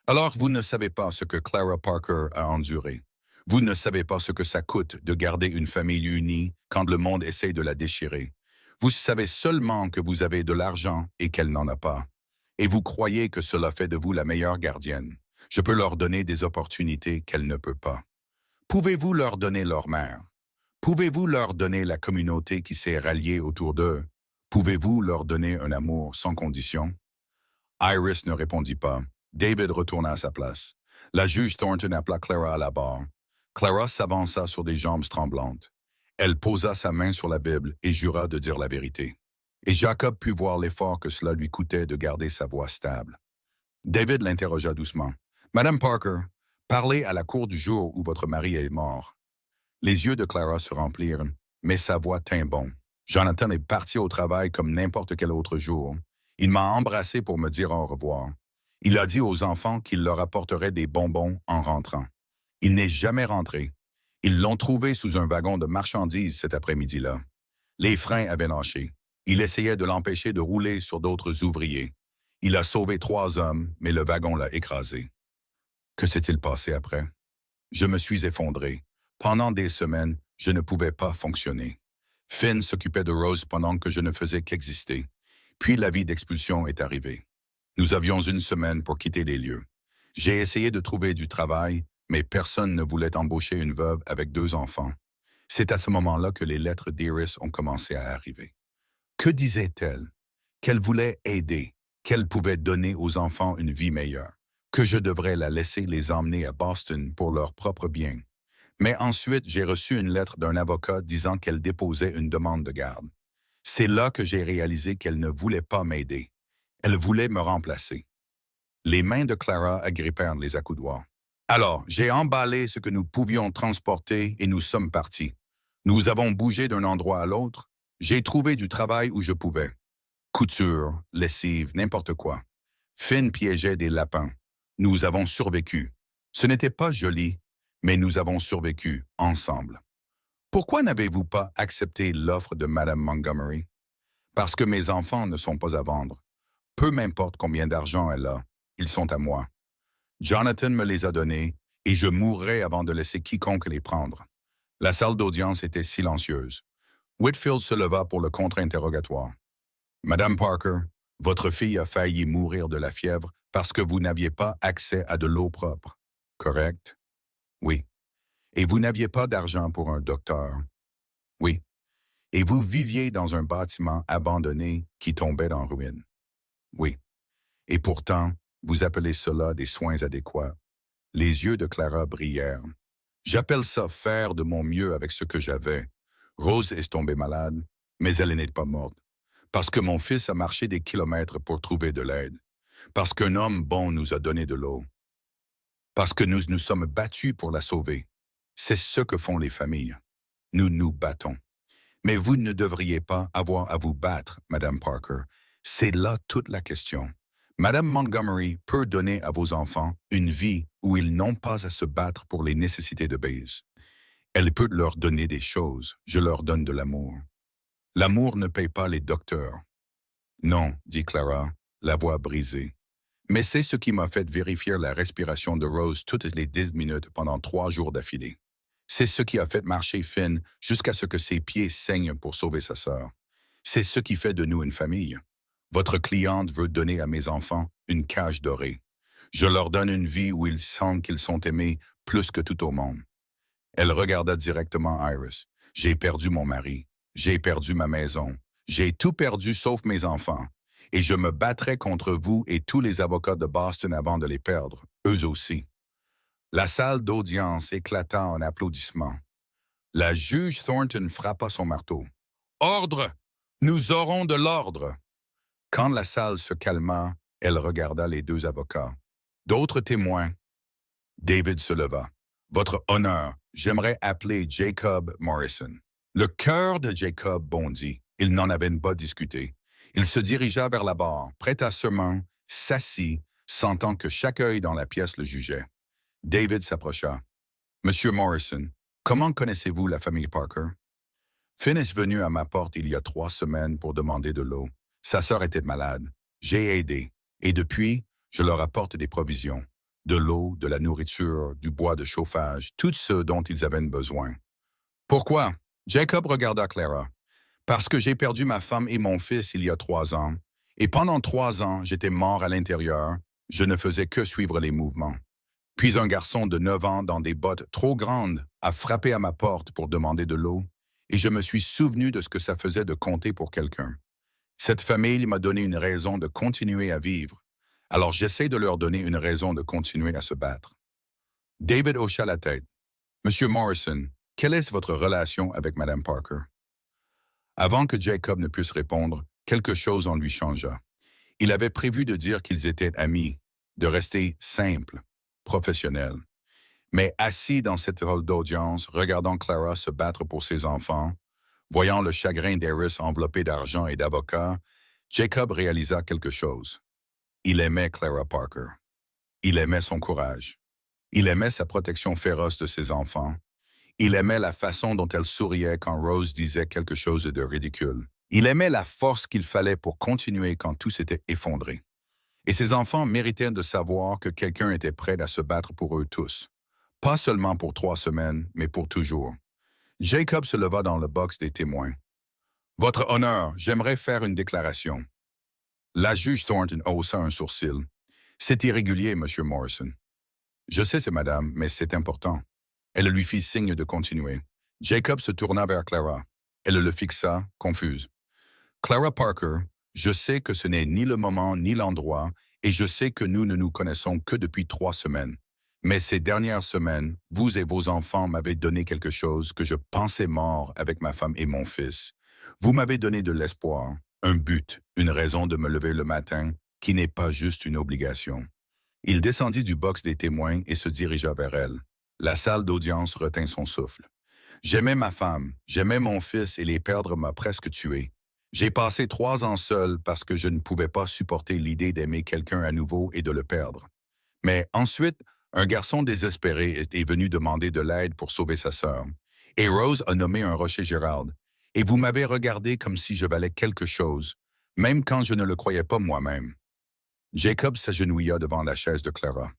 Alors vous ne savez pas ce que Clara Parker a enduré. Vous ne savez pas ce que ça coûte de garder une famille unie quand le monde essaie de la déchirer. Vous savez seulement que vous avez de l'argent et qu'elle n'en a pas. Et vous croyez que cela fait de vous la meilleure gardienne. Je peux leur donner des opportunités qu'elle ne peut pas. Pouvez-vous leur donner leur mère? Pouvez-vous leur donner la communauté qui s'est ralliée autour d'eux? Pouvez-vous leur donner un amour sans condition? Iris ne répondit pas. David retourna à sa place. La juge Thornton appela Clara à la barre. Clara s'avança sur des jambes tremblantes. Elle posa sa main sur la Bible et jura de dire la vérité. Et Jacob put voir l'effort que cela lui coûtait de garder sa voix stable. David l'interrogea doucement. « Madame Parker, parlez à la cour du jour où votre mari est mort. » Les yeux de Clara se remplirent, mais sa voix tint bon. Jonathan est parti au travail comme n'importe quel autre jour. Il m'a embrassé pour me dire au revoir. Il a dit aux enfants qu'il leur apporterait des bonbons en rentrant. Il n'est jamais rentré. Ils l'ont trouvé sous un wagon de marchandises cet après-midi-là. Les freins avaient lâché. Il essayait de l'empêcher de rouler sur d'autres ouvriers. Il a sauvé 3 hommes, mais le wagon l'a écrasé. Que s'est-il passé après? Je me suis effondré. Pendant des semaines, je ne pouvais pas fonctionner. Finn s'occupait de Rose pendant que je ne faisais qu'exister. Puis l'avis d'expulsion est arrivé. Nous avions une semaine pour quitter les lieux. J'ai essayé de trouver du travail, mais personne ne voulait embaucher une veuve avec 2 enfants. C'est à ce moment-là que les lettres d'Iris ont commencé à arriver. Que disait-elle? Qu'elle voulait aider, qu'elle pouvait donner aux enfants une vie meilleure, que je devrais la laisser les emmener à Boston pour leur propre bien. Mais ensuite, j'ai reçu une lettre d'un avocat disant qu'elle déposait une demande de garde. C'est là que j'ai réalisé qu'elle ne voulait pas m'aider. Elle voulait me remplacer. Les mains de Clara agrippèrent les accoudoirs. Alors, j'ai emballé ce que nous pouvions transporter et nous sommes partis. Nous avons bougé d'un endroit à l'autre. J'ai trouvé du travail où je pouvais. Couture, lessive, n'importe quoi. Finn piégeait des lapins. Nous avons survécu. Ce n'était pas joli, mais nous avons survécu ensemble. Pourquoi n'avez-vous pas accepté l'offre de Madame Montgomery? Parce que mes enfants ne sont pas à vendre. Peu m'importe combien d'argent elle a, ils sont à moi. Jonathan me les a donnés et je mourrai avant de laisser quiconque les prendre. La salle d'audience était silencieuse. Whitfield se leva pour le contre-interrogatoire. Madame Parker, votre fille a failli mourir de la fièvre parce que vous n'aviez pas accès à de l'eau propre. Correct? Oui. Et vous n'aviez pas d'argent pour un docteur. Oui. Et vous viviez dans un bâtiment abandonné qui tombait en ruine. Oui. Et pourtant, vous appelez cela des soins adéquats. Les yeux de Clara brillèrent. J'appelle ça faire de mon mieux avec ce que j'avais. Rose est tombée malade, mais elle n'est pas morte. Parce que mon fils a marché des kilomètres pour trouver de l'aide. Parce qu'un homme bon nous a donné de l'eau. Parce que nous nous sommes battus pour la sauver. C'est ce que font les familles. Nous nous battons. Mais vous ne devriez pas avoir à vous battre, Madame Parker. C'est là toute la question. Madame Montgomery peut donner à vos enfants une vie où ils n'ont pas à se battre pour les nécessités de base. Elle peut leur donner des choses. Je leur donne de l'amour. L'amour ne paye pas les docteurs. Non, dit Clara, la voix brisée. Mais c'est ce qui m'a fait vérifier la respiration de Rose toutes les 10 minutes pendant 3 jours d'affilée. C'est ce qui a fait marcher Finn jusqu'à ce que ses pieds saignent pour sauver sa sœur. C'est ce qui fait de nous une famille. Votre cliente veut donner à mes enfants une cage dorée. Je leur donne une vie où ils sentent qu'ils sont aimés plus que tout au monde. Elle regarda directement Iris. J'ai perdu mon mari. J'ai perdu ma maison. J'ai tout perdu sauf mes enfants. Et je me battrai contre vous et tous les avocats de Boston avant de les perdre, eux aussi. La salle d'audience éclata en applaudissements. La juge Thornton frappa son marteau. « Ordre! Nous aurons de l'ordre! » Quand la salle se calma, elle regarda les 2 avocats. D'autres témoins. David se leva. « Votre honneur, j'aimerais appeler Jacob Morrison. » Le cœur de Jacob bondit. Il n'en avait pas discuté. Il se dirigea vers la barre, prêt à serment, s'assit, sentant que chaque œil dans la pièce le jugeait. David s'approcha. « Monsieur Morrison, comment connaissez-vous la famille Parker? » Finn est venu à ma porte il y a 3 semaines pour demander de l'eau. Sa sœur était malade. J'ai aidé. Et depuis, je leur apporte des provisions. De l'eau, de la nourriture, du bois de chauffage, tout ce dont ils avaient besoin. « Pourquoi? » Jacob regarda Clara. « Parce que j'ai perdu ma femme et mon fils il y a 3 ans. Et pendant 3 ans, j'étais mort à l'intérieur. Je ne faisais que suivre les mouvements. Puis un garçon de 9 ans dans des bottes trop grandes a frappé à ma porte pour demander de l'eau, et je me suis souvenu de ce que ça faisait de compter pour quelqu'un. Cette famille m'a donné une raison de continuer à vivre, alors j'essaie de leur donner une raison de continuer à se battre. » David hocha la tête. « Monsieur Morrison, quelle est votre relation avec Madame Parker? » Avant que Jacob ne puisse répondre, quelque chose en lui changea. Il avait prévu de dire qu'ils étaient amis, de rester simple, professionnel. Mais assis dans cette hall d'audience, regardant Clara se battre pour ses enfants, voyant le chagrin d'Iris enveloppé d'argent et d'avocats, Jacob réalisa quelque chose. Il aimait Clara Parker. Il aimait son courage. Il aimait sa protection féroce de ses enfants. Il aimait la façon dont elle souriait quand Rose disait quelque chose de ridicule. Il aimait la force qu'il fallait pour continuer quand tout s'était effondré. Et ses enfants méritaient de savoir que quelqu'un était prêt à se battre pour eux tous. Pas seulement pour 3 semaines, mais pour toujours. Jacob se leva dans le box des témoins. Votre honneur, j'aimerais faire une déclaration. La juge Thornton haussa un sourcil. C'est irrégulier, Monsieur Morrison. Je sais, c'est madame, mais c'est important. Elle lui fit signe de continuer. Jacob se tourna vers Clara. Elle le fixa, confuse. Clara Parker, je sais que ce n'est ni le moment ni l'endroit, et je sais que nous ne nous connaissons que depuis 3 semaines. Mais ces dernières semaines, vous et vos enfants m'avez donné quelque chose que je pensais mort avec ma femme et mon fils. Vous m'avez donné de l'espoir, un but, une raison de me lever le matin, qui n'est pas juste une obligation. Il descendit du box des témoins et se dirigea vers elle. La salle d'audience retint son souffle. J'aimais ma femme, j'aimais mon fils et les perdre m'a presque tué. J'ai passé 3 ans seul parce que je ne pouvais pas supporter l'idée d'aimer quelqu'un à nouveau et de le perdre. Mais ensuite, un garçon désespéré est venu demander de l'aide pour sauver sa sœur. Et Rose a nommé un rocher Gérald. Et vous m'avez regardé comme si je valais quelque chose, même quand je ne le croyais pas moi-même. Jacob s'agenouilla devant la chaise de Clara.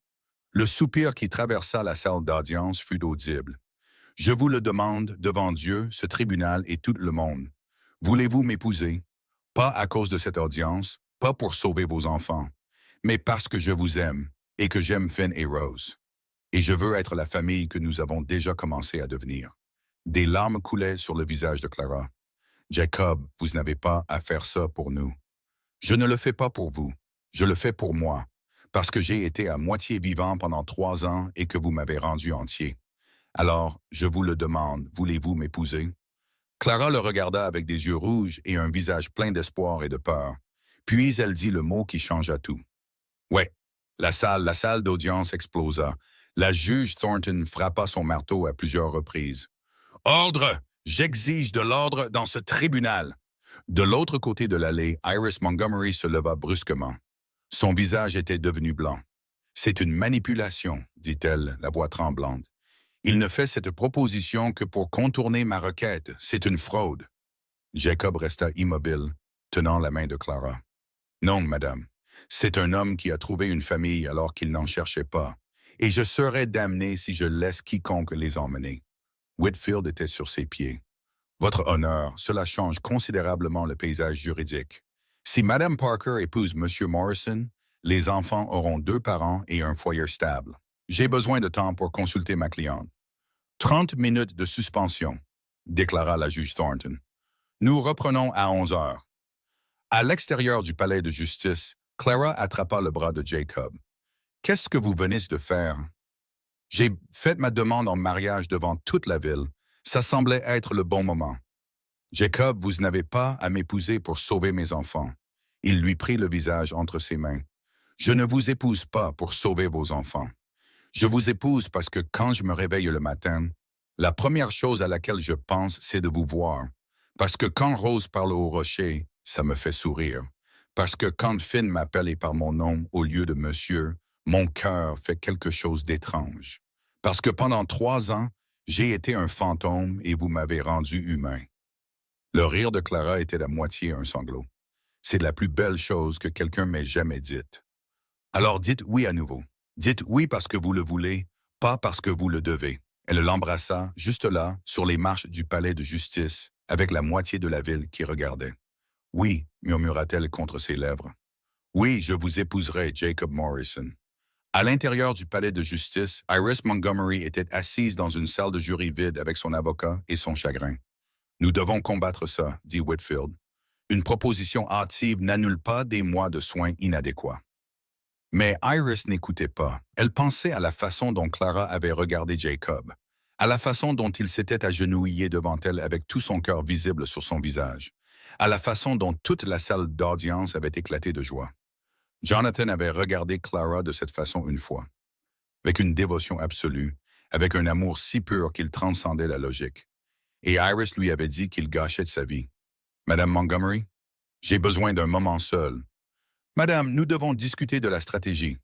Le soupir qui traversa la salle d'audience fut audible. Je vous le demande devant Dieu, ce tribunal et tout le monde. Voulez-vous m'épouser? Pas à cause de cette audience, pas pour sauver vos enfants, mais parce que je vous aime et que j'aime Finn et Rose. Et je veux être la famille que nous avons déjà commencé à devenir. Des larmes coulaient sur le visage de Clara. Jacob, vous n'avez pas à faire ça pour nous. Je ne le fais pas pour vous. Je le fais pour moi, parce que j'ai été à moitié vivant pendant 3 ans et que vous m'avez rendu entier. Alors, je vous le demande, voulez-vous m'épouser? Clara le regarda avec des yeux rouges et un visage plein d'espoir et de peur. Puis elle dit le mot qui changea tout. Ouais, la salle d'audience explosa. La juge Thornton frappa son marteau à plusieurs reprises. Ordre! J'exige de l'ordre dans ce tribunal! De l'autre côté de l'allée, Iris Montgomery se leva brusquement. Son visage était devenu blanc. C'est une manipulation, dit-elle, la voix tremblante. Il ne fait cette proposition que pour contourner ma requête. C'est une fraude. Jacob resta immobile, tenant la main de Clara. Non, madame. C'est un homme qui a trouvé une famille alors qu'il n'en cherchait pas. Et je serai damné si je laisse quiconque les emmener. Whitfield était sur ses pieds. Votre honneur, cela change considérablement le paysage juridique. Si Madame Parker épouse Monsieur Morrison, les enfants auront 2 parents et un foyer stable. J'ai besoin de temps pour consulter ma cliente. 30 minutes de suspension, déclara la juge Thornton. Nous reprenons à 11 heures. À l'extérieur du palais de justice, Clara attrapa le bras de Jacob. Qu'est-ce que vous venez de faire? J'ai fait ma demande en mariage devant toute la ville. Ça semblait être le bon moment. Jacob, vous n'avez pas à m'épouser pour sauver mes enfants. Il lui prit le visage entre ses mains. Je ne vous épouse pas pour sauver vos enfants. Je vous épouse parce que quand je me réveille le matin, la première chose à laquelle je pense, c'est de vous voir. Parce que quand Rose parle au rocher, ça me fait sourire. Parce que quand Finn m'appelle par mon nom au lieu de monsieur, mon cœur fait quelque chose d'étrange. Parce que pendant 3 ans, j'ai été un fantôme et vous m'avez rendu humain. Le rire de Clara était à moitié un sanglot. C'est la plus belle chose que quelqu'un m'ait jamais dite. Alors dites oui à nouveau. Dites oui parce que vous le voulez, pas parce que vous le devez. Elle l'embrassa, juste là, sur les marches du palais de justice, avec la moitié de la ville qui regardait. Oui, murmura-t-elle contre ses lèvres. Oui, je vous épouserai, Jacob Morrison. À l'intérieur du palais de justice, Iris Montgomery était assise dans une salle de jury vide avec son avocat et son chagrin. Nous devons combattre ça, dit Whitfield. Une proposition hâtive n'annule pas des mois de soins inadéquats. Mais Iris n'écoutait pas. Elle pensait à la façon dont Clara avait regardé Jacob, à la façon dont il s'était agenouillé devant elle avec tout son cœur visible sur son visage, à la façon dont toute la salle d'audience avait éclaté de joie. Jonathan avait regardé Clara de cette façon une fois, avec une dévotion absolue, avec un amour si pur qu'il transcendait la logique. Et Iris lui avait dit qu'il gâchait de sa vie. Madame Montgomery? J'ai besoin d'un moment seul. Madame, nous devons discuter de la stratégie.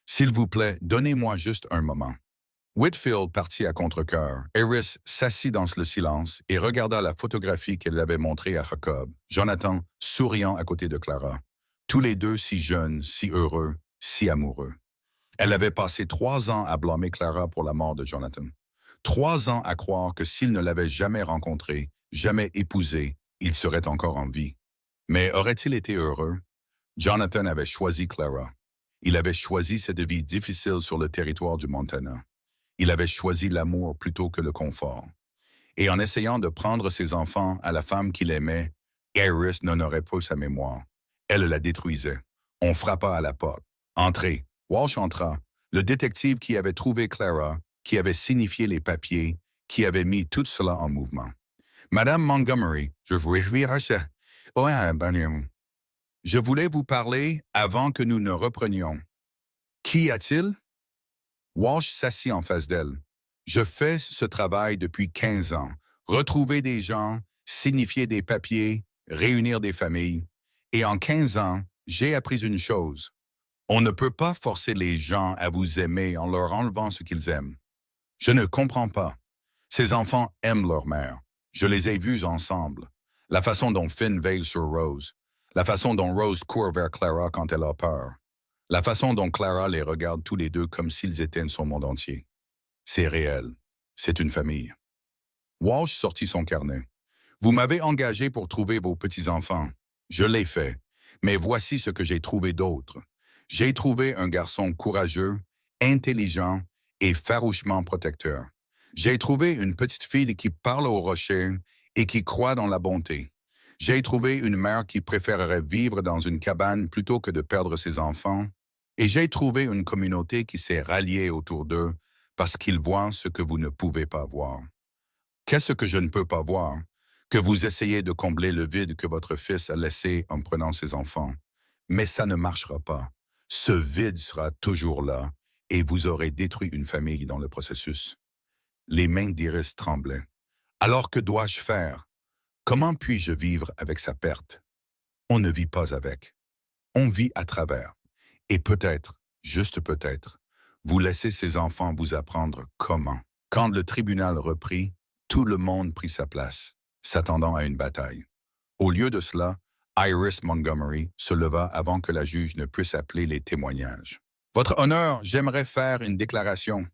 S'il vous plaît, donnez-moi juste un moment. Whitfield partit à contre-cœur. Iris s'assit dans le silence et regarda la photographie qu'elle avait montrée à Jacob, Jonathan souriant à côté de Clara. Tous les deux si jeunes, si heureux, si amoureux. Elle avait passé 3 ans à blâmer Clara pour la mort de Jonathan. 3 ans à croire que s'il ne l'avait jamais rencontré, jamais épousé, il serait encore en vie. Mais aurait-il été heureux? Jonathan avait choisi Clara. Il avait choisi cette vie difficile sur le territoire du Montana. Il avait choisi l'amour plutôt que le confort. Et en essayant de prendre ses enfants à la femme qu'il aimait, Iris n'honorait pas sa mémoire. Elle la détruisait. On frappa à la porte. Entrez. Walsh entra. Le détective qui avait trouvé Clara, qui avait signifié les papiers, qui avait mis tout cela en mouvement. Madame Montgomery, je vous réfléchis. Je voulais vous parler avant que nous ne reprenions. Qu'y a-t-il? Walsh s'assit en face d'elle. Je fais ce travail depuis 15 ans. Retrouver des gens, signifier des papiers, réunir des familles. Et en 15 ans, j'ai appris une chose. On ne peut pas forcer les gens à vous aimer en leur enlevant ce qu'ils aiment. Je ne comprends pas. Ces enfants aiment leur mère. Je les ai vus ensemble. La façon dont Finn veille sur Rose. La façon dont Rose court vers Clara quand elle a peur. La façon dont Clara les regarde tous les deux comme s'ils étaient son monde entier. C'est réel. C'est une famille. Walsh sortit son carnet. Vous m'avez engagé pour trouver vos petits-enfants. Je l'ai fait. Mais voici ce que j'ai trouvé d'autre. J'ai trouvé un garçon courageux, intelligent et farouchement protecteur. J'ai trouvé une petite fille qui parle au rocher et qui croit dans la bonté. J'ai trouvé une mère qui préférerait vivre dans une cabane plutôt que de perdre ses enfants. Et j'ai trouvé une communauté qui s'est ralliée autour d'eux parce qu'ils voient ce que vous ne pouvez pas voir. Qu'est-ce que je ne peux pas voir? Que vous essayez de combler le vide que votre fils a laissé en prenant ses enfants. Mais ça ne marchera pas. Ce vide sera toujours là et vous aurez détruit une famille dans le processus. Les mains d'Iris tremblaient. Alors que dois-je faire? Comment puis-je vivre avec sa perte? On ne vit pas avec. On vit à travers. Et peut-être, juste peut-être, vous laissez ces enfants vous apprendre comment. Quand le tribunal reprit, tout le monde prit sa place, s'attendant à une bataille. Au lieu de cela, Iris Montgomery se leva avant que la juge ne puisse appeler les témoignages. Votre honneur, j'aimerais faire une déclaration.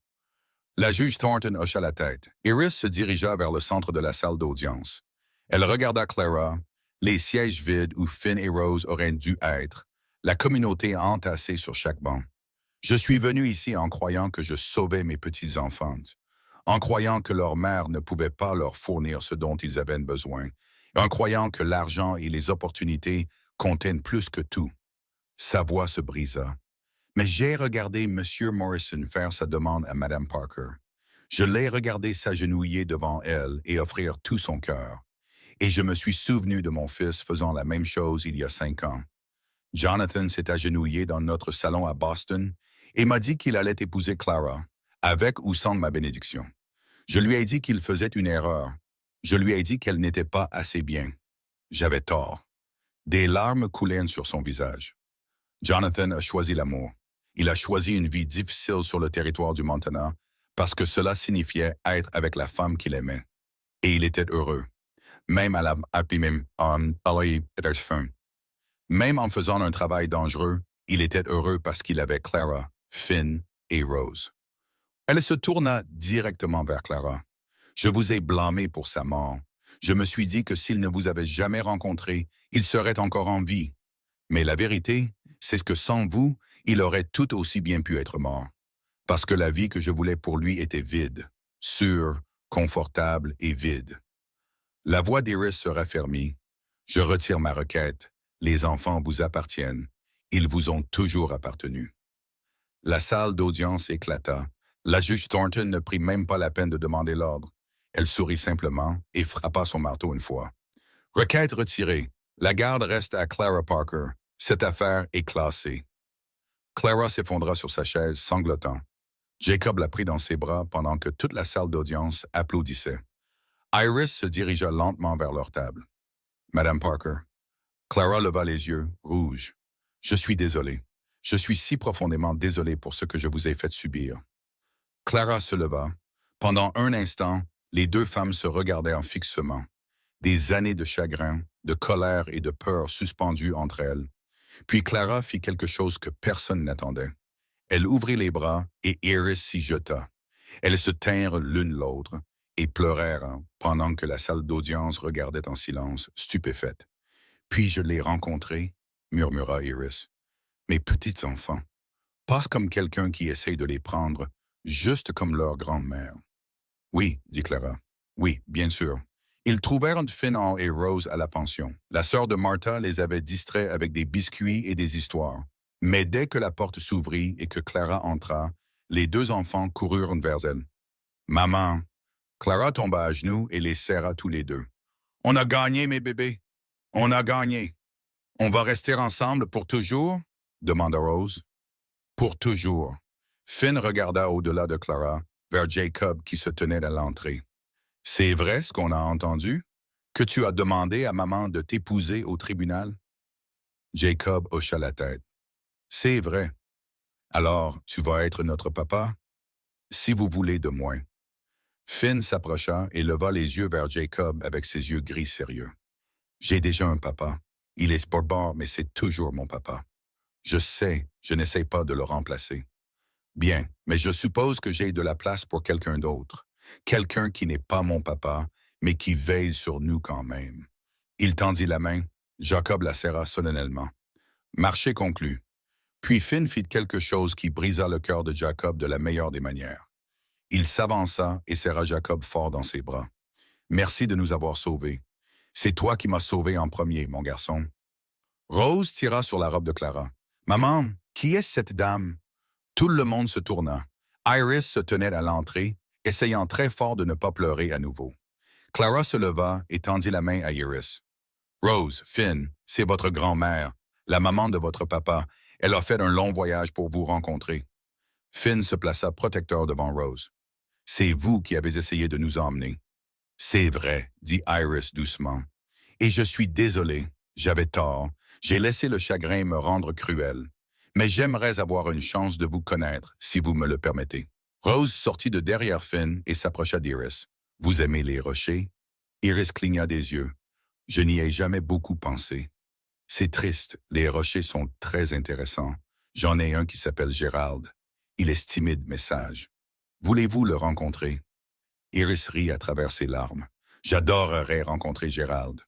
La juge Thornton hocha la tête. Iris se dirigea vers le centre de la salle d'audience. Elle regarda Clara, les sièges vides où Finn et Rose auraient dû être, la communauté entassée sur chaque banc. Je suis venu ici en croyant que je sauvais mes petites-enfants, en croyant que leur mère ne pouvait pas leur fournir ce dont ils avaient besoin, en croyant que l'argent et les opportunités contiennent plus que tout. Sa voix se brisa. Mais j'ai regardé M. Morrison faire sa demande à Mme Parker. Je l'ai regardé s'agenouiller devant elle et offrir tout son cœur. Et je me suis souvenu de mon fils faisant la même chose il y a 5 ans. Jonathan s'est agenouillé dans notre salon à Boston et m'a dit qu'il allait épouser Clara, avec ou sans ma bénédiction. Je lui ai dit qu'il faisait une erreur. Je lui ai dit qu'elle n'était pas assez bien. J'avais tort. Des larmes coulaient sur son visage. Jonathan a choisi l'amour. Il a choisi une vie difficile sur le territoire du Montana parce que cela signifiait être avec la femme qu'il aimait. Et il était heureux. Même Même en faisant un travail dangereux, il était heureux parce qu'il avait Clara, Finn et Rose. Elle se tourna directement vers Clara. Je vous ai blâmé pour sa mort. Je me suis dit que s'il ne vous avait jamais rencontré, il serait encore en vie. Mais la vérité, c'est que sans vous, il aurait tout aussi bien pu être mort. Parce que la vie que je voulais pour lui était vide, sûre, confortable et vide. La voix d'Iris se raffermit. Je retire ma requête. Les enfants vous appartiennent. Ils vous ont toujours appartenu. La salle d'audience éclata. La juge Thornton ne prit même pas la peine de demander l'ordre. Elle sourit simplement et frappa son marteau une fois. Requête retirée. La garde reste à Clara Parker. Cette affaire est classée. Clara s'effondra sur sa chaise, sanglotant. Jacob la prit dans ses bras pendant que toute la salle d'audience applaudissait. Iris se dirigea lentement vers leur table. Madame Parker, Clara leva les yeux, rouge. « Je suis désolé. Je suis si profondément désolé pour ce que je vous ai fait subir. » Clara se leva. Pendant un instant, les deux femmes se regardèrent fixement. Des années de chagrin, de colère et de peur suspendues entre elles. Puis Clara fit quelque chose que personne n'attendait. Elle ouvrit les bras et Iris s'y jeta. Elles se tinrent l'une l'autre et pleurèrent pendant que la salle d'audience regardait en silence, stupéfaite. « Puis je l'ai rencontré, » murmura Iris. « Mes petits enfants. Passe comme quelqu'un qui essaye de les prendre, juste comme leur grand-mère. » « Oui, » dit Clara. « Oui, bien sûr. » Ils trouvèrent Finn et Rose à la pension. La sœur de Martha les avait distraits avec des biscuits et des histoires. Mais dès que la porte s'ouvrit et que Clara entra, les deux enfants coururent vers elle. « Maman !» Clara tomba à genoux et les serra tous les deux. « On a gagné, mes bébés. On a gagné. On va rester ensemble pour toujours ?» demanda Rose. « Pour toujours. » Finn regarda au-delà de Clara, vers Jacob qui se tenait à l'entrée. « C'est vrai ce qu'on a entendu? Que tu as demandé à maman de t'épouser au tribunal? » Jacob hocha la tête. « C'est vrai. Alors, tu vas être notre papa? Si vous voulez de moins. » Finn s'approcha et leva les yeux vers Jacob avec ses yeux gris sérieux. « J'ai déjà un papa. Il est sport-bar, mais c'est toujours mon papa. Je sais, je n'essaie pas de le remplacer. Bien, mais je suppose que j'ai de la place pour quelqu'un d'autre. Quelqu'un qui n'est pas mon papa, mais qui veille sur nous quand même. » Il tendit la main. Jacob la serra solennellement. Marché conclu. Puis Finn fit quelque chose qui brisa le cœur de Jacob de la meilleure des manières. Il s'avança et serra Jacob fort dans ses bras. « Merci de nous avoir sauvés. C'est toi qui m'as sauvé en premier, mon garçon. » Rose tira sur la robe de Clara. « Maman, qui est cette dame? » Tout le monde se tourna. Iris se tenait à l'entrée, essayant très fort de ne pas pleurer à nouveau. Clara se leva et tendit la main à Iris. « Rose, Finn, c'est votre grand-mère, la maman de votre papa. Elle a fait un long voyage pour vous rencontrer. » Finn se plaça protecteur devant Rose. « C'est vous qui avez essayé de nous emmener. »« C'est vrai, » dit Iris doucement. « Et je suis désolé, j'avais tort. J'ai laissé le chagrin me rendre cruel. Mais j'aimerais avoir une chance de vous connaître, si vous me le permettez. » Rose sortit de derrière Finn et s'approcha d'Iris. « Vous aimez les rochers? » Iris cligna des yeux. « Je n'y ai jamais beaucoup pensé. C'est triste, les rochers sont très intéressants. J'en ai un qui s'appelle Gérald. Il est timide mais sage. Voulez-vous le rencontrer? » Iris rit à travers ses larmes. « J'adorerais rencontrer Gérald. »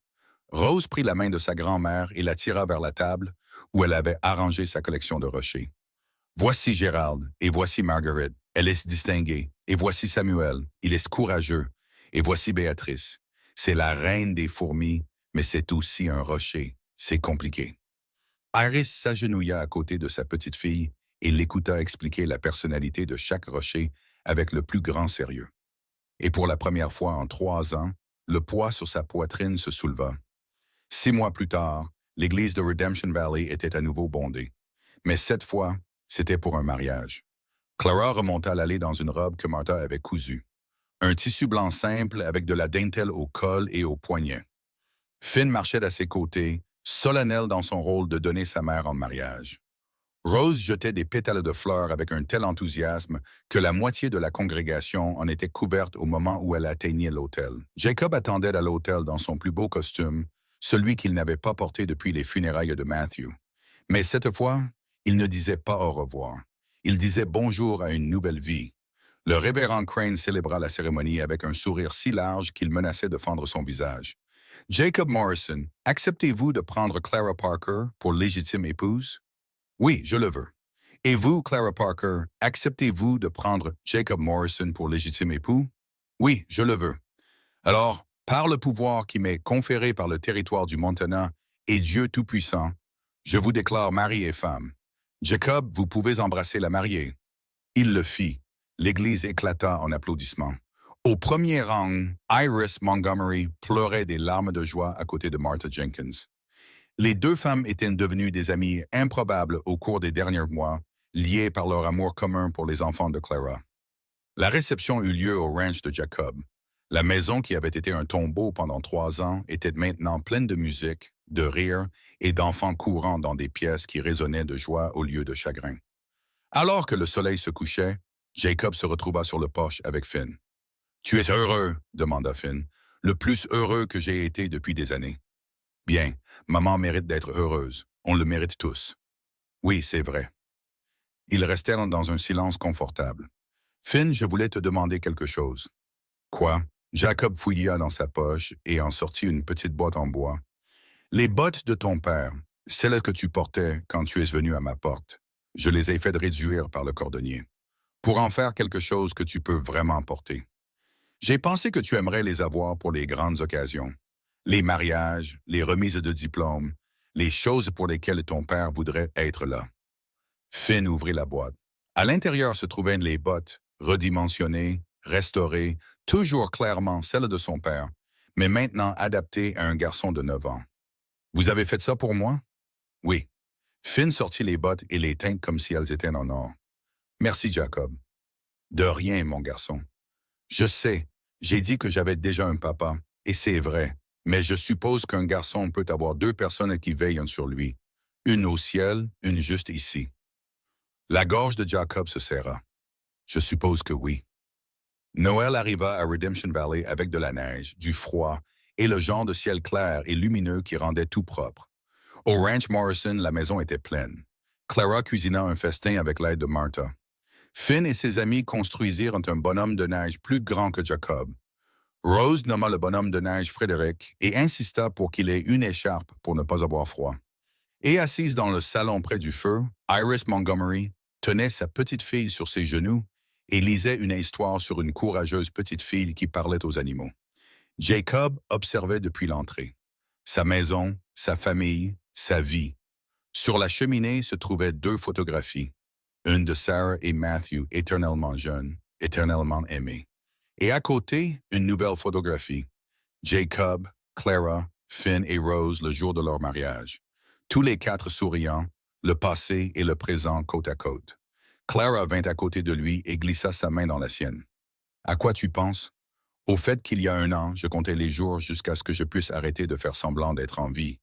Rose prit la main de sa grand-mère et la tira vers la table où elle avait arrangé sa collection de rochers. « Voici Gérald, et voici Margaret, elle est distinguée, et voici Samuel, il est courageux, et voici Béatrice. C'est la reine des fourmis, mais c'est aussi un rocher, c'est compliqué. » Iris s'agenouilla à côté de sa petite fille et l'écouta expliquer la personnalité de chaque rocher avec le plus grand sérieux. Et pour la première fois en 3 ans, le poids sur sa poitrine se souleva. 6 mois plus tard, l'église de Redemption Valley était à nouveau bondée. Mais cette fois, c'était pour un mariage. Clara remonta l'allée dans une robe que Martha avait cousue. Un tissu blanc simple avec de la dentelle au col et aux poignets. Finn marchait à ses côtés, solennel dans son rôle de donner sa mère en mariage. Rose jetait des pétales de fleurs avec un tel enthousiasme que la moitié de la congrégation en était couverte au moment où elle atteignait l'autel. Jacob attendait à l'autel dans son plus beau costume, celui qu'il n'avait pas porté depuis les funérailles de Matthew. Mais cette fois, il ne disait pas au revoir. Il disait bonjour à une nouvelle vie. Le révérend Crane célébra la cérémonie avec un sourire si large qu'il menaçait de fendre son visage. « Jacob Morrison, acceptez-vous de prendre Clara Parker pour légitime épouse? »« Oui, je le veux. » »« Et vous, Clara Parker, acceptez-vous de prendre Jacob Morrison pour légitime époux? »« Oui, je le veux. » Alors, par le pouvoir qui m'est conféré par le territoire du Montana et Dieu Tout-Puissant, je vous déclare mari et femme. Jacob, vous pouvez embrasser la mariée. Il le fit. L'église éclata en applaudissements. Au premier rang, Iris Montgomery pleurait des larmes de joie à côté de Martha Jenkins. Les deux femmes étaient devenues des amies improbables au cours des derniers mois, liées par leur amour commun pour les enfants de Clara. La réception eut lieu au ranch de Jacob. La maison qui avait été un tombeau pendant 3 ans était maintenant pleine de musique, de rire et d'enfants courant dans des pièces qui résonnaient de joie au lieu de chagrin. Alors que le soleil se couchait, Jacob se retrouva sur le porche avec Finn. « Tu es heureux ?» demanda Finn. « Le plus heureux que j'ai été depuis des années. »« Bien, maman mérite d'être heureuse. On le mérite tous. »« Oui, c'est vrai. » Ils restèrent dans un silence confortable. « Finn, je voulais te demander quelque chose. »« Quoi ?» Jacob fouilla dans sa poche et en sortit une petite boîte en bois. « Les bottes de ton père, celles que tu portais quand tu es venu à ma porte, je les ai faites réduire par le cordonnier, pour en faire quelque chose que tu peux vraiment porter. J'ai pensé que tu aimerais les avoir pour les grandes occasions, les mariages, les remises de diplômes, les choses pour lesquelles ton père voudrait être là. » Finn ouvrit la boîte. À l'intérieur se trouvaient les bottes, redimensionnées, restaurées, toujours clairement celles de son père, mais maintenant adaptées à un garçon de 9 ans. « Vous avez fait ça pour moi? »« Oui. » Finn sortit les bottes et les tint comme si elles étaient en or. « Merci, Jacob. »« De rien, mon garçon. Je sais, j'ai dit que j'avais déjà un papa, et c'est vrai, mais je suppose qu'un garçon peut avoir 2 personnes qui veillent sur lui, une au ciel, une juste ici. » La gorge de Jacob se serra. « Je suppose que oui. » Noël arriva à Redemption Valley avec de la neige, du froid et le genre de ciel clair et lumineux qui rendait tout propre. Au Ranch Morrison, la maison était pleine. Clara cuisina un festin avec l'aide de Martha. Finn et ses amis construisirent un bonhomme de neige plus grand que Jacob. Rose nomma le bonhomme de neige Frédéric et insista pour qu'il ait une écharpe pour ne pas avoir froid. Et assise dans le salon près du feu, Iris Montgomery tenait sa petite fille sur ses genoux et lisait une histoire sur une courageuse petite fille qui parlait aux animaux. Jacob observait depuis l'entrée. Sa maison, sa famille, sa vie. Sur la cheminée se trouvaient 2 photographies. Une de Sarah et Matthew, éternellement jeunes, éternellement aimés. Et à côté, une nouvelle photographie. Jacob, Clara, Finn et Rose le jour de leur mariage. Tous les 4 souriants, le passé et le présent côte à côte. Clara vint à côté de lui et glissa sa main dans la sienne. « À quoi tu penses? » « Au fait qu'il y a 1 an, je comptais les jours jusqu'à ce que je puisse arrêter de faire semblant d'être en vie.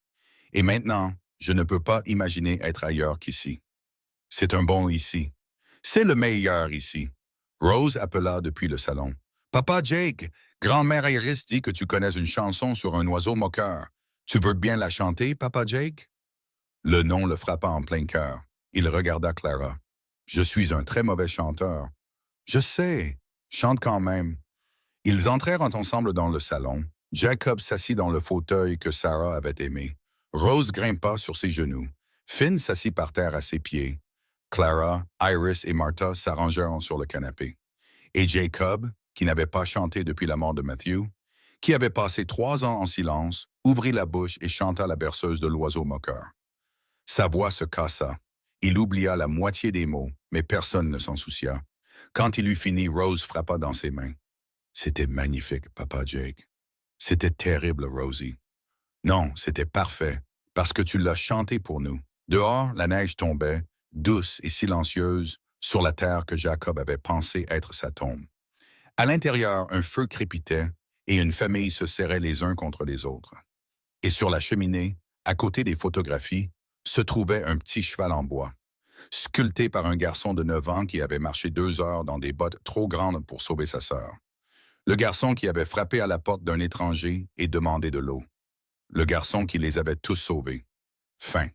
Et maintenant, je ne peux pas imaginer être ailleurs qu'ici. C'est un bon ici. C'est le meilleur ici. » Rose appela depuis le salon. « Papa Jake, grand-mère Iris dit que tu connais une chanson sur un oiseau moqueur. Tu veux bien la chanter, Papa Jake? » Le nom le frappa en plein cœur. Il regarda Clara. « Je suis un très mauvais chanteur. »« Je sais. Chante quand même. » Ils entrèrent ensemble dans le salon. Jacob s'assit dans le fauteuil que Sarah avait aimé. Rose grimpa sur ses genoux. Finn s'assit par terre à ses pieds. Clara, Iris et Martha s'arrangèrent sur le canapé. Et Jacob, qui n'avait pas chanté depuis la mort de Matthew, qui avait passé 3 ans en silence, ouvrit la bouche et chanta la berceuse de l'oiseau moqueur. Sa voix se cassa. Il oublia la moitié des mots, mais personne ne s'en soucia. Quand il eut fini, Rose frappa dans ses mains. « C'était magnifique, Papa Jake. C'était terrible, Rosie. Non, c'était parfait, parce que tu l'as chanté pour nous. » Dehors, la neige tombait, douce et silencieuse, sur la terre que Jacob avait pensé être sa tombe. À l'intérieur, un feu crépitait et une famille se serrait les uns contre les autres. Et sur la cheminée, à côté des photographies, se trouvait un petit cheval en bois, sculpté par un garçon de 9 ans qui avait marché 2 heures dans des bottes trop grandes pour sauver sa sœur. Le garçon qui avait frappé à la porte d'un étranger et demandé de l'eau. Le garçon qui les avait tous sauvés. Fin.